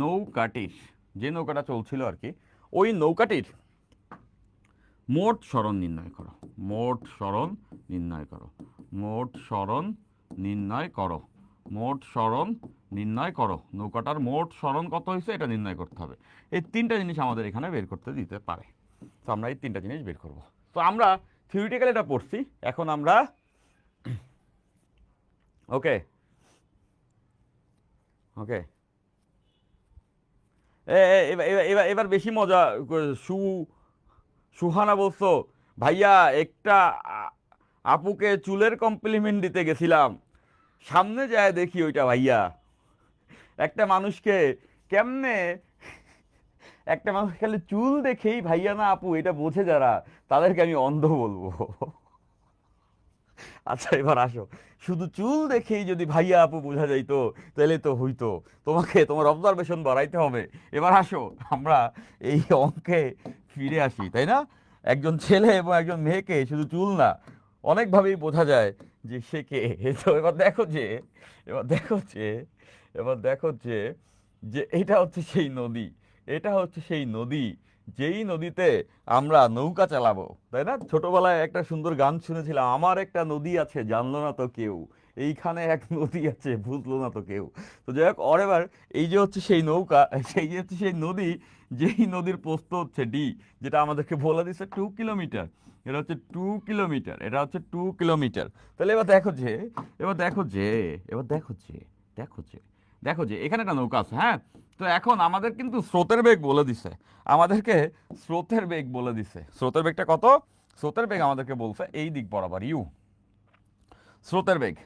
A: নৌকাটির যে নৌকাটা চলছিল আর কি, ওই নৌকাটির মোট সরণ নির্ণয় করো। মোট সরণ নির্ণয় করো, মোট সরণ নির্ণয় করো, মোট সরণ নির্ণয় করো। নৌকাটার মোট সরণ কত হয়েছে এটা নির্ণয় করতে হবে। এই তিনটা জিনিস আমাদের এখানে বের করতে দিতে পারে। তো আমরা এই তিনটা জিনিস বের করব। তো আমরা থিওরিটিক্যালি এটা পড়ছি, এখন আমরা ওকে ওকে এবার বেশি মজা। সু সুহানা বলছো, ভাইয়া একটা আপুকে চুলের কমপ্লিমেন্ট দিতে গেছিলাম, সামনে যায় দেখি ওইটা ভাইয়া একটা মানুষকে কেমনে, একটা মানুষ খালি চুল দেখেই ভাইয়া না আপু এটা বোঝে যারা, তাদেরকে আমি অন্ধ বলবো। আচ্ছা এবার আসো, শুধু চুল দেখেই যদি ভাইয়া আপু বোঝা যাইতো তাহলে তো হইতো, তোমাকে তোমার অবজারভেশন বাড়াইতে হবে। এবার আসো আমরা এই অঙ্কে ফিরে আসি, তাই না? একজন ছেলে এবং একজন মেয়েকে শুধু চুল না, অনেকভাবেই বোঝা যায় যে সে কে। তো এবার দেখো যে, এবার দেখো যে, এবার দেখো যে, যে এটা হচ্ছে সেই নদী, এটা হচ্ছে সেই নদী যেই নদীতে আমরা নৌকা চালাবো, তাই না? ছোটবেলায় একটা সুন্দর গান শুনেছিলাম, আমার একটা নদী আছে জানলো না তো কেউ, এইখানে এক নদী আছে বুঝলো না তো কেউ। তো যাই হোক, ওর এবার এই যে হচ্ছে সেই নৌকা, সেই যে হচ্ছে সেই নদী, যেই নদীর প্রস্থ হচ্ছে ডি, যেটা আমাদেরকে বলে দিচ্ছে 2 কিলোমিটার। এটা হচ্ছে 2 কিলোমিটার, এটা হচ্ছে 2 কিলোমিটার। তাহলে এবার দেখো যে, এবার দেখো যে, এবার দেখো যে, দেখো যে, দেখো যে এখানে একটা নৌকা আছে, হ্যাঁ। তো এখন আমাদের কিন্তু স্রোতের বেগ বলে দিছে, আমাদেরকে স্রোতের বেগ বলে দিছে। স্রোতের বেগটা কত? স্রোতের বেগ আমাদেরকে বলছে এই দিক বরাবর ইউ। স্রোতের বেগ,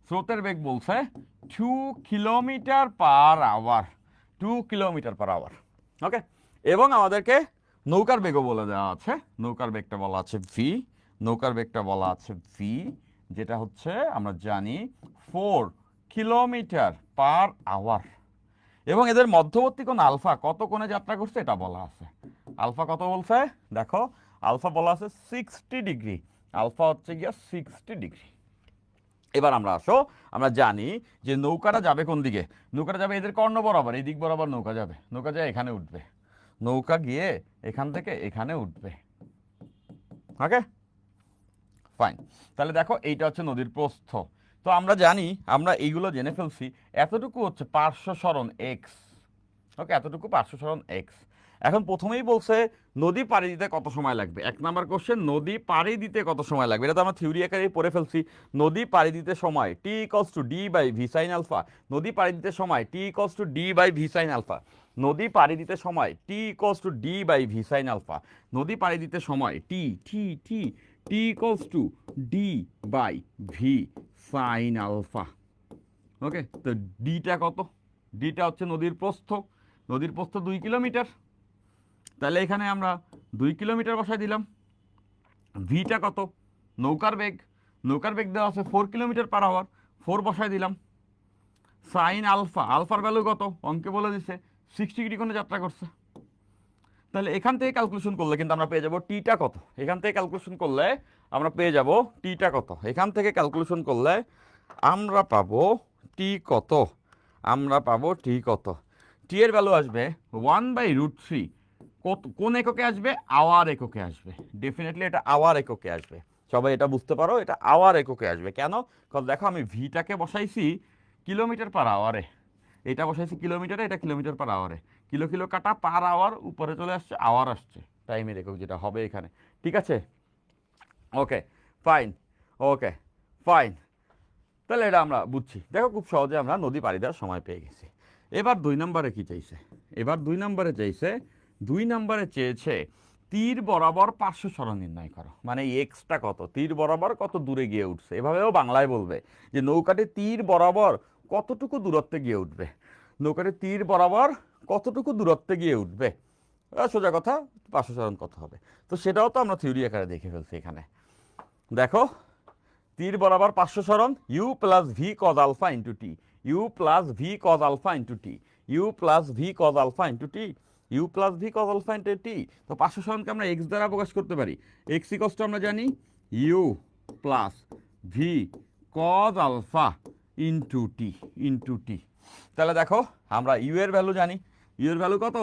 A: স্রোতের বেগ বলছে 2 kilometre per hour, 2 kilometre per hour. Okay, এবং আমাদেরকে নৌকার বেগও বলে দেওয়া আছে। নৌকার বেগটা বলা আছে ভি, নৌকার বেগটা বলা আছে ভি, যেটা হচ্ছে আমরা জানি 4 কিলোমিটার পার আওয়ার। এবং এদের মধ্যবর্তী কোণ আলফা কত কোণে যাত্রা করছে এটা বলা আছে। আলফা কত বলছে দেখো, আলফা বলা আছে 60 ডিগ্রি, আলফা হচ্ছে গিয়া 60 ডিগ্রি। এবার আমরা আসো, আমরা জানি যে নৌকাটা যাবে কোন দিকে, নৌকাটা যাবে এদের কর্ণ বরাবর, এই দিক বরাবর নৌকা যাবে, নৌকা যায় এখানে উঠবে, নৌকা গিয়ে এখান থেকে এখানে উঠবে। ওকে ফাইন, তাহলে দেখো এইটা হচ্ছে নদীর প্রস্থ। তো আমরা জানি, আমরা এইগুলো জেনে ফেলছি, এতটুকু হচ্ছে পার্শ্ব সরণ এক্স। ওকে, এতটুকু পার্শ্ব সরণ এক্স। এখন প্রথমেই বলছে নদী পাড়ি দিতে কত সময় লাগবে। 1 নাম্বার কোশ্চেন, নদী পাড়ি দিতে কত সময় লাগবে, এটা তো আমরা থিওরি আকারে পড়ে ফেলছি। নদী পাড়ি দিতে সময় t equals to d by v sine alpha, নদী পাড়ি দিতে সময় t equals to d by v sine alpha, নদী পাড়ি দিতে সময় t equals to d by v sine alpha, নদী পাড়ি দিতে সময় t t t t equals to d by v sine alpha. Okay, তো ডিটা কত? ডিটা হচ্ছে নদীর প্রস্থ, নদীর প্রস্থ 2 কিলোমিটার। তাহলে এখানে আমরা 2 কিলোমিটার বসাই দিলাম। ভিটা কত? নৌকার বেগ, নৌকার বেগ দেওয়া আছে 4 কিলোমিটার পার আওয়ার, 4 বসাই দিলাম। সাইন আলফা, আলফার ভ্যালু কত অঙ্কে বলে দিছে, 60 ডিগ্রি কোণে যাত্রা করছে। তাহলে এখান থেকে ক্যালকুলেশন করলে কিন্তু আমরা পেয়ে যাব টিটা কত। এখান থেকে ক্যালকুলেশন করলে আমরা পেয়ে যাব টিটা কত। এখান থেকে ক্যালকুলেশন করলে আমরা পাবো টি কত, আমরা পাবো টি কত। টি এর ভ্যালু আসবে 1/√3। কোন এককে আসবে? আওয়ার এককে আসবে। ডেফিনেটলি এটা আওয়ার এককে আসবে। সবাই এটা বুঝতে পারো, এটা আওয়ার এককে আসবে। কেন? কারণ দেখো আমি ভিটাকে বসাইছি কিলোমিটার পার আওয়ারে, এটা বসাইছি কিলোমিটারে, এটা কিলোমিটার পার আওয়ারে, কিলো কিলো কাটা পার আওয়ার উপরে চলে আসছে, আওয়ার আসছে, টাইমের একক যেটা হবে এখানে। ঠিক আছে, ওকে ফাইন, ওকে ফাইন। তাহলে এটা আমরা বুঝছি। দেখো খুব সহজে আমরা নদী পাড়ি দেওয়ার সময় পেয়ে গেছি। এবার 2 নম্বরে কি চাইছে? এবার 2 নম্বরে চাইছে, 2 নম্বরে চেয়েছে তীর বরাবর পার্শ্ব সরণ নির্ণয় করো। মানে এক্সটা কত, তীর বরাবর কত দূরে গিয়ে উঠছে। এভাবেও বাংলায় বলবে যে নৌকাটি তীর বরাবর কতটুকু দূরত্বে গিয়ে উঠবে, নৌকাটি তীর বরাবর কতটুকু দূরত্বে গিয়ে উঠবে। সোজা কথা, পার্শ্ব সরণ কত হবে। তো সেটাও তো আমরা থিওরি আকারে দেখে ফেলছি এখানে। দেখো তীর বরাবর পার্শ্ব সরণ u plus v cos alpha into t, u plus v cos alpha into t, u plus v cos alpha into t, u plus v cos alpha into t. তো পার্শ্ব সরণকে আমরা এক্স দ্বারা প্রকাশ করতে পারি। এক্স ইকস টু আমরা জানি u plus v cos alpha into t, into t. তাহলে দেখো আমরা ইউ এর ভ্যালু জানি, ইউ এর ভ্যালু কত?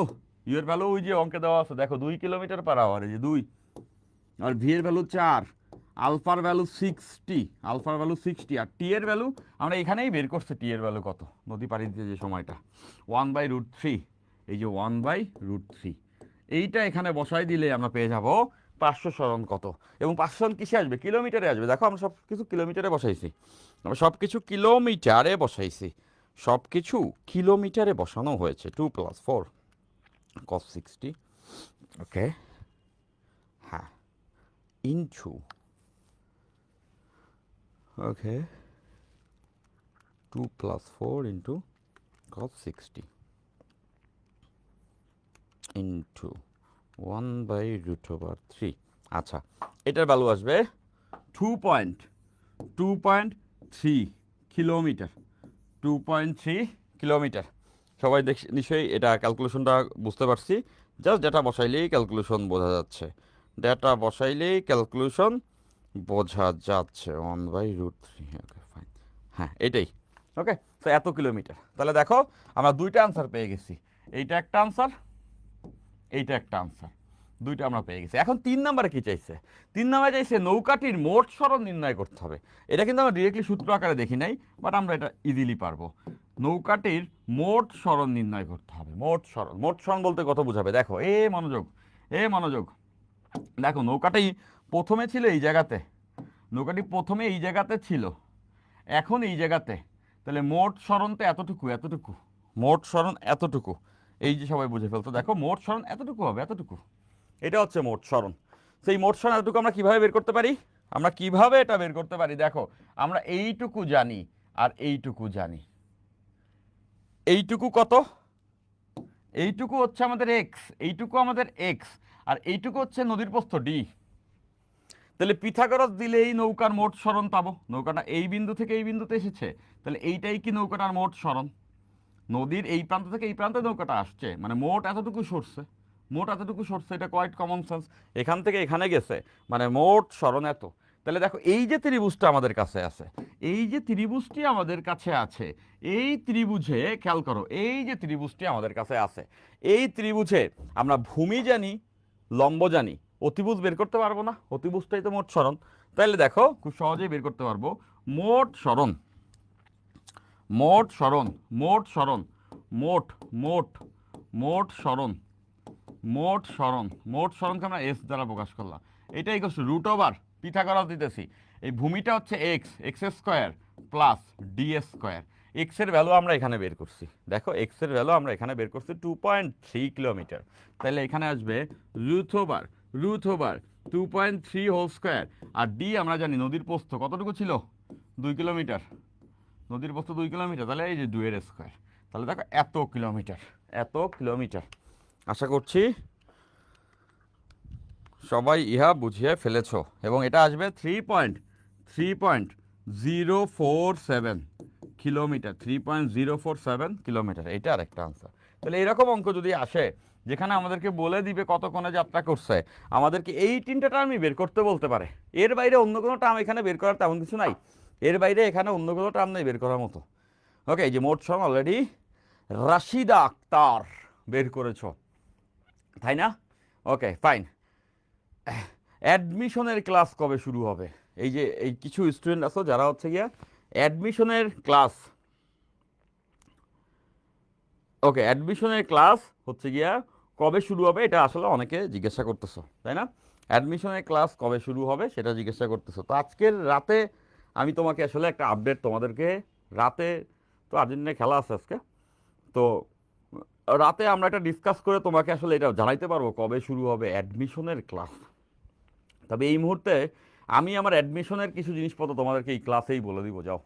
A: ইউ এর ভ্যালু ওই যে অঙ্কে দেওয়া আছে দেখো 2 কিলোমিটার পার আওয়ার, এই যে 2। আর ভি এর ভ্যালু 4, আলফার ভ্যালু 60, আলফার ভ্যালু 60, আর টি এর ভ্যালু আমরা এখানেই বের করছি। টি এর ভ্যালু কত, নদী পাড়ি দিতে যে সময়টা 1/√3, এই যে 1/√3, এইটা এখানে বসাই দিলে আমরা পেয়ে যাব 500 সরণ কত। এবং 500 সরণ কিসে আসবে, কিলোমিটারে আসবে। দেখো আমরা সব কিছু কিলোমিটারে বসাইছি, আমরা সব কিছু কিলোমিটারে বসাইছি, সব কিছু কিলোমিটারে বসানো হয়েছে। 2 + 4 cos 60, ওকে, হ্যাঁ, ইনটু, ওকে, 2 + 4 ইন্টু cos 60 ইন্টু 1/√3। আচ্ছা, এটার ভ্যালু আসবে 2.3 কিলোমিটার, 2.3 কিলোমিটার। সবাই নিশ্চয়ই এটা ক্যালকুলেশনটা বুঝতে পারছি। জাস্ট ডেটা বসাইলেই ক্যালকুলেশন বোঝা যাচ্ছে, ডেটা বসাইলেই ক্যালকুলেশন বোঝা যাচ্ছে। 1/√3, ওকে ফাইন, হ্যাঁ এটাই, ওকে। তো এত কিলোমিটার, তাহলে দেখো আমরা দুইটা আনসার পেয়ে গেছি, এইটা একটা আনসার, এইটা একটা আনসার, দুইটা আমরা পেয়ে গেছি। এখন 3 নাম্বারে কি চাইছে, 3 নাম্বারে চাইছে নৌকাটির মোট সরণ নির্ণয় করতে হবে। এটা কিন্তু আমরা ডিরেক্টলি সূত্র আকারে দেখি নাই, বাট আমরা এটা ইজিলি পারবো। নৌকাটির মোট সরণ নির্ণয় করতে হবে, মোট সরণ। মোট সরণ বলতে কত বোঝাবে, দেখো এ মনোযোগ, এ মনোযোগ, দেখো নৌকাটি প্রথমে ছিল এই জায়গাতে, নৌকাটি প্রথমে এই জায়গাতে ছিল, এখন এই জায়গাতে, তাহলে মোট সরণ তো এতটুকু, এতটুকু, মোট সরণ এতটুকু। এই যে সবাই বুঝে ফেলতো, দেখো মোট সরণ এতটুকু হবে, এতটুকু, এটা হচ্ছে মোট সরণ। সেই মোট সরণ এতটুকু আমরা কিভাবে বের করতে পারি, আমরা কিভাবে এটা বের করতে পারি, দেখো আমরা এইটুকু জানি আর এইটুকু জানি। এইটুকু কত, এইটুকু হচ্ছে আমাদের এক্স, এইটুকু আমাদের এক্স, আর এইটুকু হচ্ছে নদীর প্রস্থ ডি। তাহলে পিথাগোরাস দিলেই নৌকার মোট সরণ পাবো। নৌকাটা এই বিন্দু থেকে এই বিন্দুতে এসেছে, তাহলে এইটাই কি নৌকাটার মোট সরণ। নদীর এই প্রান্ত থেকে এই প্রান্তে নৌকাটা আসছে, মানে মোট এতটুকু সরছে, মোট এতটুকু সরছে, এটা কোয়াইট কমন সেন্স। এখান থেকে এখানে গেছে, মানে মোট সরণ এত। তাহলে দেখো এই যে ত্রিভুজটা আমাদের কাছে আছে, এই যে ত্রিভুজটি আমাদের কাছে আছে, এই ত্রিভুজে খেয়াল করো, এই যে ত্রিভুজটি আমাদের কাছে আছে, এই ত্রিভুজে আমরা ভূমি জানি, লম্ব জানি, অতিভুজ বের করতে পারবো না, অতিভুজটাই তো মোট সরণ। তাহলে দেখো খুব সহজেই বের করতে পারবো মোট সরণ, মোট সরণ, মোট সরণ, মোট, মোট, মোট সরণ, মোট সরণ, মোট সরণকে আমরা এস দ্বারা প্রকাশ করলাম। এটাই ইকুয়াল টু √ওভার পিথাগোরাস দিতেছি, এই ভূমিটা হচ্ছে x, x square plus D square. X এর ভ্যালু আমরা এখানে বের করছি, দেখো এক্স এর ভ্যালু আমরা এখানে বের করছি 2.3 কিলোমিটার। তাহলে এখানে আসবে √ওভার, √ওভার 2.3 হোল স্কোয়ার। আর ডি আমরা জানি নদীর প্রস্থ কতটুকু ছিল, 2 কিলোমিটার, নদীর প্রস্থ 2 কিলোমিটার, তাহলে এই যে 2 এর স্কোয়ার, তাহলে দেখো এত কিলোমিটার, এত কিলোমিটার। আশা করছি সবাই ইহা বুঝিয়ে ফেলেছ। এবং এটা আসবে 3.047 কিলোমিটার, 3.047 কিলোমিটার, এটা আরেকটা আনসার। তাহলে এরকম অঙ্ক যদি আসে যেখানে আমাদেরকে বলে দিবে কত কোণে যাত্রা করছে, আমাদেরকে এই 3টা টার্মই বের করতে বলতে পারে, এর বাইরে অন্য কোনো টার্ম এখানে বের করার তেমন কিছু নাই, এর বাইরে এখানে অন্য কোনো টার্ম নেই বের করার মতো। ওকে, এই যে মোট সরণ অলরেডি রাশিদা আক্তার বের করেছো, তাই না? Okay fine. অ্যাডমিশনের ক্লাস কবে শুরু হবে, এই যে এই কিছু স্টুডেন্ট আছো যারা হচ্ছে গিয়া অ্যাডমিশনের ক্লাস, ওকে অ্যাডমিশনের ক্লাস হচ্ছে গিয়া কবে শুরু হবে এটা আসলে অনেকে জিজ্ঞাসা করতেছো, তাই না? অ্যাডমিশনের ক্লাস কবে শুরু হবে সেটা জিজ্ঞাসা করতেছো। তো আজকের রাতে আমি তোমাকে আসলে একটা আপডেট তোমাদেরকে, রাতে তো আর্জেন্টিনায় খেলা আছে আজকে, তো রাতে আমরা এটা ডিসকাস করে তোমাকে আসলে এটা জানাইতে পারবো কবে শুরু হবে অ্যাডমিশনের ক্লাস। তবে এই মুহূর্তে আমি আমার অ্যাডমিশনের কিছু জিনিসপত্র তোমাদেরকে এই ক্লাসেই বলে দিব, যাও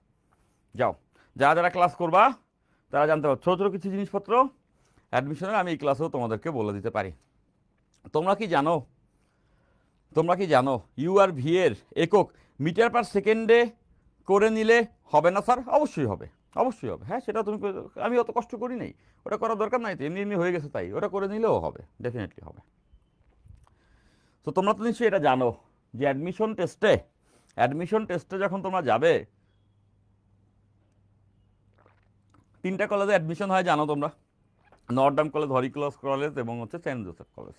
A: যাও, যারা যারা ক্লাস করবা তারা জানতে পারো ছোটো ছোটো কিছু জিনিসপত্র অ্যাডমিশনের আমি এই ক্লাসেও তোমাদেরকে বলে দিতে পারি। তোমরা কি জানো, তোমরা কি জানো ইউ আর ভি এর একক মিটার পার সেকেন্ডে করে নিলে হবে না স্যার? অবশ্যই হবে, অবশ্যই হবে, হ্যাঁ সেটা তুমি, আমি অত কষ্ট করি নাই, ওটা করার দরকার নাই তো, এমনি এমনি হয়ে গেছে, তাই ওটা করে নিলেও হবে, ডেফিনেটলি হবে। তো তোমরা তো নিশ্চয়ই এটা জানো যে অ্যাডমিশন টেস্টে, অ্যাডমিশন টেস্টে যখন তোমরা যাবে, 3টা কলেজে অ্যাডমিশন হয় জানো তোমরা, নর্থডাম কলেজ, হরিক্রস কলেজ এবং হচ্ছে সেন্ট জোসেফ কলেজ।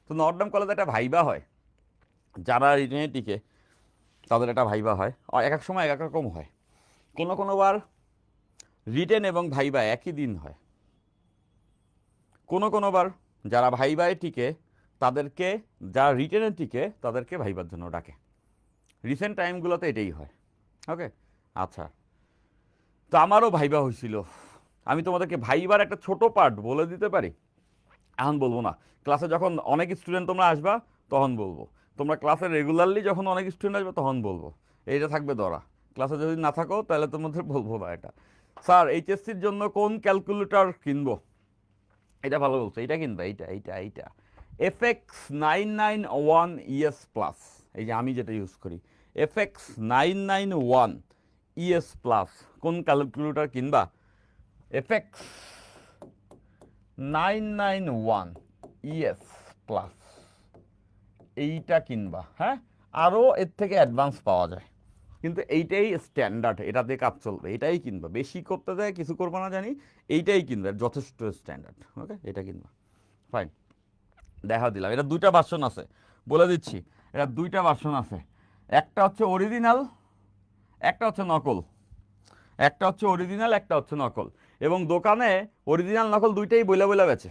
A: তো নর্থডাম কলেজে একটা ভাইবা হয়, যারা রিটেনে টিকে তাদের একটা ভাইবা হয়, এক এক সময় এক এক রকম হয়। কোনোবার রিটেন এবং ভাইবা একই দিন হয়। কোনোবার যারা ভাইবায় টিকে তাদেরকে, যারা রিটেনে টিকে তাদেরকে ভাইবার জন্য ডাকে। রিসেন্ট টাইমগুলোতে এটাই হয়। ওকে, আচ্ছা। তো আমারও ভাইবা হয়েছিল। আমি তোমাদেরকে ভাইবার একটা ছোট পার্ট বলে দিতে পারি, এখন বলবো না। ক্লাসে যখন অনেক স্টুডেন্ট তোমরা আসবা তখন বলবো। তোমরা ক্লাসে রেগুলারলি যখন অনেক স্টুডেন্ট আসবে তখন বলবো। এইটা থাকবে ধরা। ক্লাসে যদি না থাকো তাহলে তোমাদের বলবো না এটা। স্যার এইচএসসির জন্য কোন ক্যালকুলেটর কিনবো? এটা ভালো বলছো, এটা কিনবা, এইটা FX991 ES প্লাস। এই যে আমি যেটা ইউজ করি FX991 ES প্লাস। কোন ক্যালকুলেটর কিনবা? FX991 ES প্লাস এইটা কিনবা। হ্যাঁ, আরও এর থেকে অ্যাডভান্স পাওয়া যায়, কিন্তু এইটাই স্ট্যান্ডার্ড, এটাতে কাজ চলবে, এটাই কিনবা। বেশি করতে দেয় কিছু করবো না জানি, এইটাই কিনবে, যথেষ্ট স্ট্যান্ডার্ড। ওকে, এটা কিনবা। ফাইন, দেখা দিলাম। এটা দুইটা ভার্সন আছে, বলে দিচ্ছি। এটা দুইটা ভার্সন আছে, একটা হচ্ছে অরিজিনাল, একটা হচ্ছে নকল। একটা হচ্ছে অরিজিনাল, একটা হচ্ছে নকল। এবং দোকানে অরিজিনাল নকল দুইটাই বইলা বইলা বেচে।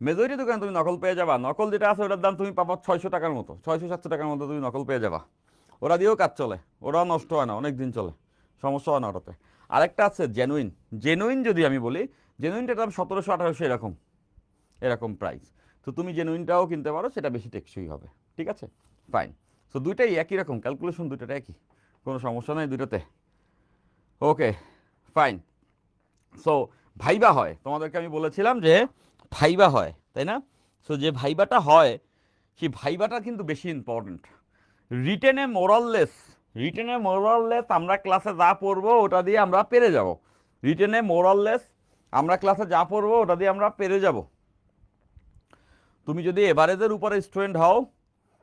A: মেজরিটি দোকানে তুমি নকল পেয়ে যাবা। নকল যেটা আছে ওটার দাম তুমি পাবা 600 টাকার মতো, 600-700 টাকার মতো তুমি নকল পেয়ে যাবা। ওরা দিয়েও কাজ চলে, ওরাও নষ্ট হয় না, অনেক দিন চলে, সমস্যা হয় না ওটাতে। আরেকটা আছে জেনুইন। জেনুইন যদি আমি বলি, জেনুইনটার দাম 1700-1800 এরকম এরকম প্রাইস। তো তুমি জেনুইনটাও কিনতে পারো, সেটা বেশি টেকসই হবে। ঠিক আছে, ফাইন। সো দুইটাই একই রকম ক্যালকুলেশন, দুইটা একই, কোনো সমস্যা নেই দুটোতে। ওকে, ফাইন। সো ভাইবা হয়, তোমাদেরকে আমি বলেছিলাম যে ভাইবা হয়, তাই না? সো যে ভাইবাটা হয় সেই ভাইবাটা কিন্তু বেশি ইম্পর্টেন্ট। রিটেনে মোরাললেস আমরা ক্লাসে যা পড়বো ওটা দিয়ে আমরা পেরে যাব। রিটেনে মোরাললেস আমরা ক্লাসে যা পড়বো ওটা দিয়ে আমরা পেরে যাব। তুমি যদি এভারেজের উপরে স্টুডেন্ট হও,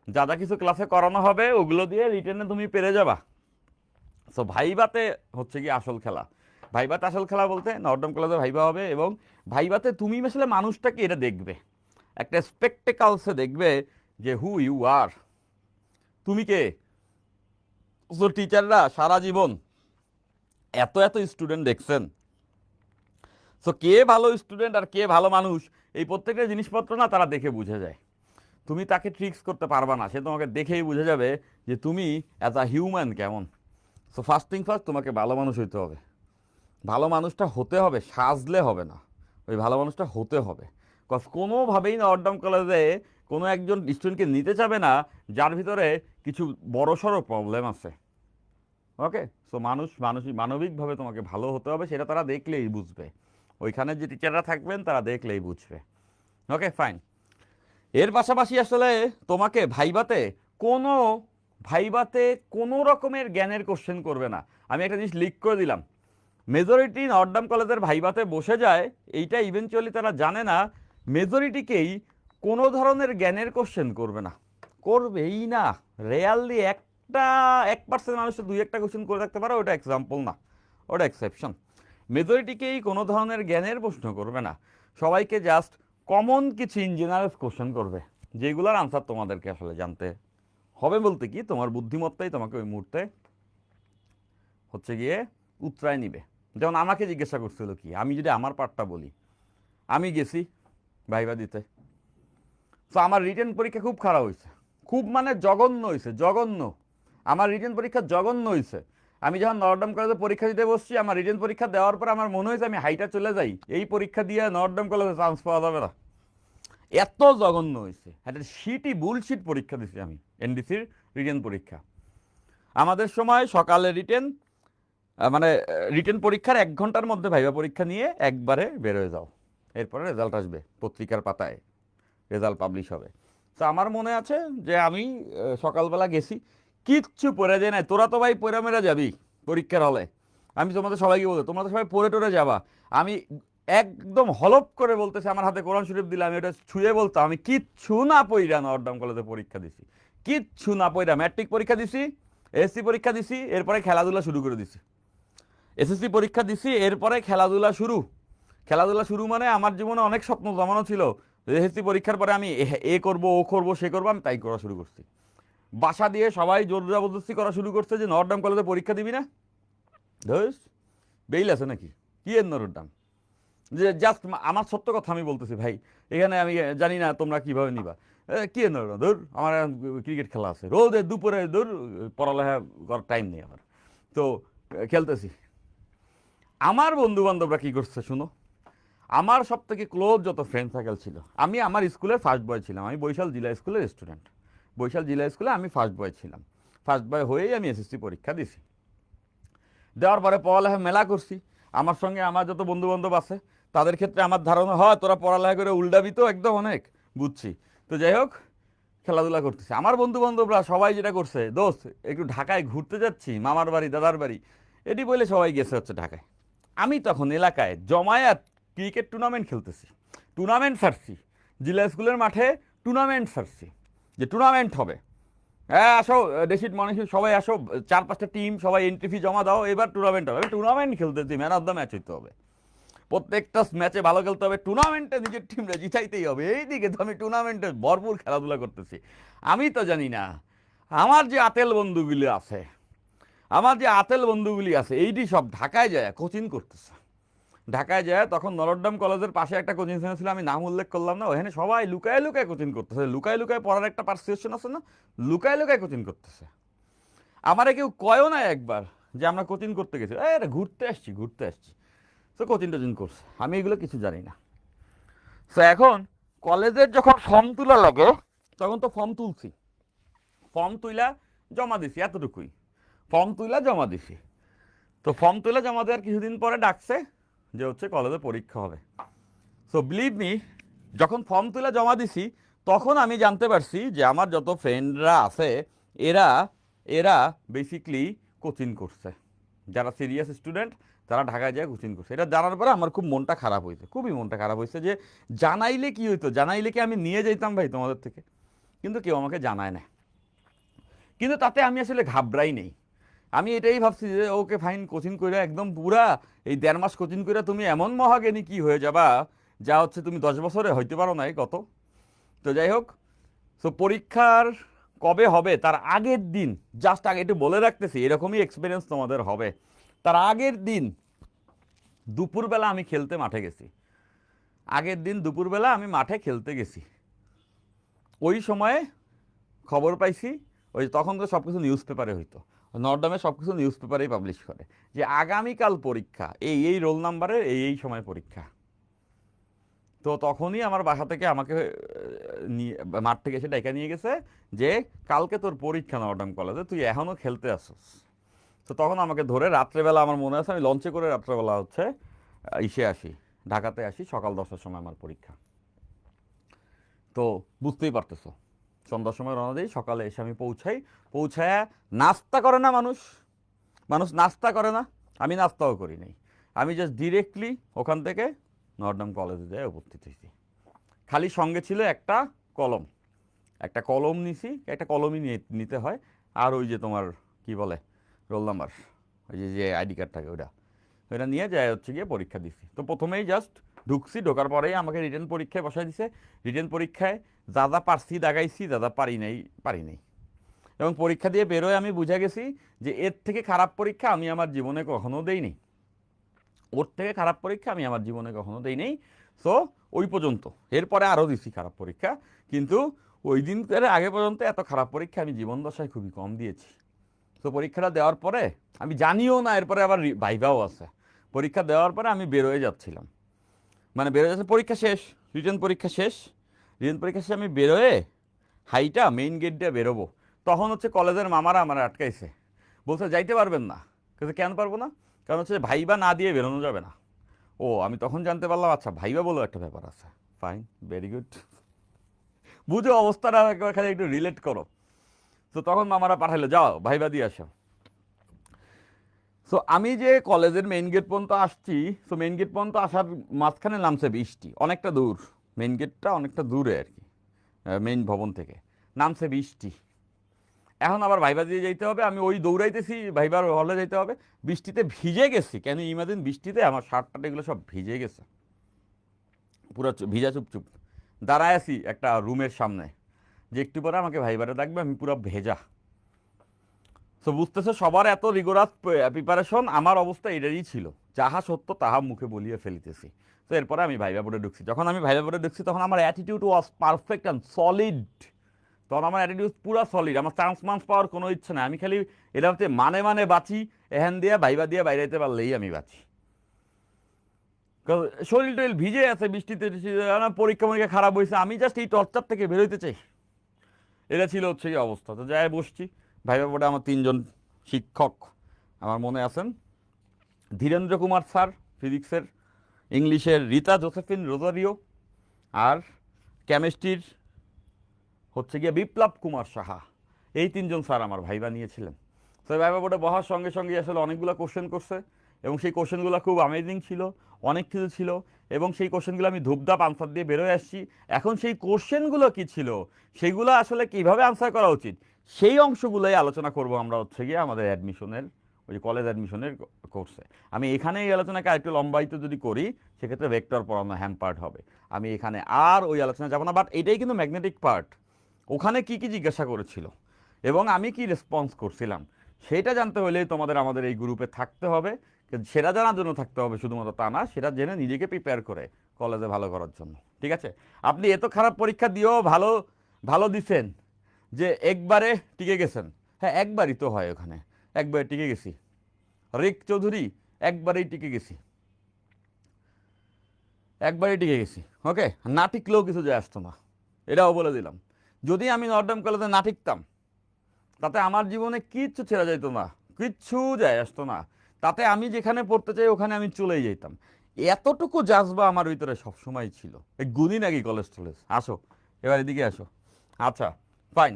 A: যা যা কিছু ক্লাসে করানো হবে ওগুলো দিয়ে রিটেনে তুমি পেরে যাবা। সো ভাইবাতে হচ্ছে কি আসল খেলা। ভাইবাতে আসল খেলা বলতে নর্ডম কলেজে ভাইবা হবে, এবং ভাইবাতে তুমি আসলে মানুষটাকে এটা দেখবে, একটা স্পেকটেকালসে দেখবে যে হু ইউ আর, তুমি কে। সো টিচাররা সারা জীবন এত এত স্টুডেন্ট দেখছেন, সো কে ভালো স্টুডেন্ট আর কে ভালো মানুষ এই প্রত্যেকটা জিনিসপত্র না তারা দেখে বুঝে যায়। তুমি তাকে ট্রিক্স করতে পারবা না, সে তোমাকে দেখেই বুঝে যাবে যে তুমি অ্যাজ আ হিউম্যান কেমন। সো ফার্স্ট থিং ফার্স্ট, তোমাকে ভালো মানুষ হইতে হবে। ভালো মানুষটা হতে হবে, সাজলে হবে না, ওই ভালো মানুষটা হতে হবে। কজ কোনোভাবেই নর্ডম কলেজে কোনো একজন স্টুডেন্টকে নিতে চাবে না যার ভিতরে কিছু বড়সড় প্রবলেম আছে। ওকে, সো মানবিকভাবে তোমাকে ভালো হতে হবে, সেটা তারা দেখলেই বুঝবে। ওইখানে যে টিচাররা থাকবেন তারা দেখলেই বুঝবে। ওকে, ফাইন। এর পাশাপাশি আসলে তোমাকে কোনো ভাইবাতে কোনো রকমের জ্ঞানের কোশ্চেন করবে না। আমি একটা জিনিস লিক করে দিলাম, মেজরিটি নর্ডাম কলেজের ভাইবাতে বসে যায়, এইটা ইভেনচুয়ালি তারা জানে না মেজরিটিকেই কোনো ধরনের জ্ঞানের কোশ্চেন করবে না, করবেই না। রেয়ারলি 1% মানুষের 2-1টা কোশ্চেন করে রাখতে পারে, ওটা এক্সাম্পল না, ওটা এক্সেপশন। মেজরিটিকেই কোনো ধরনের জ্ঞানের প্রশ্ন করবে না, সবাইকে জাস্ট কমন কিছু ইন জেনারেল কোশ্চেন করবে, যেগুলোর আনসার তোমাদেরকে আসলে জানতে হবে। বলতে কি, তোমার বুদ্ধিমত্তাই তোমাকে ওই মুহূর্তে হচ্ছে গিয়ে উতরায় নিবে। যেমন আমাকে জিজ্ঞাসা করছিল কি, আমি যদি আমার পার্টটা বলি, আমি গেছি ভাইবা দিতে। তো আমার রিটেন পরীক্ষা খুব খারাপ হয়েছে, খুব মানে জঘন্য হয়েছে, জঘন্য। আমার রিটেন পরীক্ষা জঘন্য হয়েছে। আমি যখন নর্ডম কলেজে পরীক্ষা দিতে বসছি, আমার রিটেন পরীক্ষা দেওয়ার পর আমার মনে হয়েছে আমি হাইটা চলে যাই, এই পরীক্ষা দিয়ে নর্ডম কলেজে চান্স পাওয়া যাবে না, এত জঘন্য হয়েছে। একটা শিটই বুলশিট পরীক্ষা দিছি আমি, এনডিসির রিটেন পরীক্ষা। আমাদের সময় সকালে রিটেন, মানে রিটেন পরীক্ষার 1 ঘন্টার মধ্যে ভাইবা পরীক্ষা নিয়ে একবারে বের হয়ে যাও, এরপরে রেজাল্ট আসবে, পত্রিকার পাতায় রেজাল্ট পাবলিশ হবে। তো আমার মনে আছে যে আমি সকালবেলা গেছি, কিচ্ছু পড়ে যায় না। তোরা তো ভাই পড়ে মেরে যাবি পরীক্ষার হলে, আমি তোমাদের সবাইকে বলতে, তোমরা তো সবাই পড়ে টরে যাবা। আমি একদম হলপ করে বলতেছি, আমার হাতে কোরআন শরীফ দিলে আমি ওটা ছুঁয়ে বলতাম আমি কিচ্ছু না পইরা নর্ডাম কলেজে পরীক্ষা দিছি, কিচ্ছু না পইরা ম্যাট্রিক পরীক্ষা দিছি, এসএসসি পরীক্ষা দিছি, এরপরে খেলাধুলা শুরু করে দিছি। এসএসসি পরীক্ষা দিছি, এরপরে খেলাধুলা শুরু। খেলাধুলা শুরু মানে আমার জীবনে অনেক স্বপ্ন জমানো ছিল, এসএসসি পরীক্ষার পরে আমি এ করব, ও করব, সে করবো, আমি তাই করা শুরু করছি। বাসা দিয়ে সবাই জোর জবরদস্তি করা শুরু করছে যে নটরডেম কলেজে পরীক্ষা দিবি না। ধস, বেইল আছে নাকি? কি এর নটরডেম? যে জাস্ট আমার সত্য কথা আমি বলতেছি ভাই, এখানে আমি জানি না তোমরা কিভাবে নিবা। কি এর নটরডেম? ধর আমার ক্রিকেট খেলা আছে, রোদে দুপুরে ধর, পড়ালেখা করার টাইম নেই আমার, তো খেলতেছি। আমার বন্ধু বান্ধবরা কি করছে শুনো, আমার সব থেকে ক্লোজ যত ফ্রেন্ড সার্কেল ছিল, আমি আমার স্কুলের ফার্স্ট বয় ছিলাম, আমি বরিশাল জেলা স্কুলের স্টুডেন্ট, বরিশাল জেলা স্কুলে আমি ফার্স্ট বয় ছিলাম। ফার্স্ট বয় হয়েই আমি এসএসসি পরীক্ষা দিছি। দেওয়ার পরে পড়ালেখা মেলা করছি। আমার সঙ্গে আমার যত বন্ধু বান্ধব আছে তাদের ক্ষেত্রে আমার ধারণা হয় তোরা পড়ালেখা করে উল্টাবি তো একদম অনেক, বুঝছি। তো যাই হোক, খেলাধুলা করতেছে। আমার বন্ধু বান্ধবরা সবাই যেটা করছে, দোস্ত একটু ঢাকায় ঘুরতে যাচ্ছি, মামার বাড়ি দাদার বাড়ি, এটি বলে সবাই গেছে হচ্ছে ঢাকায়। আমি তখন এলাকায় জমায়েত ক্রিকেট টুর্নামেন্ট খেলতেছি, টুর্নামেন্ট সারছি, জেলা স্কুলের মাঠে টুর্নামেন্ট সারছি, যে টুর্নামেন্ট হবে, হ্যাঁ আসো ডেসিড মানুষ সবাই আসো, 4-5টা টিম সবাই এন্ট্রি ফি জমা দাও, এবার টুর্নামেন্ট হবে। টুর্নামেন্ট খেলতেছি, ম্যান অফ দ্য ম্যাচ হইতে হবে, প্রত্যেকটা ম্যাচে ভালো খেলতে হবে, টুর্নামেন্টে নিজের টিমটা জিতাইতেই হবে। এইদিকে তো আমি টুর্নামেন্টে ভরপুর খেলাধুলা করতেছি। আমি তো জানি না আমার যে আতেল বন্ধুগুলি আছে, এইটি সব ঢাকায় যায় কোচিং করতেছে। ঢাকায় যায় তখন নরডাম কলেজের পাশে একটা কোচিং সেন্টার ছিল, আমি নাম উল্লেখ করলাম না, ওখানে সবাই লুকায় লুকায় কোচিং করতেছে। লুকায় লুকায় পড়ার একটা পারসেপশন আছে না, লুকায় লুকায় কোচিং করতেছে। আমারে কেউ কয়ও না একবার যে আমরা কোচিং করতে গেছি, এটা ঘুরতে আসছি। তো কোচিং টোচিং করছে, আমি এগুলো কিছু জানি না। তো এখন কলেজের যখন ফর্ম তোলা লাগে, তখন তো ফর্ম তুলছি, ফর্ম তুইলা জমা দিছি, এতটুকুই, ফর্ম তুইলা জমা দিছি। তো ফর্ম তুলে জমা দেওয়ার কিছুদিন পরে ডাকছে যে হচ্ছে কলেজে পরীক্ষা হবে। সো বিলিভ মি, যখন ফর্ম তুলে জমা দিছি তখন আমি জানতে পারছি যে আমার যত ফ্রেন্ডরা আছে এরা এরা বেসিকলি কোচিং করছে, যারা সিরিয়াস স্টুডেন্ট তারা ঢাকায় যায় কোচিং করছে। এটা জানার পরে আমার খুব মনটা খারাপ হয়েছে, খুবই মনটা খারাপ হয়েছে, যে জানাইলে কি হইতো, জানাইলে কি আমি নিয়ে যেতাম ভাই তোমাদের থেকে, কিন্তু কেউ আমাকে জানায় না। কিন্তু তাতে আমি আসলে ঘাবড়াই নেই, আমি এটাই ভাবছি যে ওকে ফাইন, কোচিং করে একদম পুরা এই 1.5 মাস কোচিং করে তুমি এমন মহাজ্ঞানী কি হয়ে যাবা যা হচ্ছে তুমি 10 বছরে হইতে পারো নাই কত। তো যাই হোক, তো পরীক্ষার কবে হবে তার আগের দিন, জাস্ট আগে একটু বলে রাখতেছি, এরকমই এক্সপিরিয়েন্স তোমাদের হবে। তার আগের দিন দুপুরবেলা আমি খেলতে মাঠে গেছি, আগের দিন দুপুরবেলা আমি মাঠে খেলতে গেছি। ওই সময়ে খবর পাইছি, ওই তখন তো সব কিছু নিউজ পেপারে হইতো, নর্ডামে সব কিছু নিউজ পেপারেই পাবলিশ করে যে আগামীকাল পরীক্ষা, এই রোল নাম্বারের এই সময় পরীক্ষা। তো তখনই আমার বাসা থেকে আমাকে নিয়ে মাঠ থেকে এসে ডাইকা নিয়ে গেছে যে কালকে তোর পরীক্ষা নর্ডাম কলেজে, তুই এখনও খেলতে আসছিস। তো তখন আমাকে ধরে রাত্রেবেলা, আমার মনে আছে আমি লঞ্চে করে রাত্রেবেলা হচ্ছে ইসে আসি, ঢাকাতে আসি, সকাল 10টার সময় আমার পরীক্ষা। তো বুঝতেই পারতেছো, সন্ধ্যার সময় রওনা দিই, সকালে এসে আমি পৌঁছায় নাস্তা করে না মানুষ, নাস্তা করে না, আমি নাস্তাও করি নাই, আমি জাস্ট ডিরেক্টলি ওখান থেকে নর্ডাম কলেজে যাই উপস্থিত হয়েছি। খালি সঙ্গে ছিল কলম একটা কলম নিছি, একটা কলমই নিতে হয়, আর ওই যে তোমার কি বলে রোল নাম্বার, ওই যে আইডি কার্ড থাকে ওইটা, ওইটা নিয়ে যায় হচ্ছে গিয়ে পরীক্ষা দিছি। তো প্রথমেই জাস্ট ঢুকছি, ঢোকার পরেই আমাকে রিটেন পরীক্ষায় বসাই দিছে। রিটেন পরীক্ষায় যা যা পারছি দাগাইছি, যা যা পারি নাই। এবং পরীক্ষা দিয়ে বেরোয় আমি বুঝে গেছি যে এর থেকে খারাপ পরীক্ষা আমি আমার জীবনে কখনো দেইনি, ওর থেকে খারাপ পরীক্ষা আমি আমার জীবনে কখনো দেইনি। সো ওই পর্যন্ত, এরপরে আরও দিছি খারাপ পরীক্ষা, কিন্তু ওই দিনকার আগে পর্যন্ত এত খারাপ পরীক্ষা আমি জীবন দশায় খুবই কম দিয়েছি। তো পরীক্ষাটা দেওয়ার পরে আমি জানিও না এরপরে আবার ভাইভাও আছে। পরীক্ষা দেওয়ার পরে আমি বেরোয় যাচ্ছিলাম, মানে বেরোয় যাচ্ছে, পরীক্ষা শেষ, রিটেন পরীক্ষা শেষ, আমি বেরোয় হাইটা মেইন গেট দিয়ে বেরোবো, তখন হচ্ছে কলেজের মামারা আমার আটকাইছে, বলছে যাইতে পারবেন না। কিন্তু কেন পারবো না, কারণ হচ্ছে ভাইবা না দিয়ে বেরোনো যাবে না। ও আমি তখন জানতে পারলাম আচ্ছা ভাইবা বলেও একটা ব্যাপার আছে। ফাইন, ভেরি গুড, বুঝো অবস্থাটা একবার খালি একটু রিলেট করো। তো তখন মামারা পাঠাইলো যাও ভাইবা দিয়ে আসো। সো আমি যে কলেজের মেইন গেট পর্যন্ত আসছি, সো মেইন গেট পর্যন্ত আসার মাঝখানে নামছে বৃষ্টি, অনেকটা দূর, মেইন গেটটা অনেকটা দূরে আর কি মেইন ভবন থেকে, নামছে বৃষ্টি। এখন আবার ভাইবা দিয়ে যেতে হবে, আমি ওই দৌড়াইতেছি ভাইবার হলে যেতে হবে, বৃষ্টিতে ভিজে গেছি, কেন ইমাজিন বৃষ্টিতে আমার শার্ট টাট এগুলো সব ভিজে গেছে, পুরো ভিজা চুপচুপ। দাঁড়ায় আছি একটা রুমের সামনে, যে একটু পরে আমাকে ভাইবারে ডাকবে, আমি পুরো ভেজা। তো বুঝতেছে সবার এত রিগোরাস প্রিপারেশন, আমার অবস্থা এটারই ছিল, যাহা সত্য তাহা মুখে বলিয়ে ফেলিতেছি। তো এরপরে আমি ভাইবা বোর্ডে ঢুকছি। যখন আমি ভাইবা বোর্ডে ঢুকছি তখন আমার attitude was perfect and solid. তখন আমার অ্যাটিটিউড পুরো সলিড, আমার চান্স মান্স পাওয়ার কোনো ইচ্ছা নেই। আমি খালি এটা হচ্ছে মানে বাঁচি, এখান দিয়ে ভাইবা দিয়ে বাইরে পারলেই আমি বাঁচি। শরীর টরিল ভিজে আছে বৃষ্টিতে, পরীক্ষা মরীক্ষা খারাপ হয়েছে, আমি জাস্ট এই টর্চার থেকে বেরোইতে চাই। এটা ছিল হচ্ছে এই অবস্থা। তো যাই বসছি ভাইবা বোর্ডে, আমার 3জন শিক্ষক আমার মনে আছেন। ধীরেন্দ্র কুমার স্যার ফিজিক্সের, ইংলিশের রীতা জোসেফিন রোজারিও, আর কেমিস্ট্রির হচ্ছে গিয়ে বিপ্লব কুমার সাহা। এই 3জন স্যার আমার ভাইবা নিয়েছিলেন। তো ভাইবা বোর্ডে বহার সঙ্গে সঙ্গে আসলে অনেকগুলো কোশ্চেন করছে, এবং সেই কোশ্চেনগুলো খুব অ্যামেজিং ছিল, অনেক কিছু ছিল, এবং সেই কোশ্চেনগুলো আমি ধূপধাপ আনসার দিয়ে বেরোয় আসছি। এখন সেই কোশ্চেনগুলো কি ছিল, সেইগুলো আসলে কিভাবে আনসার করা উচিত, সেই অংশগুলোই আলোচনা করব আমরা হচ্ছে গিয়ে আমাদের অ্যাডমিশনের, ওই কলেজ অ্যাডমিশনের কোর্সে। আমি এখানে এই আলোচনাকে আরেকটু লম্বায়িত যদি করি, সেক্ষেত্রে ভেক্টর পড়ানো হ্যাম্পার্ড হবে। আমি এখানে আর ওই আলোচনা যাব না, বাট এটাই কিন্তু ম্যাগনেটিক পার্ট। ওখানে কি কি জিজ্ঞাসা করেছিল এবং আমি কি রেসপন্স করছিলাম, সেটা জানতে হলেই তোমাদের আমাদের এই গ্রুপে থাকতে হবে। সেটা জানার জন্য থাকতে হবে শুধুমাত্র তা না, সেটা জেনে নিজেকে প্রিপেয়ার করে কলেজে ভালো করার জন্য। ঠিক আছে? আপনি এত খারাপ পরীক্ষা দিয়েও ভালো ভালো দিছেন যে একবারে টিকে গেছেন। হ্যাঁ, একবারই তো হয়, ওখানে একবারে টিকে গেছি। রিক চৌধুরী, একবারেই টিকে গেছি, একবারই টিকে গেছি। ওকে, না টিকলেও কিছু যায় আসতো না, এটাও বলে দিলাম। যদি আমি নর্থডাম কলেজে না টিকতাম, তাতে আমার জীবনে কিচ্ছু ছেড়ে যেত না, কিচ্ছু যায় আসতো না। তাতে আমি যেখানে পড়তে চাই ওখানে আমি চলেই যেতাম। এতটুকু জাজবা আমার ভিতরে সবসময় ছিল। এই গুণী নাকি কলেজ টলেজ? আসো এবার এদিকে আসো। আচ্ছা, ফাইন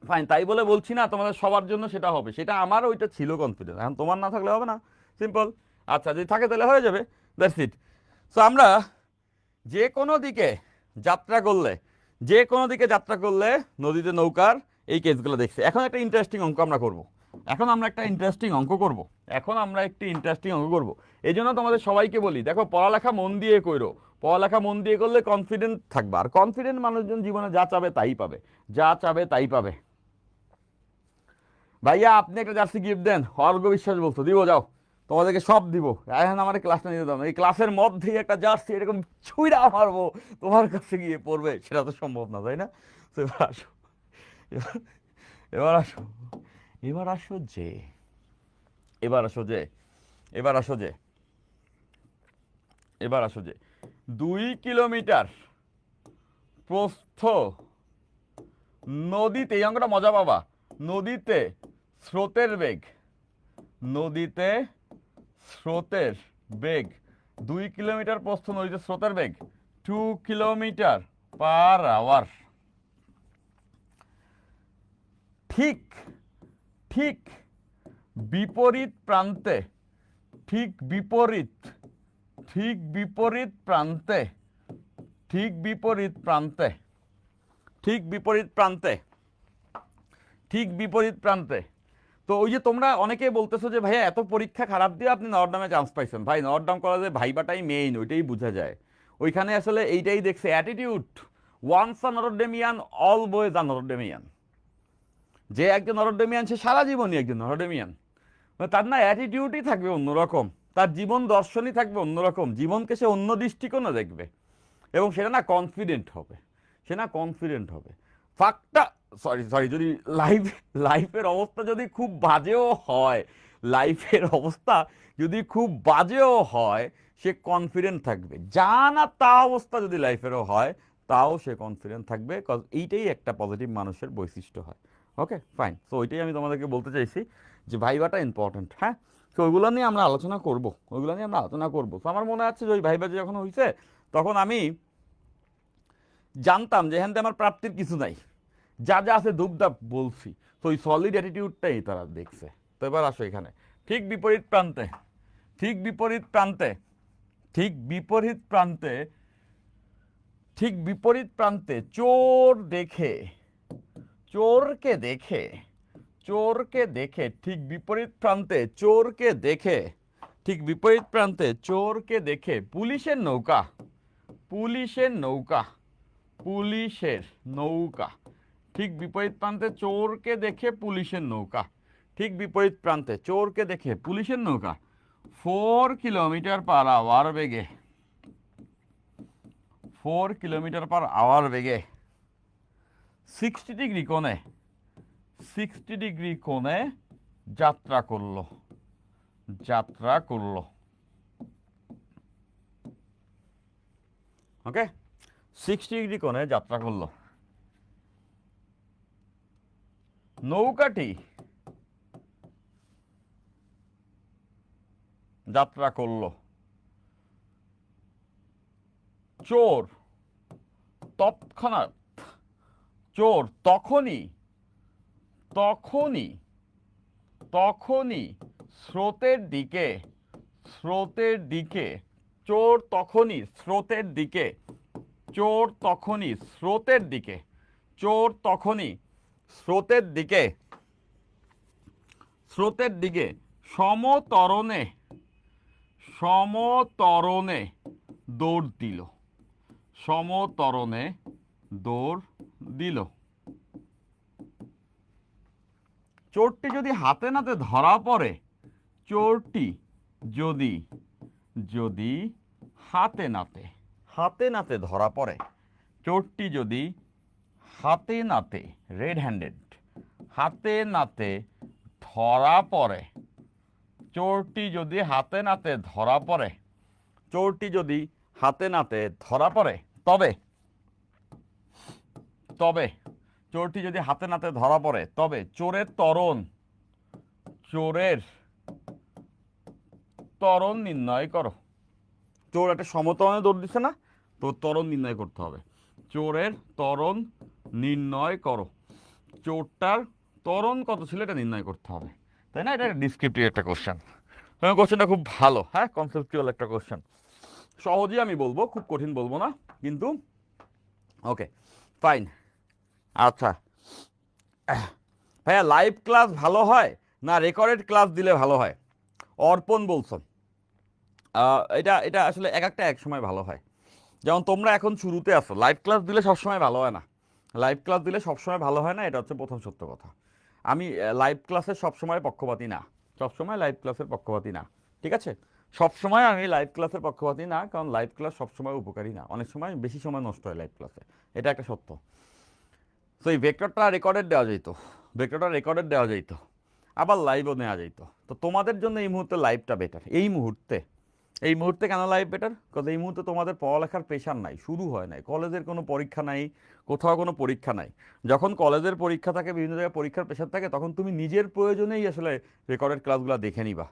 A: ফাইন, তাই বলে বলছি না তোমাদের সবার জন্য সেটা হবে, সেটা আমার ওইটা ছিল কনফিডেন্স। এখন তোমার না থাকলে হবে না, সিম্পল। আচ্ছা, যদি থাকে তাহলে হয়ে যাবে, দ্যাটস ইট। সো আমরা যে কোনো দিকে যাত্রা করলে, যে কোনো দিকে যাত্রা করলে নদীতে নৌকার এই কেসগুলো দেখছি। এখন একটা ইন্টারেস্টিং অঙ্ক আমরা করব। এখন আমরা একটা ইন্টারেস্টিং অঙ্ক করব। এখন আমরা একটি ইন্টারেস্টিং অঙ্ক করব। এই জন্য তোমাদের সবাইকে বলি, দেখো পড়ালেখা মন দিয়ে কইরো। পড়ালেখা মন দিয়ে করলে কনফিডেন্ট থাকবে, আর কনফিডেন্ট মানুষজন জীবনে যা চাবে তাই পাবে, যা চাবে তাই পাবে। ভাইয়া আপনি একটা জার্সি গিফট দেন, অর্ঘ বিশ্বাস বলছো, দিব, যাও তোমাদেরকে সব দিব। এখন আমার ক্লাসটা নিতে দাও, এই ক্লাসের মধ্যেই একটা জার্সি এরকম ছুঁড়া মারবো তোমার কাছে গিয়ে পড়বে, সেটা তো সম্ভব না, তাই না? তো এবার আসো, এবার এবার আসো, এবার আসো যে এবার আসো যে এবার আসো যে এবার আসো যে 2 কিলোমিটার প্রস্থ নদীতে, এই অঙ্কটা মজা পাবা, নদীতে স্রোতের বেগ, নদীতে স্রোতের বেগ 2 কিলোমিটার প্রস্থ নদীতে স্রোতের বেগ 2 কিলোমিটার/আওয়ার। ঠিক ঠিক বিপরীত প্রান্তে, ঠিক বিপরীত, ঠিক বিপরীত প্রান্তে, ঠিক বিপরীত প্রান্তে, ঠিক বিপরীত প্রান্তে, ঠিক বিপরীত প্রান্তে। তো ওই যে তোমরা অনেকে বলতেছো যে ভাইয়া এত পরীক্ষা খারাপ দিয়ে আপনি নর্থডামে চান্স পাইছেন। ভাই, নর্থডাম কলেজে ভাইবাটাই মেইন, ওইটাই বোঝা যায়। ওইখানে আসলে এইটাই দেখছে, attitude. Once a Notre Damian always a Notre Damian. যে একজন নরডেমিয়ান সে সারা জীবনই একজন নরডেমিয়ান। তার না অ্যাটিটিউডই থাকবে অন্যরকম, তার জীবন দর্শনই থাকবে অন্যরকম, জীবনকে সে অন্য দৃষ্টিকোণে দেখবে, এবং সেটা না কনফিডেন্ট হবে, সে না কনফিডেন্ট হবে। ফাঁকটা, সরি সরি, যদি লাইফের অবস্থা যদি খুব বাজেও হয়, লাইফের অবস্থা যদি খুব বাজেও হয়, সে কনফিডেন্ট থাকবে। যা না তা অবস্থা যদি লাইফেরও হয়, তাও সে কনফিডেন্ট থাকবে, কজ এইটাই একটা পজিটিভ মানুষের বৈশিষ্ট্য হয়। ওকে, ফাইন। সো ওইটাই আমি তোমাদেরকে বলতে চাইছি যে ভাইবাটা ইম্পর্টেন্ট। হ্যাঁ, তো ওইগুলো নিয়ে আমরা আলোচনা করব, ওইগুলো নিয়ে আমরা আলোচনা করবো। তো আমার মনে আছে যে ওই ভাইবা যখন হয়েছে, তখন আমি জানতাম যে এখান থেকে আমার প্রাপ্তির কিছু নাই, যা যা আছে ধূপধাপ বলছি। তো ওই সলিড অ্যাটিটিউডটাই তারা দেখছে। তো এবার আসো এখানে, ঠিক বিপরীত প্রান্তে, ঠিক বিপরীত প্রান্তে, ঠিক বিপরীত প্রান্তে, ঠিক বিপরীত প্রান্তে চোর দেখে, চোরকে দেখে, চোরকে দেখে, ঠিক বিপরীত প্রান্তে চোরকে দেখে, ঠিক বিপরীত প্রান্তে চোরকে দেখে পুলিশের নৌকা, পুলিশের নৌকা, পুলিশের নৌকা ঠিক বিপরীত প্রান্তে চোরকে দেখে পুলিশের নৌকা, ঠিক বিপরীত প্রান্তে চোরকে দেখে পুলিশের নৌকা 4 কিলোমিটার পার আওয়ার বেগে, 4 কিলোমিটার পার আওয়ার বেগে 60 ডিগ্রি কোণে, 60 ডিগ্রি কোণে যাত্রা করলো, যাত্রা করলো। ওকে, 60 ডিগ্রি কোণে যাত্রা করলো। নৌকাটি যাত্রা করলো, চোর তৎক্ষণাৎ, চোর তখনই তখনই তখনই স্রোতের দিকে, স্রোতের দিকে, চোর তখনই স্রোতের দিকে, চোর তখনই স্রোতের দিকে, চোর তখনই স্রোতের দিকে, স্রোতের দিকে সমতরণে, সমতরণে দৌড় দিল, সমতরণে দৌড় দিল। চোরটি যদি হাতে নাতে ধরা পড়ে, চোরটি যদি যদি হাতে নাতে, হাতে নাতে ধরা পড়ে, চোরটি যদি হাতে নাতে, রেড হ্যান্ডেড, হাতে নাতে ধরা পড়ে, চোরটি যদি হাতে নাতে ধরা পড়ে, চোরটি যদি হাতে নাতে ধরা পড়ে, তবে তবে চোরটি যদি হাতে নাতে ধরা পড়ে, তবে চোরের ত্বরণ, চোরের ত্বরণ নির্ণয় করো। চোর একটা সমতরণে দৌড় দিচ্ছে না, তো ত্বরণ নির্ণয় করতে হবে। চোরের ত্বরণ নির্ণয় করো, চোরটার ত্বরণ কত ছিল এটা নির্ণয় করতে হবে, তাই না? এটা ডিসক্রিপটিভ একটা কোশ্চেন। কোশ্চেনটা খুব ভালো, হ্যাঁ, কনসেপচুয়াল একটা কোশ্চেন। সহজেই আমি বলবো, খুব কঠিন বলবো না কিন্তু। ওকে, ফাইন। আচ্ছা ভাইয়া, লাইভ ক্লাস ভালো হয় না রেকর্ডেড ক্লাস দিলে ভালো হয়? অর্পণ বলছো। এটা এটা আসলে এক একটা এক সময় ভালো হয়। যেমন তোমরা এখন শুরুতে আসো, লাইভ ক্লাস দিলে সবসময় ভালো হয় না, লাইভ ক্লাস দিলে সবসময় ভালো হয় না, এটা হচ্ছে প্রথম সত্য কথা। আমি লাইভ ক্লাসের সবসময় পক্ষপাতী না, সবসময় লাইভ ক্লাসের পক্ষপাতী না, ঠিক আছে? সবসময় আমি লাইভ ক্লাসের পক্ষপাতী না, কারণ লাইভ ক্লাস সবসময় উপকারী না, অনেক সময় বেশি সময় নষ্ট হয় লাইভ ক্লাসে, এটা একটা সত্য। তো এই ভেক্টরটা রেকর্ডেড দেওয়া যেত, ভেক্টরটা রেকর্ডেড দেওয়া যেত, আবার লাইভও নেওয়া যেত। তো তোমাদের জন্য এই মুহূর্তে লাইভটা বেটার। এই মুহূর্তে, এই মুহূর্তে কেন লাইভ বেটার? কারণ এই মুহূর্তে তোমাদের পড়ালেখার প্রেশার নাই, শুরু হয় নাই, কলেজের কোনো পরীক্ষা নাই, কোথাও কোনো পরীক্ষা নাই। যখন কলেজের পরীক্ষা থাকে, বিভিন্ন জায়গায় পরীক্ষার প্রেশার থাকে, তখন তুমি নিজের প্রয়োজনেই আসলে রেকর্ডেড ক্লাসগুলো দেখে নিবা,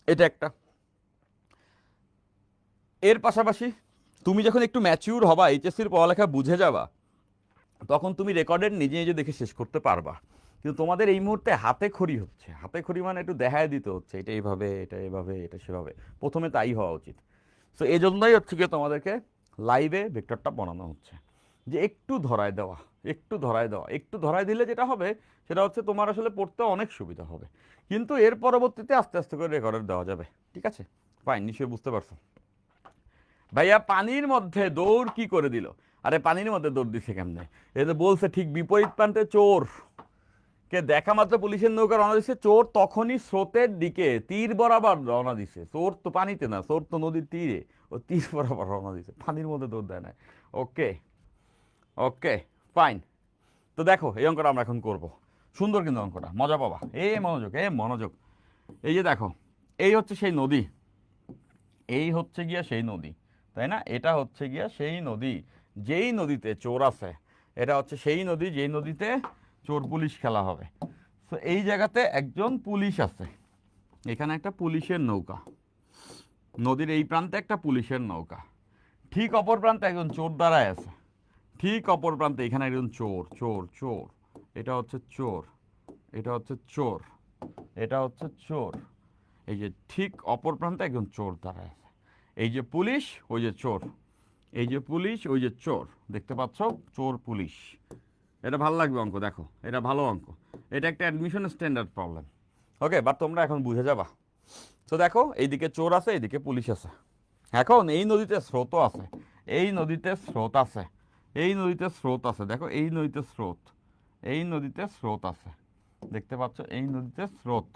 A: এটা একটা। এর পাশাপাশি তুমি যখন একটু ম্যাচিউর হবা, এইচএসসির পড়ালেখা বুঝে যাবা, তখন তুমি রেকর্ডেড নিজে নিজে দেখে শেষ করতে পারবা। কিন্তু তোমাদের এই মুহূর্তে হাতে খড়ি হচ্ছে, হাতে খড়ি মানে একটু দেখায় দিতে হচ্ছে, এটা এইভাবে, এটা এভাবে, এটা সেভাবে, প্রথমে তাই হওয়া উচিত। সো এই জন্যই হচ্ছে কি তোমাদেরকে লাইভে ভেক্টরটা বানানো হচ্ছে, যে একটু ধরায় দেওয়া, একটু ধরায় দেওয়া, একটু ধরায় দিলে যেটা হবে সেটা হচ্ছে তোমার আসলে পড়তে অনেক সুবিধা হবে। কিন্তু এর পরবর্তীতে আস্তে আস্তে করে রেকর্ডেড দেওয়া যাবে, ঠিক আছে? ফাইন, নিশ্চয়ই বুঝতে পারছো। ভাইয়া পানির মধ্যে দৌড় কি করে দিল? আরে পানির মধ্যে দৌড় দিছে কেমনে? এ তো বলছে ঠিক বিপরীত প্রান্তে চোর কে দেখা মাত্র পুলিশের নৌকা রওনা দিচ্ছে, চোর তখনই স্রোতের দিকে তীর বরাবর রওনা দিছে। চোর তো পানিতে না, চোর তো নদীর তীরে, ও তীর বরাবর রওনা দিছে, পানির মধ্যে দৌড় দেয় না। ওকে ওকে, ফাইন। তো দেখো এই অঙ্কটা আমরা এখন করব। সুন্দর কিন্তু অঙ্কটা, মজা পাবা। এ মনোযোগ, এ মনোযোগ। এই যে দেখো, এই হচ্ছে সেই নদী, এই হচ্ছে গিয়া সেই নদী, তাই না? এটা হচ্ছে গিয়া সেই নদী, যেই নদীতে চোর আছে। এটা হচ্ছে সেই নদী, যেই নদীতে চোর পুলিশ খেলা হবে। তো এই জায়গাতে একজন পুলিশ আছে, এখানে একটা পুলিশের নৌকা, নদীর এই প্রান্তে একটা পুলিশের নৌকা, ঠিক অপর প্রান্তে একজন চোর দাঁড়ায় আছে, ঠিক অপর প্রান্তে এখানে একজন চোর, চোর চোর, এটা হচ্ছে চোর, এটা হচ্ছে চোর, এটা হচ্ছে চোর। এই যে ঠিক অপর প্রান্তে একজন চোর দাঁড়ায় আছে, এই যে পুলিশ, ওই যে চোর, এই যে পুলিশ, ওই যে চোর, দেখতে পাচ্ছ? চোর পুলিশ। এটা ভালো লাগবে অঙ্ক, দেখো এটা ভালো অঙ্ক, এটা একটা admission standard problem. Okay, but তোমরা এখন বুঝে যাবা। তো দেখো এইদিকে চোর আছে, এইদিকে পুলিশ আছে। এখন এই নদীতে স্রোতও আছে, এই নদীতে স্রোত আছে, এই নদীতে স্রোত আছে, দেখো এই নদীতে স্রোত, এই নদীতে স্রোত আছে, দেখতে পাচ্ছ এই নদীতে স্রোত,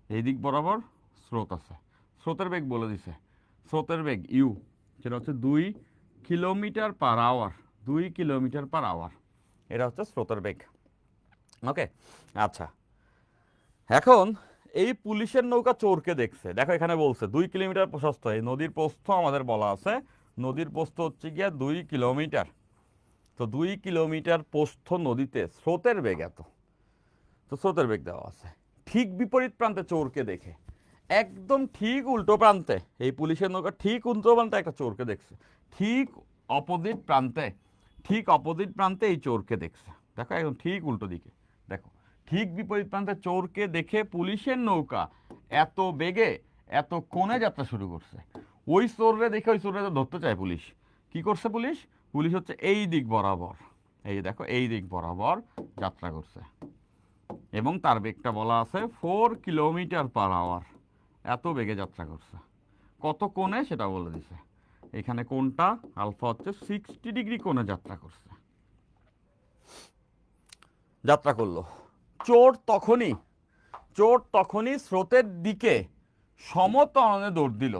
A: এই দিক বরাবর স্রোত আছে। স্রোতের বেগ বলে দিছে, স্রোতের বেগ ইউ, সেটা হচ্ছে 2 kilometre per hour, 2 kilometre per hour, এটা হচ্ছে স্রোতের বেগ। ওকে, আচ্ছা এখন এই পুলিশের নৌকা চোরকে দেখছে, দেখো এখানে বলছে 2 কিলোমিটার প্রশস্ত, এই নদীর প্রস্থ আমাদের বলা আছে, নদীর প্রস্থ হচ্ছে গিয়া 2 কিলোমিটার। তো 2 কিলোমিটার প্রস্থ নদীতে স্রোতের বেগ এত, তো স্রোতের বেগ দেওয়া আছে। ঠিক বিপরীত প্রান্তে চোরকে দেখে, একদম ঠিক উল্টো প্রান্তে এই পুলিশের নৌকা ঠিক উল্টো প্রান্তে একটা চোরকে দেখছে, ঠিক অপোজিট প্রান্তে, ঠিক অপোজিট প্রান্তে এই চোরকে দেখছে, দেখো একদম ঠিক উল্টো দিকে, দেখো ঠিক বিপরীত প্রান্তে চোরকে দেখে পুলিশের নৌকা এত বেগে এত কোণে যাত্রা শুরু করছে। ওই চোররে দেখে ওই চোররে ধরতে চায় পুলিশ, কি করছে পুলিশ, পুলিশ হচ্ছে এই দিক বরাবর, এই দেখো এই দিক বরাবর যাত্রা করছে, এবং তার বেগটা বলা আছে 4 কিলোমিটার পার আওয়ার, এত বেগে যাত্রা করছে। কত কোণে সেটা বলে দিছে, এখানে কোণটা আলফা হচ্ছে 60 ডিগ্রি কোণে যাত্রা করছে, যাত্রা করলো। চোর তখনই, চোর তখনই স্রোতের দিকে সমতরণে দৌড় দিল।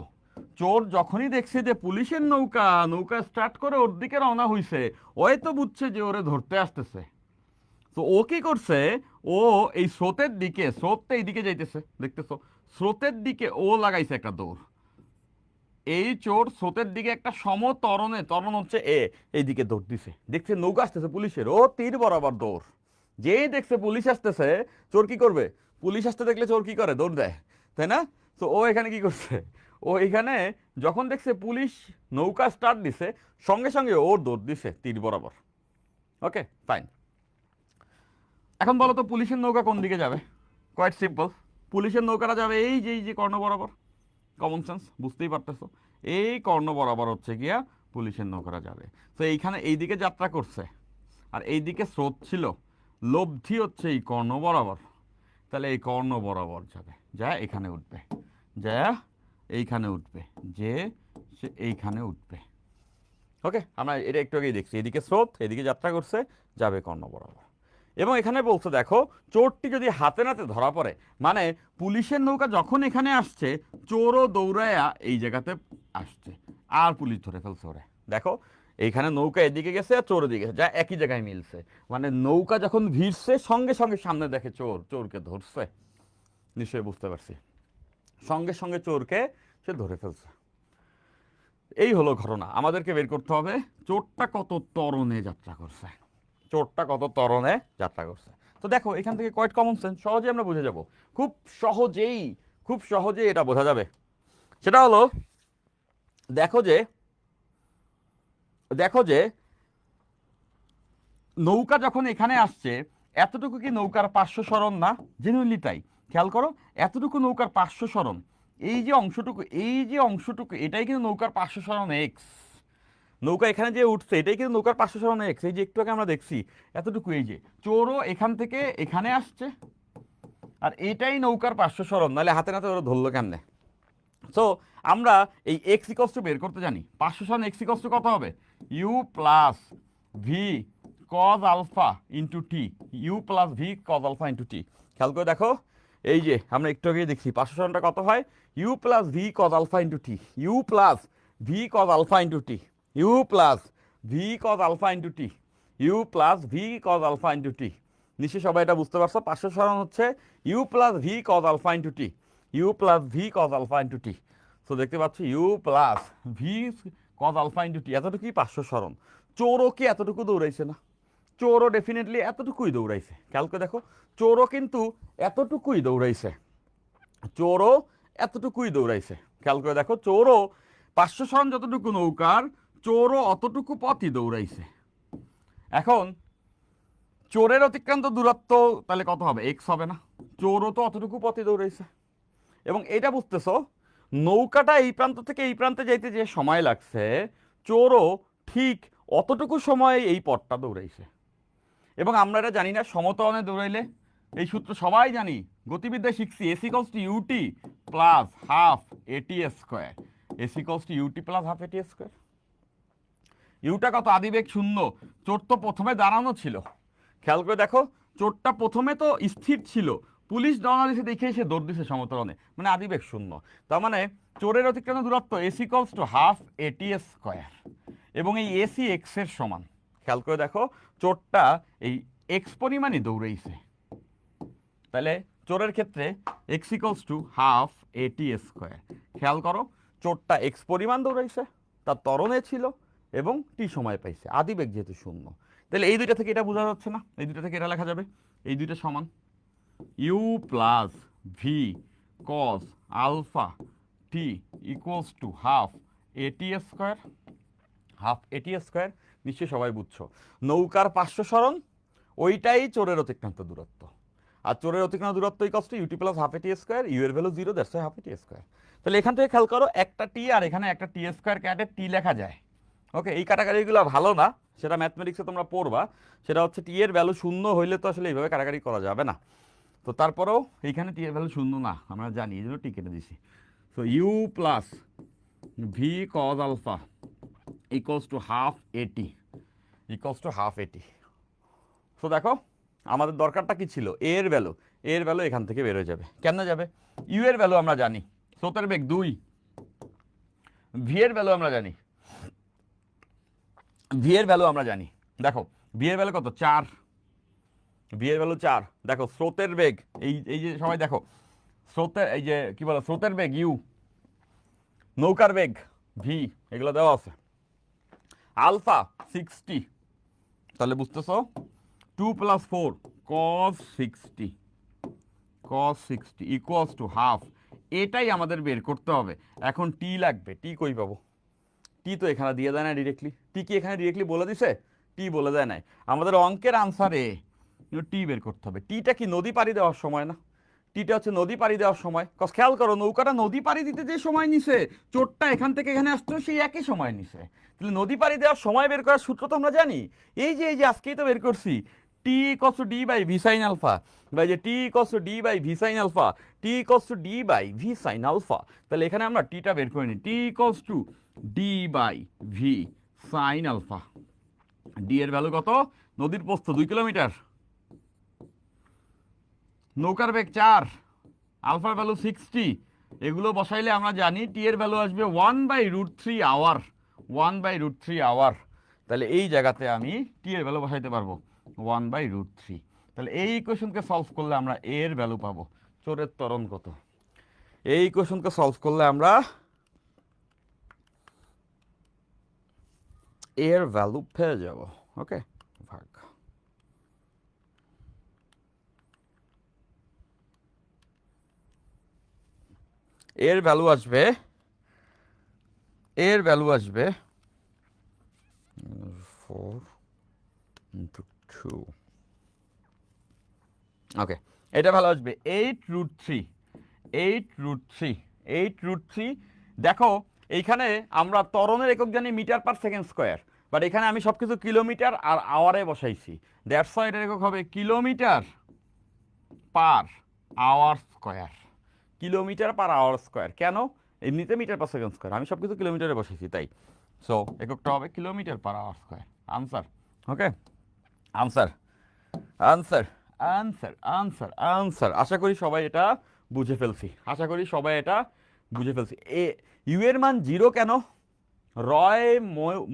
A: চোর যখনই দেখছে যে পুলিশের নৌকা নৌকা স্টার্ট করে ওর দিকে রওনা হইছে, ওই তো বুঝছে যে ওরে ধরতে আসতেছে। তো ও কি করছে, ও এই স্রোতের দিকে, স্রোতটা এইদিকে যাইতেছে দেখতেছো, স্রোতের দিকে ও লাগাইছে একটা দৌড়। এই চোর স্রোতের দিকে একটা সমতরণে, তরণ হচ্ছে এইদিকে দৌড় দিছে, দেখছে নৌকা আসতেছে পুলিশের, ও তীর বরাবর দৌড়। যেই দেখছে পুলিশ আসতেছে, চোর কি করবে, পুলিশ আসতে দেখলে চোর কি করে, দৌড় দেয়, তাই না? তো ও এখানে কি করছে, ও এখানে যখন দেখছে পুলিশ নৌকা স্টার্ট দিছে, সঙ্গে সঙ্গে ওর দৌড় দিছে তীর বরাবর। Okay fine. এখন বলো তো পুলিশের নৌকা কোন দিকে যাবে? কোয়াইট সিম্পল, পুলিশের নৌকাটা যাবে এই যে কর্ণ বরাবর, কমন সেন্স, বুঝতেই পারতেছো, এই কর্ণ বরাবর হচ্ছে গিয়া পুলিশের নৌকাটা যাবে। তো এইখানে এইদিকে যাত্রা করছে, আর এইদিকে স্রোত ছিল, লব্ধি হচ্ছে এই কর্ণ বরাবর, তাহলে এই কর্ণ বরাবর যাবে, যা এখানে উঠবে, যা এইখানে উঠবে, যে সে এইখানে উঠবে। ওকে, আমরা এটা একটু আগেই দেখছি, এদিকে স্রোত, এদিকে যাত্রা করছে, যাবে কর্ণ বরাবর। এবং এখানে বলছে দেখো, চোরটি যদি হাতে নাতে ধরা পড়ে, মানে পুলিশের নৌকা যখন এখানে আসছে, চোরও দৌড়ায়া এই জায়গাতে আসছে, আর পুলিশ ধরে ফেলছে ওরে। দেখো এইখানে নৌকা এদিকে গেছে আর চোর এদিকে গেছে, যা একই জায়গায় মিলছে, মানে নৌকা যখন ভিড়ছে সঙ্গে সঙ্গে সামনে দেখে চোর, চোরকে ধরছে। নিশ্চয়ই বুঝতে পারছি, সঙ্গে সঙ্গে চোরকে সে ধরে ফেলছে। এই হলো ঘটনা, আমাদেরকে বের করতে হবে চোরটা কত ত্বরণে যাত্রা করছে, চোরটা কত ত্বরণে যাত্রা করছে। তো দেখো এখান থেকে কোয়াইট কমন সেন্স, সহজে আমরা বুঝে যাব, খুব সহজেই, খুব সহজেই এটা বোঝা যাবে। সেটা হলো, দেখো যে, দেখো যে নৌকা যখন এখানে আসছে, এতটুকু কি নৌকার পার্শ্ব সরণ না? জেনুইনলি তাই, খেয়াল করো, এতটুকু নৌকার পার্শ্ব সরণ, এই যে অংশটুকু, এই যে অংশটুকু, এটাই কিন্তু নৌকার পার্শ্ব সরণ এক্স। নৌকা এখানে যে উঠছে এটাই কিন্তু নৌকার পার্শ্ব সরণ এক্স, এই যে একটু আগে আমরা দেখছি এতটুকু, এই যে চোরও এখান থেকে এখানে আসছে, আর এটাই নৌকার পার্শ্ব সরণ, নাহলে হাতে নাতে ওরা ধরলো কেমনে? সো আমরা এই এক্স ইকস টু বের করতে জানি, পার্শ্ব সরণ এক্স ইকস টু কত হবে, u plus v cos alpha into t, u plus v cos alpha into t. খেয়াল করে দেখো, এই যে আমরা একটু আগে দেখছি পার্শ্ব সরণটা কত হয়, u plus v cos alpha into t, u plus v cos alpha into t, u plus v cos alpha into t, u plus v cos alpha into t. নিশ্চয়ই সবাই এটা বুঝতে পারছো, পার্শ্ব সরণ হচ্ছে u plus v cos alpha into t, u plus v cos alpha into t. তো দেখতে পাচ্ছি u plus v cos alpha into t, এতটুকুই পার্শ্ব সরণ। চোরও কি এতটুকু দৌড়াইছে না? চোরও ডেফিনেটলি এতটুকুই দৌড়াইছে, খেয়াল করে দেখো, চোরও কিন্তু এতটুকুই দৌড়াইছে, চোরও এতটুকুই দৌড়াইছে, খেয়াল করে দেখো, চোরও পার্শ্ব সরণ যতটুকু নৌকার, চোরও অতটুকু পথই দৌড়াইছে। এখন চোরের অতিক্রান্ত দূরত্ব তাহলে কত হবে, এক্স হবে না? চোরও তো অতটুকু পথে দৌড়াইছে। এবং এটা বুঝতেছো, নৌকাটা এই প্রান্ত থেকে এই প্রান্তে যাইতে যে সময় লাগছে, চোরও ঠিক অতটুকু সময় এই পথটা দৌড়াইছে। এবং আমরা এটা জানি না, সমতলে দৌড়াইলে, এই সূত্র সবাই জানি, গতিবিদ্যায় শিখছি, এসি কলস two u t plus half a t square, AC কলস two u t plus half a t square. Yuta কত, আদিবেগ শূন্য। চোর তো প্রথমে দাঁড়ানো ছিল, খেয়াল করে দেখো, চোরটা প্রথমে তো স্থির ছিল, পুলিশ রওনা দিছে দেখে সে দৌড় দিছে সমতরণে, মানে আদিবেগ শূন্য। তার মানে চোরের অতিক্রান্ত দূরত্ব AC equals to half ATS square, এবং এই এসি এক্স এর সমান। খেয়াল করে দেখো, চোরটা এই এক্স পরিমাণই দৌড়াইছে, তাহলে চোরের ক্ষেত্রে x equals to half ATS square. খেয়াল করো, চোরটা এক্স পরিমাণ দৌড়াইছে, তার ত্বরণে ছিল এবং টি সময় পাইছে, আদিবেগ যেহেতু শূন্য। তাহলে এই দুইটা থেকে এটা বোঝা যাচ্ছে না, এই দুইটা থেকে এটা লেখা যাবে, এই দুইটা সমান u plus v cos alpha t equals to half ATS square. Half ATS square নিশ্চয়ই সবাই বুঝছো, নৌকার 500 সরণ ওইটাই চোরের অতিক্রান্ত দূরত্ব, আর চোরের অতিক্রান্ত দূরত্ব equals to u t plus half a t square, u এর value 0, that's half a t square. তাহলে এখান থেকে খেয়াল করো, একটা টি আর এখানে একটা টি স্কোয়ার ক্যাটে টি লেখা যায়। ওকে, এই কাটাকাটিগুলো ভালো না, সেটা ম্যাথমেটিক্সে তোমরা পড়বা, সেটা হচ্ছে টি এর ভ্যালু শূন্য হইলে তো আসলে এইভাবে কাটাকাটি করা যাবে না। তো তারপরেও এইখানে টি এর ভ্যালু শূন্য না, আমরা জানি, এই জন্য টি কেটে দিছি। So u plus v cos alpha equals to half a t, equals to half a t. So দেখো, আমাদের দরকারটা কি ছিল, এর ভ্যালু, এর ভ্যালু এখান থেকে বের হয়ে যাবে। কেন যাবে, ইউ এর ভ্যালু আমরা জানি, স্রোতের বেগ 2, ভি এর ভ্যালু আমরা জানি, ভি এর ভ্যালু আমরা জানি, দেখো ভি এর ভ্যালু কত, 4, ভি এর ভ্যালু 4। দেখো স্রোতের বেগ, এই যে সবাই দেখো, স্রোতের এই যে কি বলো, স্রোতের বেগ ইউ, নৌকার বেগ ভি, এগুলো দেওয়া আছে, আলফা 60, তাহলে বুঝতেছো 2 + 4 cos 60, cos 60 equals to half, এটাই আমাদের বের করতে হবে। এখন টি লাগবে, টি কই পাবো, টি তো এখানে দিয়ে দেয় না ডিরেক্টলি, টি কি এখানে ডিরেক্টলি বলে দিছে, টি বলে দেয় নাই, আমাদের অঙ্কের আনসারে টি বের করতে হবে। টিটা কি নদী পাড়ি দেওয়ার সময় না, টিটা হচ্ছে নদী পাড়ি দেওয়ার সময়। কস খেয়াল করো, নৌকাটা নদী পাড়ি দিতে যে সময় নিছে, চোরটা এখান থেকে এখানে আসতো সেই একই সময় নিছে, তাহলে নদী পাড়ি দেওয়ার সময় বের করার সূত্র তো আমরা জানি, এই যে আজকেই তো বের করছি, t equals to d by v sine alpha, বা যে t equals to d by v sine alpha, t equals to d by v sine alpha. তাহলে এখানে আমরা টিটা বের করে নিই, t equals to d by v sine alpha. D এর ভ্যালু কত, নদীর প্রস্থ 2 কিলোমিটার, নৌকার বেগ 4, আলফার ভ্যালু 60, এগুলো বসাইলে আমরা জানি টি এর ভ্যালু আসবে 1/√3 আওয়ার, 1/√3 আওয়ার। তাহলে এই জায়গাতে আমি টি এর ভ্যালু বসাইতে পারবো 1/√3। তাহলে এই ইকুয়েশনকে সলভ করলে আমরা এর ভ্যালু পাবো, চোরের ত্বরণ কত, এই ইকুয়েশনকে সলভ করলে আমরা এর ভ্যালু পেয়ে যাব। ওকে, ভাগ, এর ভ্যালু আসবে, এর ভ্যালু আসবে 4 × 2, ওকে, এটা ভালো আসবে 8√3, 8√3, 8√3। দেখো এইখানে আমরা ত্বরণের একক জানি metre per second square, but এখানে আমি সব কিছু কিলোমিটার আর আওয়ারে বসাইছি, দ্যাটস ওয়াই এটার একক হবে kilometre per hour square, kilometre per hour square. কেন, এমনিতে মিটার পার সেকেন্ড স্কোয়ার, আমি সব কিছু কিলোমিটারে বসেছি তাই, সো এককটা হবে kilometre per hour square. Answer, okay, answer, answer, answer, answer, answer. আশা করি সবাই এটা বুঝে ফেলছি, আশা করি সবাই এটা বুঝে ফেলছি। ইউ এর মান 0 কেন, রয়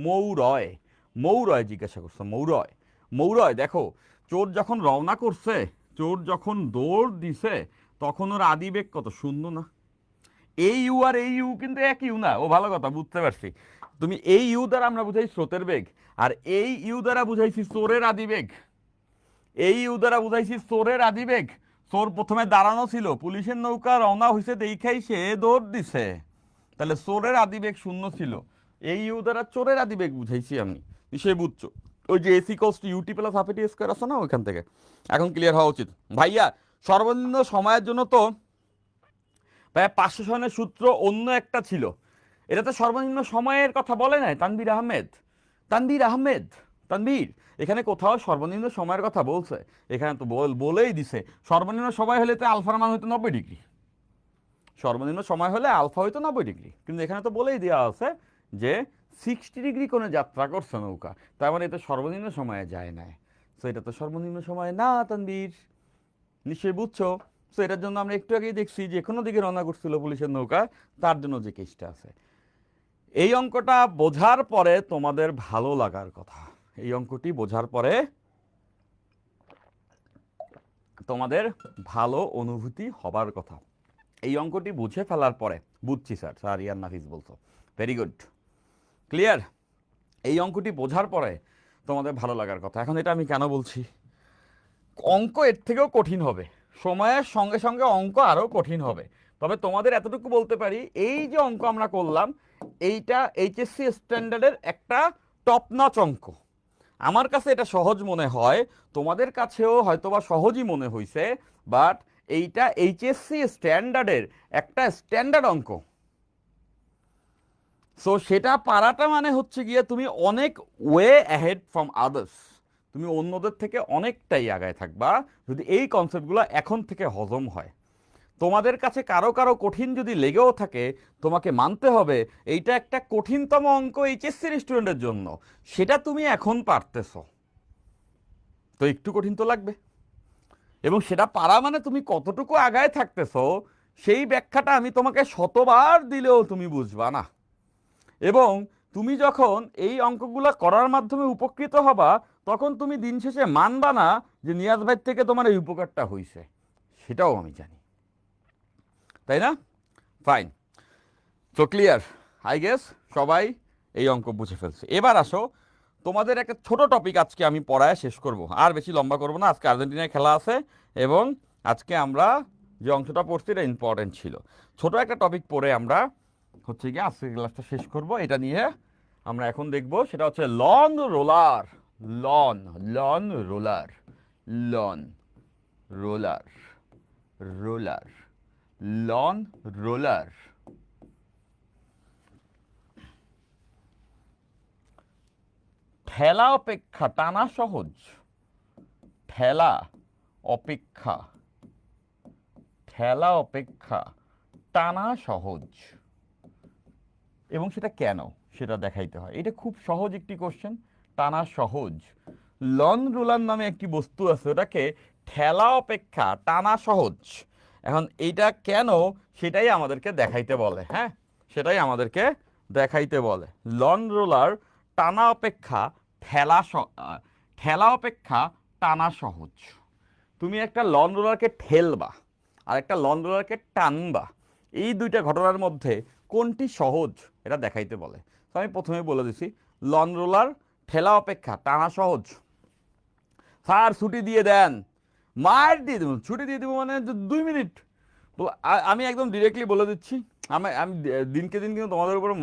A: মৌরয়, মৌরয় জিজ্ঞাসা করছো, মৌরয়, মৌরয়। দেখো চোর যখন রওনা করছে, চোর যখন দৌড় দিছে, তখন ওর আদিবেগ কত, 0 না, এই ইউ আর এই ইউ কিন্তু এক ইউ না, ও ভালো কথা বুঝতে পারছি। তুমি এই ইউ দ্বারা আমরা বুঝাই স্রোতের বেগ, আর এই ইউ দ্বারা বুঝাইছি চোরের আদিবেগ, এই ইউ দ্বারা বুঝাইছি চোরের আদিবেগ। চোর প্রথমে দাঁড়ানো ছিল, পুলিশের নৌকা রওনা হয়েছে দেখাই সে দৌড় দিছে, তাহলে চোরের আদিবেগ 0 ছিল, এই ইউ দ্বারা চোরের আদিবেগ বুঝাইছি আমি, নিশ্চয়ই বুঝছো। ওই যে এসি কস two u t plus half a t square আছে না, ওইখান থেকে এখন ক্লিয়ার হওয়া উচিত। ভাইয়া সর্বনিম্ন সময়ের জন্য তো ভাইয়া 500 সনের সূত্র অন্য একটা ছিল, এটা তো সর্বনিম্ন সময়ের কথা বলে নাই তানভীর আহমেদ, তানভীর আহমেদ, তানভীর এখানে কোথাও সর্বনিম্ন সময়ের কথা বলছে, এখানে তো বলেই দিছে সর্বনিম্ন সময় হলে তো আলফার মান হয়তো 90 ডিগ্রি, সর্বনিম্ন সময় হলে আলফা হয়তো 90 ডিগ্রি, কিন্তু এখানে তো বলেই দেওয়া আছে যে 60 ডিগ্রি কোণে যাত্রা করছে নৌকা, তার মানে এটা সর্বনিম্ন সময়ে যায় না। তো এটা তো সর্বনিম্ন সময় না তানবীর, নিশ্চয়ই বুঝছো। তো এটার জন্য আমরা একটু আগেই দেখছি যে কোনো দিকে রওনা করছিল পুলিশের নৌকা, তার জন্য যে কেসটা আছে। এই অঙ্কটা বোঝার পরে তোমাদের ভালো লাগার কথা, এই অঙ্কটি বোঝার পরে তোমাদের ভালো অনুভূতি হবার কথা। এই অঙ্কটি বুঝে ফেলার পরে, বুঝছি স্যার, স্যার ইয়ার নাফিস বলছো, ভেরি গুড, ক্লিয়ার। এই অঙ্কটি বোঝার পরে তোমাদের ভালো লাগার কথা। এখন এটা আমি কেন বলছি, অঙ্ক এর থেকেও কঠিন হবে, সময়ের সঙ্গে সঙ্গে অঙ্ক আরও কঠিন হবে। তবে তোমাদের এতটুকু বলতে পারি, এই যে অঙ্ক আমরা করলাম এইটা এইচএসসি স্ট্যান্ডার্ডের একটা টপ নচ অঙ্ক। আমার কাছে এটা সহজ মনে হয়, তোমাদের কাছেও হয়তোবা সহজই মনে হয়েছে, বাট এইটা এইচএসসি স্ট্যান্ডার্ডের একটা স্ট্যান্ডার্ড অঙ্ক। সো সেটা পারাটা মানে হচ্ছে গিয়ে তুমি অনেক ওয়ে অ্যাহেড ফ্রম আদার্স, তুমি অন্যদের থেকে অনেকটাই আগায় থাকবা যদি এই কনসেপ্টগুলো এখন থেকে হজম হয়। তোমাদের কাছে কারো কারো কঠিন যদি লেগেও থাকে, তোমাকে মানতে হবে এইটা একটা কঠিনতম অঙ্ক এইচএসসির স্টুডেন্টের জন্য, সেটা তুমি এখন পারতেছ, তো একটু কঠিন তো লাগবে। এবং সেটা পারা মানে তুমি কতটুকু আগায় থাকতেছো, সেই ব্যাখ্যাটা আমি তোমাকে শতবার দিলেও তুমি বুঝবা না। এবং তুমি যখন এই অঙ্কগুলো করার মাধ্যমে উপকৃত হবা, তখন তুমি দিন শেষে মানবা না যে নিয়াজ ভাই থেকে তোমার এই উপকারটা হয়েছে, সেটাও আমি জানি, তাই না? Fine, so clear, I guess সবাই এই অঙ্ক বুঝে ফেলছে। এবার আসো, তোমাদের একটা ছোট টপিক আজকে আমি পড়ায় শেষ করব, আর বেশি লম্বা করব না। আজকে আর্জেন্টিনায় খেলা আছে এবং আজকে আমরা যে অংশটা পড়ছি এটা ইম্পর্টেন্ট ছিল। ছোট একটা টপিক পড়ে আমরা হচ্ছে গিয়ে আজকে ক্লাসটা শেষ করব। এটা নিয়ে আমরা এখন দেখব, সেটা হচ্ছে lawn roller. Lawn lawn roller, lawn roller, roller, lawn roller. ঠেলা অপেক্ষা টানা সহজ, ঠেলা অপেক্ষা, ঠেলা অপেক্ষা টানা সহজ, এবং সেটা কেন সেটা দেখাইতে হয়। এটা খুব সহজ একটি কোশ্চেন, টানা সহজ। লন রোলার নামে একটি বস্তু আছে, ওটাকে ঠেলা অপেক্ষা টানা সহজ। এখন এইটা কেন সেটাই আমাদেরকে দেখাইতে বলে, হ্যাঁ, সেটাই আমাদেরকে দেখাইতে বলে। লন রোলার টানা অপেক্ষা ঠেলা ঠেলা অপেক্ষা টানা সহজ। তুমি একটা লন রোলারকে ঠেলবা আর একটা লন রোলারকে টানবা, এই দুইটা ঘটনার মধ্যে কোনটি সহজ এটা দেখাইতে বলে। তো আমি প্রথমে বলে দিছি, লন রোলার ঠেলা অপেক্ষা টানা সহজ। স্যার ছুটি দিয়ে দেন, মার দিয়ে দেবো, ছুটি দিয়ে দেবো মানে 2 মিনিট। আমি একদম ডিরেক্টলি বলে দিচ্ছি, আমি আমি দিনকে দিন কিন্তু তোমাদের উপরে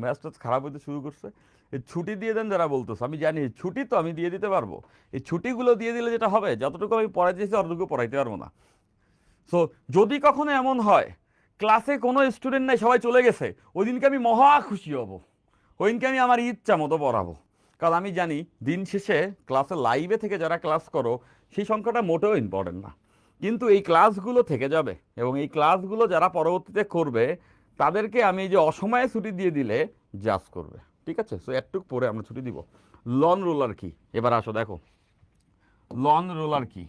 A: ম্যাচটা খারাপ হতে শুরু করছে। এই ছুটি দিয়ে দেন যারা বলতেছে, আমি জানি ছুটি তো আমি দিয়ে দিতে পারবো, এই ছুটিগুলো দিয়ে দিলে যেটা হবে, যতটুকু আমি পড়াইতেছি অতটুকু পড়াইতে পারবো না। সো যদি কখনো এমন হয় ক্লাসে কোনো স্টুডেন্ট নাই, সবাই চলে গেছে, ওই দিনকে আমি মহা খুশি হব, ওই দিনকে আমি আমার ইচ্ছা মতো পড়াবো। কারণ আমি জানি দিন শেষে ক্লাসে লাইভে থেকে যারা ক্লাস করো সেই সংখ্যাটা মোটেও ইম্পর্টেন্ট না, কিন্তু এই ক্লাসগুলো থেকে যাবে এবং এই ক্লাসগুলো যারা পরবর্তীতে করবে তাদেরকে আমি এই যে অসময়ে ছুটি দিয়ে দিলে জাজ করবে, ঠিক আছে? সো একটু পরে আমরা ছুটি দিব। লন রোলার কি, এবার আসো দেখো লন রোলার কি।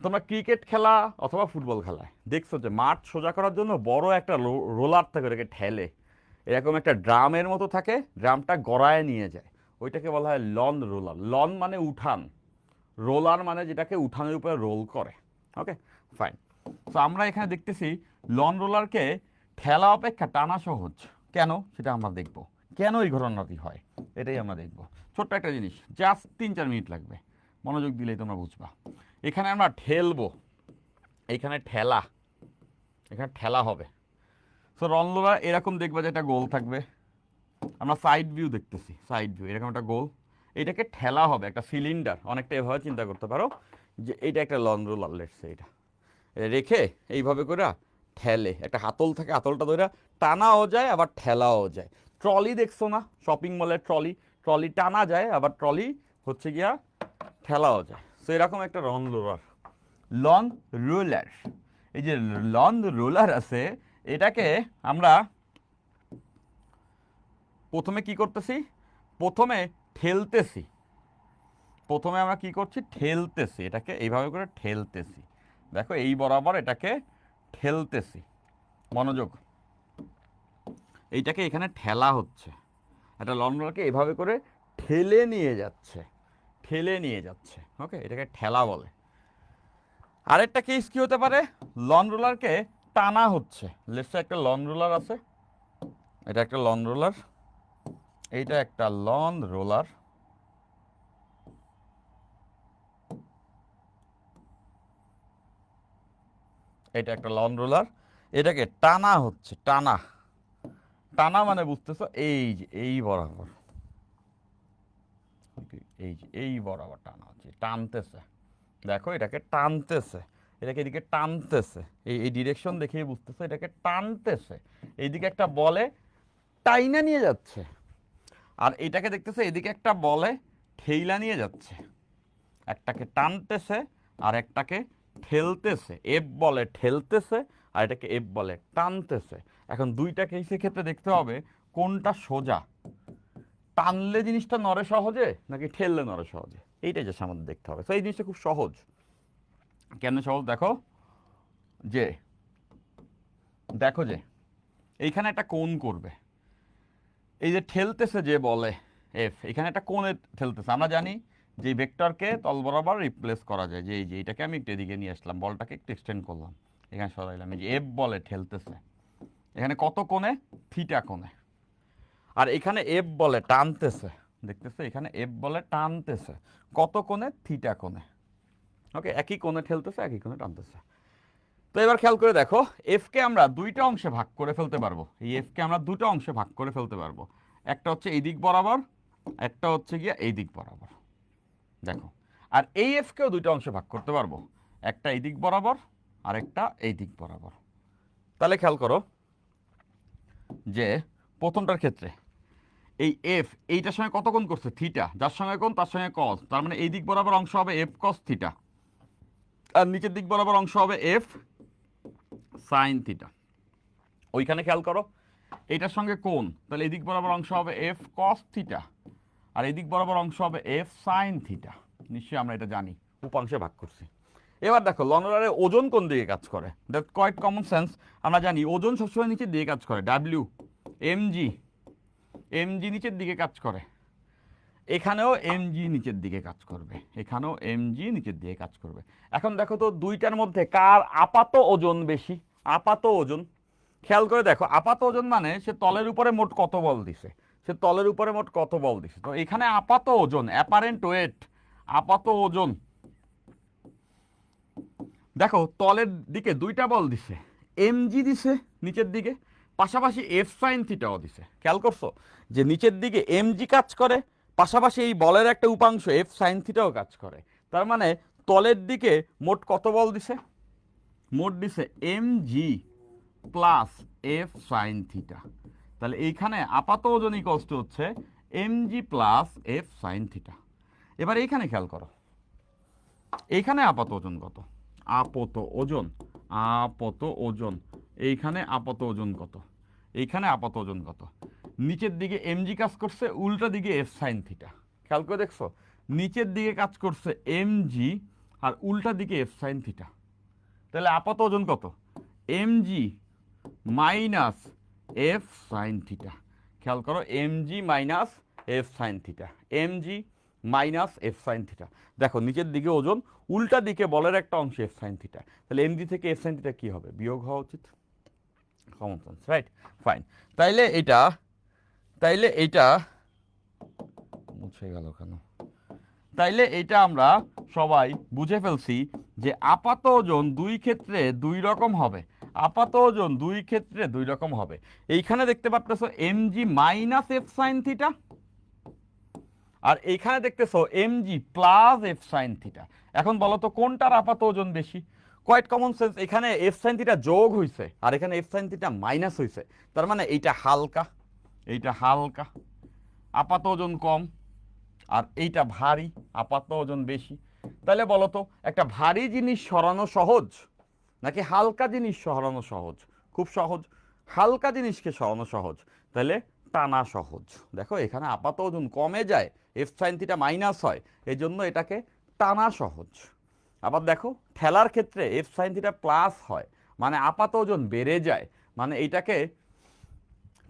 A: তোমরা ক্রিকেট খেলা অথবা ফুটবল খেলায় দেখছো যে মাঠ সোজা করার জন্য বড় একটা রোলার থাকে, ওটাকে ঠেলে, এরকম একটা ড্রামের মতো থাকে, ড্রামটা গড়ায় নিয়ে যায়, ওইটাকে বলা হয় লন রোলার। লন মানে উঠান, রোলার মানে যেটাকে উঠানের উপরে রোল করে। ওকে, ফাইন। তো আমরা এখানে দেখতেছি লন রোলারকে ঠেলা অপেক্ষা টানা সহজ। কেন সেটা আমরা দেখব, কেন এই ঘটনাটি হয় এটাই আমরা দেখব। ছোট্ট একটা জিনিস, জাস্ট 3-4 মিনিট লাগবে, মনোযোগ দিলেই তোমরা বুঝবা। এখানে আমরা ঠেলবো, এইখানে ঠেলা, এখানে ঠেলা হবে। সো লন রোলার এরকম দেখবা যে একটা গোল থাকবে, আমরা সাইড ভিউ দেখতেছি, সাইড ভিউ এরকম একটা গোল, এটাকে ঠেলা হবে, একটা সিলিন্ডার, অনেকটা এভাবে চিন্তা করতে পারো যে এইটা একটা লন রোলার, লেটসে এটা রেখে এইভাবে করে ঠেলে, একটা হাতল থাকে, হাতলটা ধরে টানাও যায় আবার ঠেলাও যায়। ট্রলি দেখছো না, শপিং মলের ট্রলি, ট্রলি টানা যায় আবার ট্রলি হচ্ছে গিয়া ঠেলাও যায়। সো এরকম একটা লন রোলার, লন রোলার। এই যে লন রোলার আছে, এটাকে আমরা প্রথমে কি করতেছি, প্রথমে ঠেলতেছি, প্রথমে আমরা কি করছি, ঠেলতেছি, এটাকে এইভাবে করে ঠেলতেছি। দেখো এই বরাবর এটাকে ঠেলতেছি, মনোযোগ, এইটাকে এখানে ঠেলা হচ্ছে, একটা লন রোলারকে এভাবে করে ঠেলে নিয়ে যাচ্ছে, ঠেলে নিয়ে যাচ্ছে। ওকে, এটাকে ঠেলা বলে। আরেকটা কেস কি হতে পারে, লন রোলারকে টানা হচ্ছে। লেটস একটা লন রোলার আছে, এটা একটা লন রোলার, এইটা একটা লন রোলার, এটা একটা লন রোলার, এটাকে টানা হচ্ছে, টানা, টানা মানে বুঝতেছো, এই যে এই বরাবর, এই যে এই বরাবর টানা হচ্ছে, টানতেছে। দেখো এটাকে টানতেছে, এটাকে এদিকে টানতেছে, এই এই ডিরেকশন দেখেই বুঝতেছে এটাকে টানতেছে, এইদিকে একটা বলে টাইনা নিয়ে যাচ্ছে, আর এটাকে দেখতেছে এদিকে একটা বলে ঠেইলা নিয়ে যাচ্ছে। একটাকে টানতেছে আর একটাকে ঠেলতেছে, এফ বলে ঠেলতেছে আর এটাকে এফ বলে টানতেছে। এখন দুইটা কেসের ক্ষেত্রে দেখতে হবে কোনটা সোজা, টানলে জিনিসটা নড়ে সহজে নাকি ঠেললে নড়ে সহজে, এইটাই জাস্ট আমাদের দেখতে হবে। তো এই জিনিসটা খুব সহজ। কেন সহজ, দেখো যে, দেখো যে এইখানে একটা কোণ করবে, এই যে ঠেলতেছে যে বলে এফ, এখানে একটা কোণে ঠেলতেছে। আমরা জানি যে ভেক্টরকে তল বরাবর রিপ্লেস করা যায়, যে এই যে এটাকে আমি একটু এদিকে নিয়ে আসলাম, বলটাকে একটু এক্সটেন্ড করলাম, এখানে সরাইলাম, এই যে এফ বলে ঠেলতেছে, এখানে কত কোণে, থিটা কোণে, আর এখানে এফ বলে টানতেছে, দেখতেছে এখানে এফ বলে টানতেছে কত কোণে, থিটা কোণে। ওকে, একই কোণে ঠেলতেছে, একই কোণে টানতেছে। তো এবার খেয়াল করে দেখো, এফকে আমরা দুইটা অংশে ভাগ করে ফেলতে পারবো, এই এফকে আমরা দুটো অংশে ভাগ করে ফেলতে পারবো, একটা হচ্ছে এই দিক বরাবর, একটা হচ্ছে গিয়া এই দিক বরাবর। দেখো, আর এই এফকেও দুইটা অংশে ভাগ করতে পারবো, একটা এই দিক বরাবর আর একটা এই দিক বরাবর। তাহলে খেয়াল করো যে প্রথমটার ক্ষেত্রে এই এফ এইটার সঙ্গে কত কোণ করছে, থিটা, যার সঙ্গে কোণ তার সঙ্গে কস, তার মানে এই দিক বরাবর অংশ হবে এফ কস থিটা, আর নিচের দিক বরাবর অংশ হবে এফ সাইন থিটা। ওইখানে খেয়াল করো এইটার সঙ্গে কোণ, তাহলে এই দিক বরাবর অংশ হবে এফ কস থিটা, আর এই দিক বরাবর অংশ হবে এফ সাইন থিটা। নিশ্চয়ই আমরা এটা জানি, উপাংশে ভাগ করছি। এবার দেখো লন রোলারের ওজন কোন দিকে কাজ করে, দ্যাট কোয়াইট কমন সেন্স। আমরা জানি ওজন সবসময় নিচের দিকে কাজ করে, ডাব্লিউ এমজি, এমজি নিচের দিকে কাজ করে, এখানেও এমজি নিচের দিকে কাজ করবে, এখানেও এমজি নিচের দিকে কাজ করবে। এখন দেখো তো দুইটার মধ্যে কার আপাত ওজন বেশি, আপাত ওজন খেয়াল করে দেখো, আপাত ওজন মানে সে তলের উপরে মোট কত বল দিছে, সে তলের উপরে মোট কত বল দিছে। তো এখানে আপাত ওজন, অ্যাপারেন্ট ওয়েট, আপাত ওজন, দেখো তলের দিকে দুইটা বল দিছে, এমজি দিছে নিচের দিকে, পাশাপাশি এফ সাইন থিটাও দিছে। খেয়াল করছো যে নিচের দিকে এমজি কাজ করে, পাশাপাশি এই বলের একটা উপাংশ এফ সাইন থিটাও কাজ করে। তার মানে তলের দিকে মোট কত বল দিছে, মোট দিছে MG plus f sine theta. তাহলে এইখানে আপাত ওজন ইকুয়ালস টু হচ্ছে MG plus f sine theta. এবার এইখানে খেয়াল করো, এইখানে আপাত ওজন কত, আপত ওজন, আপত ওজন, এইখানে আপাত ওজন কত, এইখানে আপাত ওজন কত, নিচের দিকে এমজি কাজ করছে, উল্টা দিকে এফ সাইন থিটা। খেয়াল করে দেখছো, নিচের দিকে কাজ করছে এমজি আর উল্টা দিকে এফ সাইন থিটা। তাহলে আপাত ওজন কত, MG minus f sine theta. খেয়াল করো, MG minus f sine theta, MG minus f sine theta. দেখো নিচের দিকে ওজন, উল্টা দিকে বলের একটা অংশ এফ সাইন থিটা, তাহলে এমজি থেকে এফ সাইন থিটা কী হবে, বিয়োগ হওয়া উচিত, কমন সেন্স, রাইট? ফাইন। তাইলে এটা, তাইলে এইটা মুছে গেল কেন, তাইলে এটা আমরা সবাই বুঝে ফেলছি যে আপাত ওজন দুই ক্ষেত্রে দুই রকম হবে, আপাত ওজন দুই ক্ষেত্রে দুই রকম হবে। এইখানে দেখতে পাচ্তেছো m g minus f sine theta, আর এইখানে দেখতেছো m g plus f sine theta. এখন বলো তো কোনটার আপাত ওজন বেশি? কোয়াইট কমন সেন্স, এখানে এফ সাইন থিটা যোগ হয়েছে আর এখানে এফ সাইন থিটা মাইনাস হয়েছে, তার মানে এইটা হালকা, এইটা হালকা, আপাত ওজন কম, আর এইটা ভারী, আপাত ওজন বেশি। তাহলে বলো তো একটা ভারী জিনিস সরানো সহজ নাকি হালকা জিনিস সরানো সহজ? খুব সহজ, হালকা জিনিসকে সরানো সহজ। তাহলে টানা সহজ। দেখো এখানে আপাত ওজন কমে যায়, এফ সাইন থিটা মাইনাস হয়, এই জন্য এটাকে টানা সহজ। আবার দেখো ঠেলার ক্ষেত্রে এফ সাইন থিটা প্লাস হয়, মানে আপাত ওজন বেড়ে যায়, মানে এইটাকে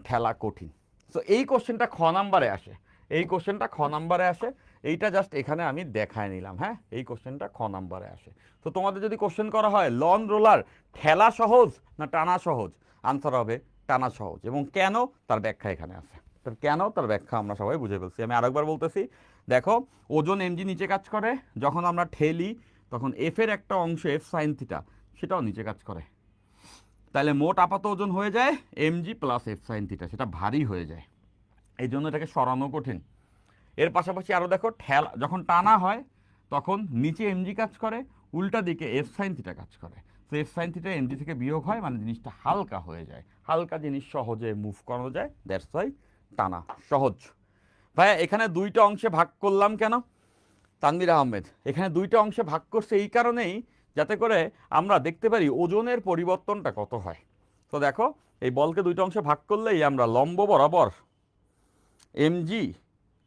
A: ঠেলা কঠিন। সো এই কোশ্চেনটা খ নাম্বারে আসে, এই কোশ্চেনটা খ নাম্বারে আসে, এইটা জাস্ট এখানে আমি দেখায় নিলাম। হ্যাঁ, এই কোশ্চেনটা খ নাম্বারে আসে। তো তোমাদের যদি কোশ্চেন করা হয় লন রোলার ঠেলা সহজ না টানা সহজ, আনসার হবে টানা সহজ। এবং কেন, তার ব্যাখ্যা এখানে আছে। তার কেন, তার ব্যাখ্যা আমরা সবাই বুঝে ফেলছি। আমি আরেকবার বলতেছি, দেখো ওজন এমজি নিচে কাজ করে, যখন আমরা ঠেলি তখন এফ এর একটা অংশ এফ সাইন থিটা সেটাও নিচে কাজ করে, তাহলে মোট আপাত ওজন হয়ে যায় MG plus f sine theta, সেটা ভারী হয়ে যায়, এই জন্য এটাকে সরানো কঠিন। এর পাশাপাশি আরও দেখো ঠেলা যখন টানা হয় তখন নিচে এমজি কাজ করে, উল্টা দিকে এফ সাইন থিটা কাজ করে। তো এফ সাইন থিটা এমজি থেকে বিয়োগ হয়, মানে জিনিসটা হালকা হয়ে যায়, হালকা জিনিস সহজে মুভ করানো যায়, দ্যাটস ওয়াই টানা সহজ। ভাইয়া এখানে দুইটা অংশে ভাগ করলাম কেন? তানভীর আহমেদ, এখানে দুইটা অংশে ভাগ করছে এই কারণেই যাতে করে আমরা দেখতে পারি ওজনের পরিবর্তনটা কত হয়। তো দেখো এই বলকে দুইটা অংশে ভাগ করলেই আমরা লম্ব বরাবর এমজি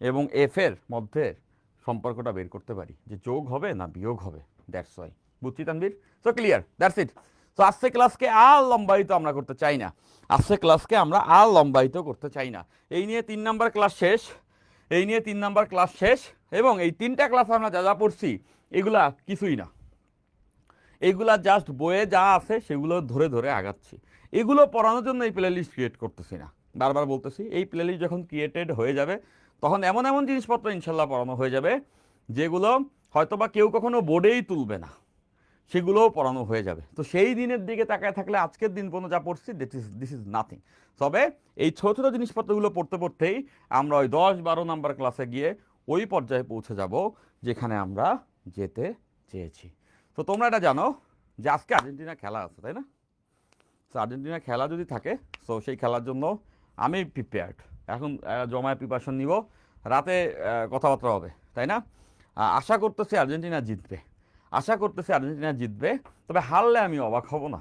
A: এবং এফ এর মধ্যে সম্পর্কটা বের করতে পারি, যে যোগ হবে না বিয়োগ হবে, দ্যাটস ওয়াই। বুঝছি Tanvir? So clear, that's it. তো আজকে ক্লাসকে আর লম্বায়িত আমরা করতে চাই না, আজকে ক্লাসকে আমরা আর লম্বায়িত করতে চাই না। এই নিয়ে 3 নাম্বার ক্লাস শেষ, এই নিয়ে 3 নাম্বার ক্লাস শেষ। এবং এই 3টা ক্লাস আমরা যা যা পড়ছি এগুলা কিছুই না, এগুলা জাস্ট বইয়ে যা আছে সেগুলো ধরে ধরে আগাচ্ছি। এগুলো পড়ানোর জন্য এই প্লে লিস্ট ক্রিয়েট করতেছি না, বারবার বলতেছি। এই প্লে লিস্ট যখন ক্রিয়েটেড হয়ে যাবে তখন এমন এমন জিনিসপত্র ইনশাল্লাহ পড়ানো হয়ে যাবে যেগুলো হয়তোবা কেউ কখনো বোর্ডেই তুলবে না, সেগুলোও পড়ানো হয়ে যাবে। তো সেই দিনের দিকে তাকায় থাকলে আজকের দিন পর্যন্ত যা পড়ছি দিস ইজ নাথিং। তবে এই ছোটো ছোটো জিনিসপত্রগুলো পড়তে পড়তেই আমরা ওই 10-12 নাম্বার ক্লাসে গিয়ে ওই পর্যায়ে পৌঁছে যাব যেখানে আমরা যেতে চেয়েছি। তো তোমরা এটা জানো যে আজকে আর্জেন্টিনা খেলা আছে, তাই না? তো আর্জেন্টিনা খেলা যদি থাকে, সো সেই খেলার জন্য আমি প্রিপেয়ার্ড। এখন জমায় প্রিপারেশন নিব, রাতে কথাবার্তা হবে, তাই না? আশা করতেছি আর্জেন্টিনা জিতবে, আশা করতেছি আর্জেন্টিনা জিতবে। তবে হারলে আমি অবাক হব না,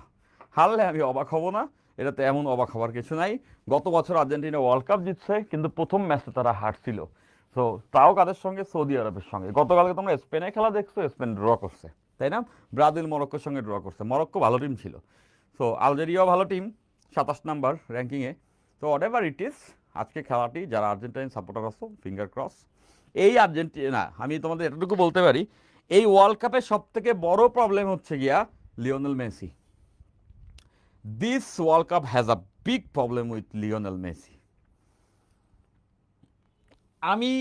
A: হারলে আমি অবাক হব না, এটাতে এমন অবাক হওয়ার কিছু নাই। গত বছর আর্জেন্টিনা ওয়ার্ল্ড কাপ জিতছে, কিন্তু প্রথম ম্যাচে তারা হারছিল। তো তাও কাদের সঙ্গে? সৌদি আরবের সঙ্গে। গতকালকে তোমরা স্পেনের খেলা দেখছো, স্পেন ড্র করছে, তাই না? ব্রাজিল মরক্কোর সঙ্গে ড্র করছে, মরক্কো ভালো টিম ছিল। সো আলজেরিয়াও ভালো টিম, 27 নাম্বার র্যাঙ্কিংয়ে। তো হোয়াট এভার ইট ইজ, আজকে খেলাটি যারা আর্জেন্টাইন সাপোর্টার আছো, ফিঙ্গার ক্রস। এই আর্জেন্টিনা, আমি তোমাদের এতটুকু বলতে পারি, এই ওয়ার্ল্ড কাপের সব থেকে বড় প্রবলেম হচ্ছে গিয়া Lionel Messi. This world cup has a big problem with Lionel Messi. আমি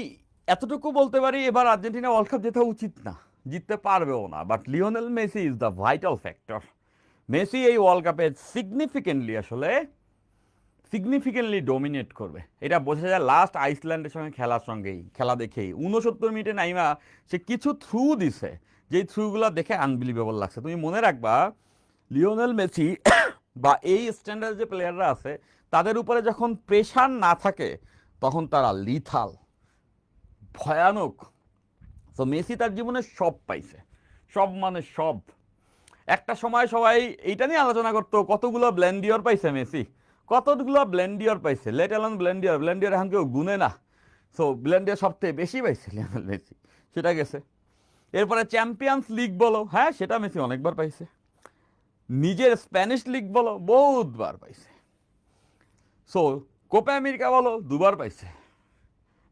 A: এতটুকু বলতে পারি এবার আর্জেন্টিনা ওয়ার্ল্ড কাপ জেতা উচিত না, জিততে পারবেও না, but Lionel Messi is the vital factor. Messi এই ওয়ার্ল্ড কাপে সিগনিফিকেন্টলি ডমিনেট করবে, এটা বোঝা যায় লাস্ট আইসল্যান্ডের সঙ্গে খেলার সঙ্গেই, খেলা দেখেই 69 মিনিটে নাইমা সে কিছু থ্রু দিছে, যেই থ্রুগুলো দেখে আনবিলিভেবল লাগছে। তুমি মনে রাখবা লিওনেল মেসি বা এই স্ট্যান্ডার্ড যে প্লেয়াররা আছে তাদের উপরে যখন প্রেশার না থাকে তখন তারা লিথাল, ভয়ানক। তো মেসি তার জীবনে সব পাইছে, সব মানে সব। একটা সময় সবাই এইটা নিয়ে আলোচনা করতো কতগুলো ব্লেন্ডিয়র পাইছে মেসি, কতগুলো ব্লেন্ডিয়র পাইছে, লেট অ্যালন ব্লেন্ডিয়র এখন কেউ গুনে না। সো ব্লেন্ডিয়র সবথেকে বেশি পাইছে লিওনেল মেসি, সেটা গেছে। এরপরে চ্যাম্পিয়ন্স লিগ বলো, হ্যাঁ সেটা মেসি অনেকবার পাইছে। নিজের স্প্যানিশ লিগ বলো, বহুতবার পাইছে। সো কোপা আমেরিকা বলো, 2বার পাইছে।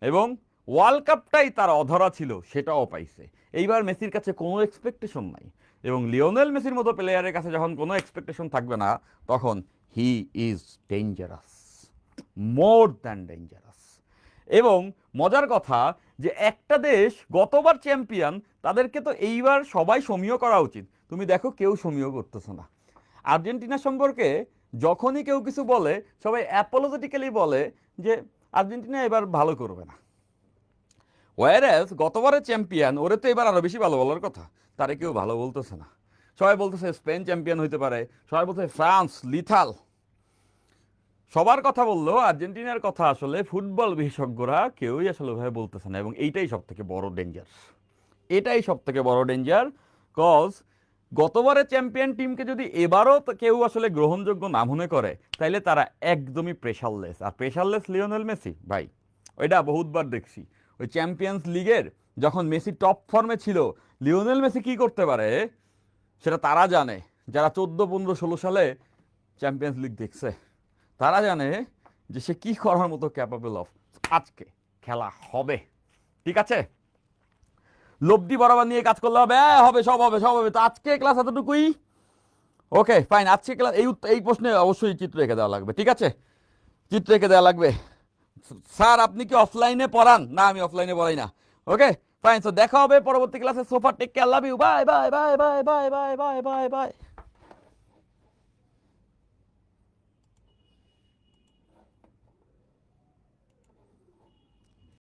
A: এবং ওয়ার্ল্ড কাপটাই তার অধরা ছিল, সেটাও পাইছে। এইবার মেসির কাছে কোনো এক্সপেকটেশন নাই, এবং লিওনেল মেসির মতো প্লেয়ারের কাছে যখন কোনো এক্সপেকটেশন থাকবে না তখন he is dangerous, more than dangerous. এবং মজার কথা যে একটা দেশ গতবার চ্যাম্পিয়ন, তাদেরকে তো এইবার সবাই সমীহ করা উচিত। তুমি দেখো কেউ সমীহ করতেছ না। আর্জেন্টিনা সম্পর্কে যখনই কেউ কিছু বলে সবাই অ্যাপোলজেটিক্যালি বলে যে আর্জেন্টিনা এবার ভালো করবে না, ওয়ারেস গতবারের চ্যাম্পিয়ন, ওরে তো এবার আরো বেশি ভালো বলার কথা, তারে কেউ ভালো বলতেছে না। সবাই বলতেছে স্পেন চ্যাম্পিয়ন হইতে পারে, সবাই বলতেছে ফ্রান্স লিথাল। সবার কথা বললেও আর্জেন্টিনার কথা আসলে ফুটবল বিশেষজ্ঞরা কেউই আসলে ওইভাবে বলতেছে না, এবং এইটাই সব থেকে বড় ডেঞ্জার, এটাই সব থেকে বড় ডেঞ্জার। কজ গতবারে চ্যাম্পিয়ন টিমকে যদি এবারও কেউ আসলে গ্রহণযোগ্য না মনে করে, তাইলে তারা একদমই প্রেশারলেস। আর প্রেশারলেস লিওনেল মেসি ভাই, ওইটা বহুতবার দেখছি। ওই চ্যাম্পিয়ন্স লিগের যখন মেসি টপ ফর্মে ছিল, লিওনেল মেসি কি করতে পারে সেটা তারা জানে, যারা 14, 15, 16 সালে চ্যাম্পিয়ন্স লিগ দেখছে তারা জানে যে সে কি করার মতো ক্যাপাবল অফ। আজকে খেলা হবে, ঠিক আছে? লব্ধি বরাবর নিয়ে কাজ করলে হবে, হবে, সব হবে, সব হবে। তো আজকে ক্লাস এতটুকুই। ওকে ফাইন, আজকে ক্লাস এই প্রশ্নে অবশ্যই চিত্র রেখে দেওয়া লাগবে, ঠিক আছে? চিত্র রেখে দেওয়া লাগবে। স্যার আপনি কি অফলাইনে পড়ান? না, আমি অফলাইনে পড়াই না। ওকে ফাইন, তো দেখা হবে পরবর্তী ক্লাসে। সোফা take care, love you, bye bye bye bye bye bye bye bye by.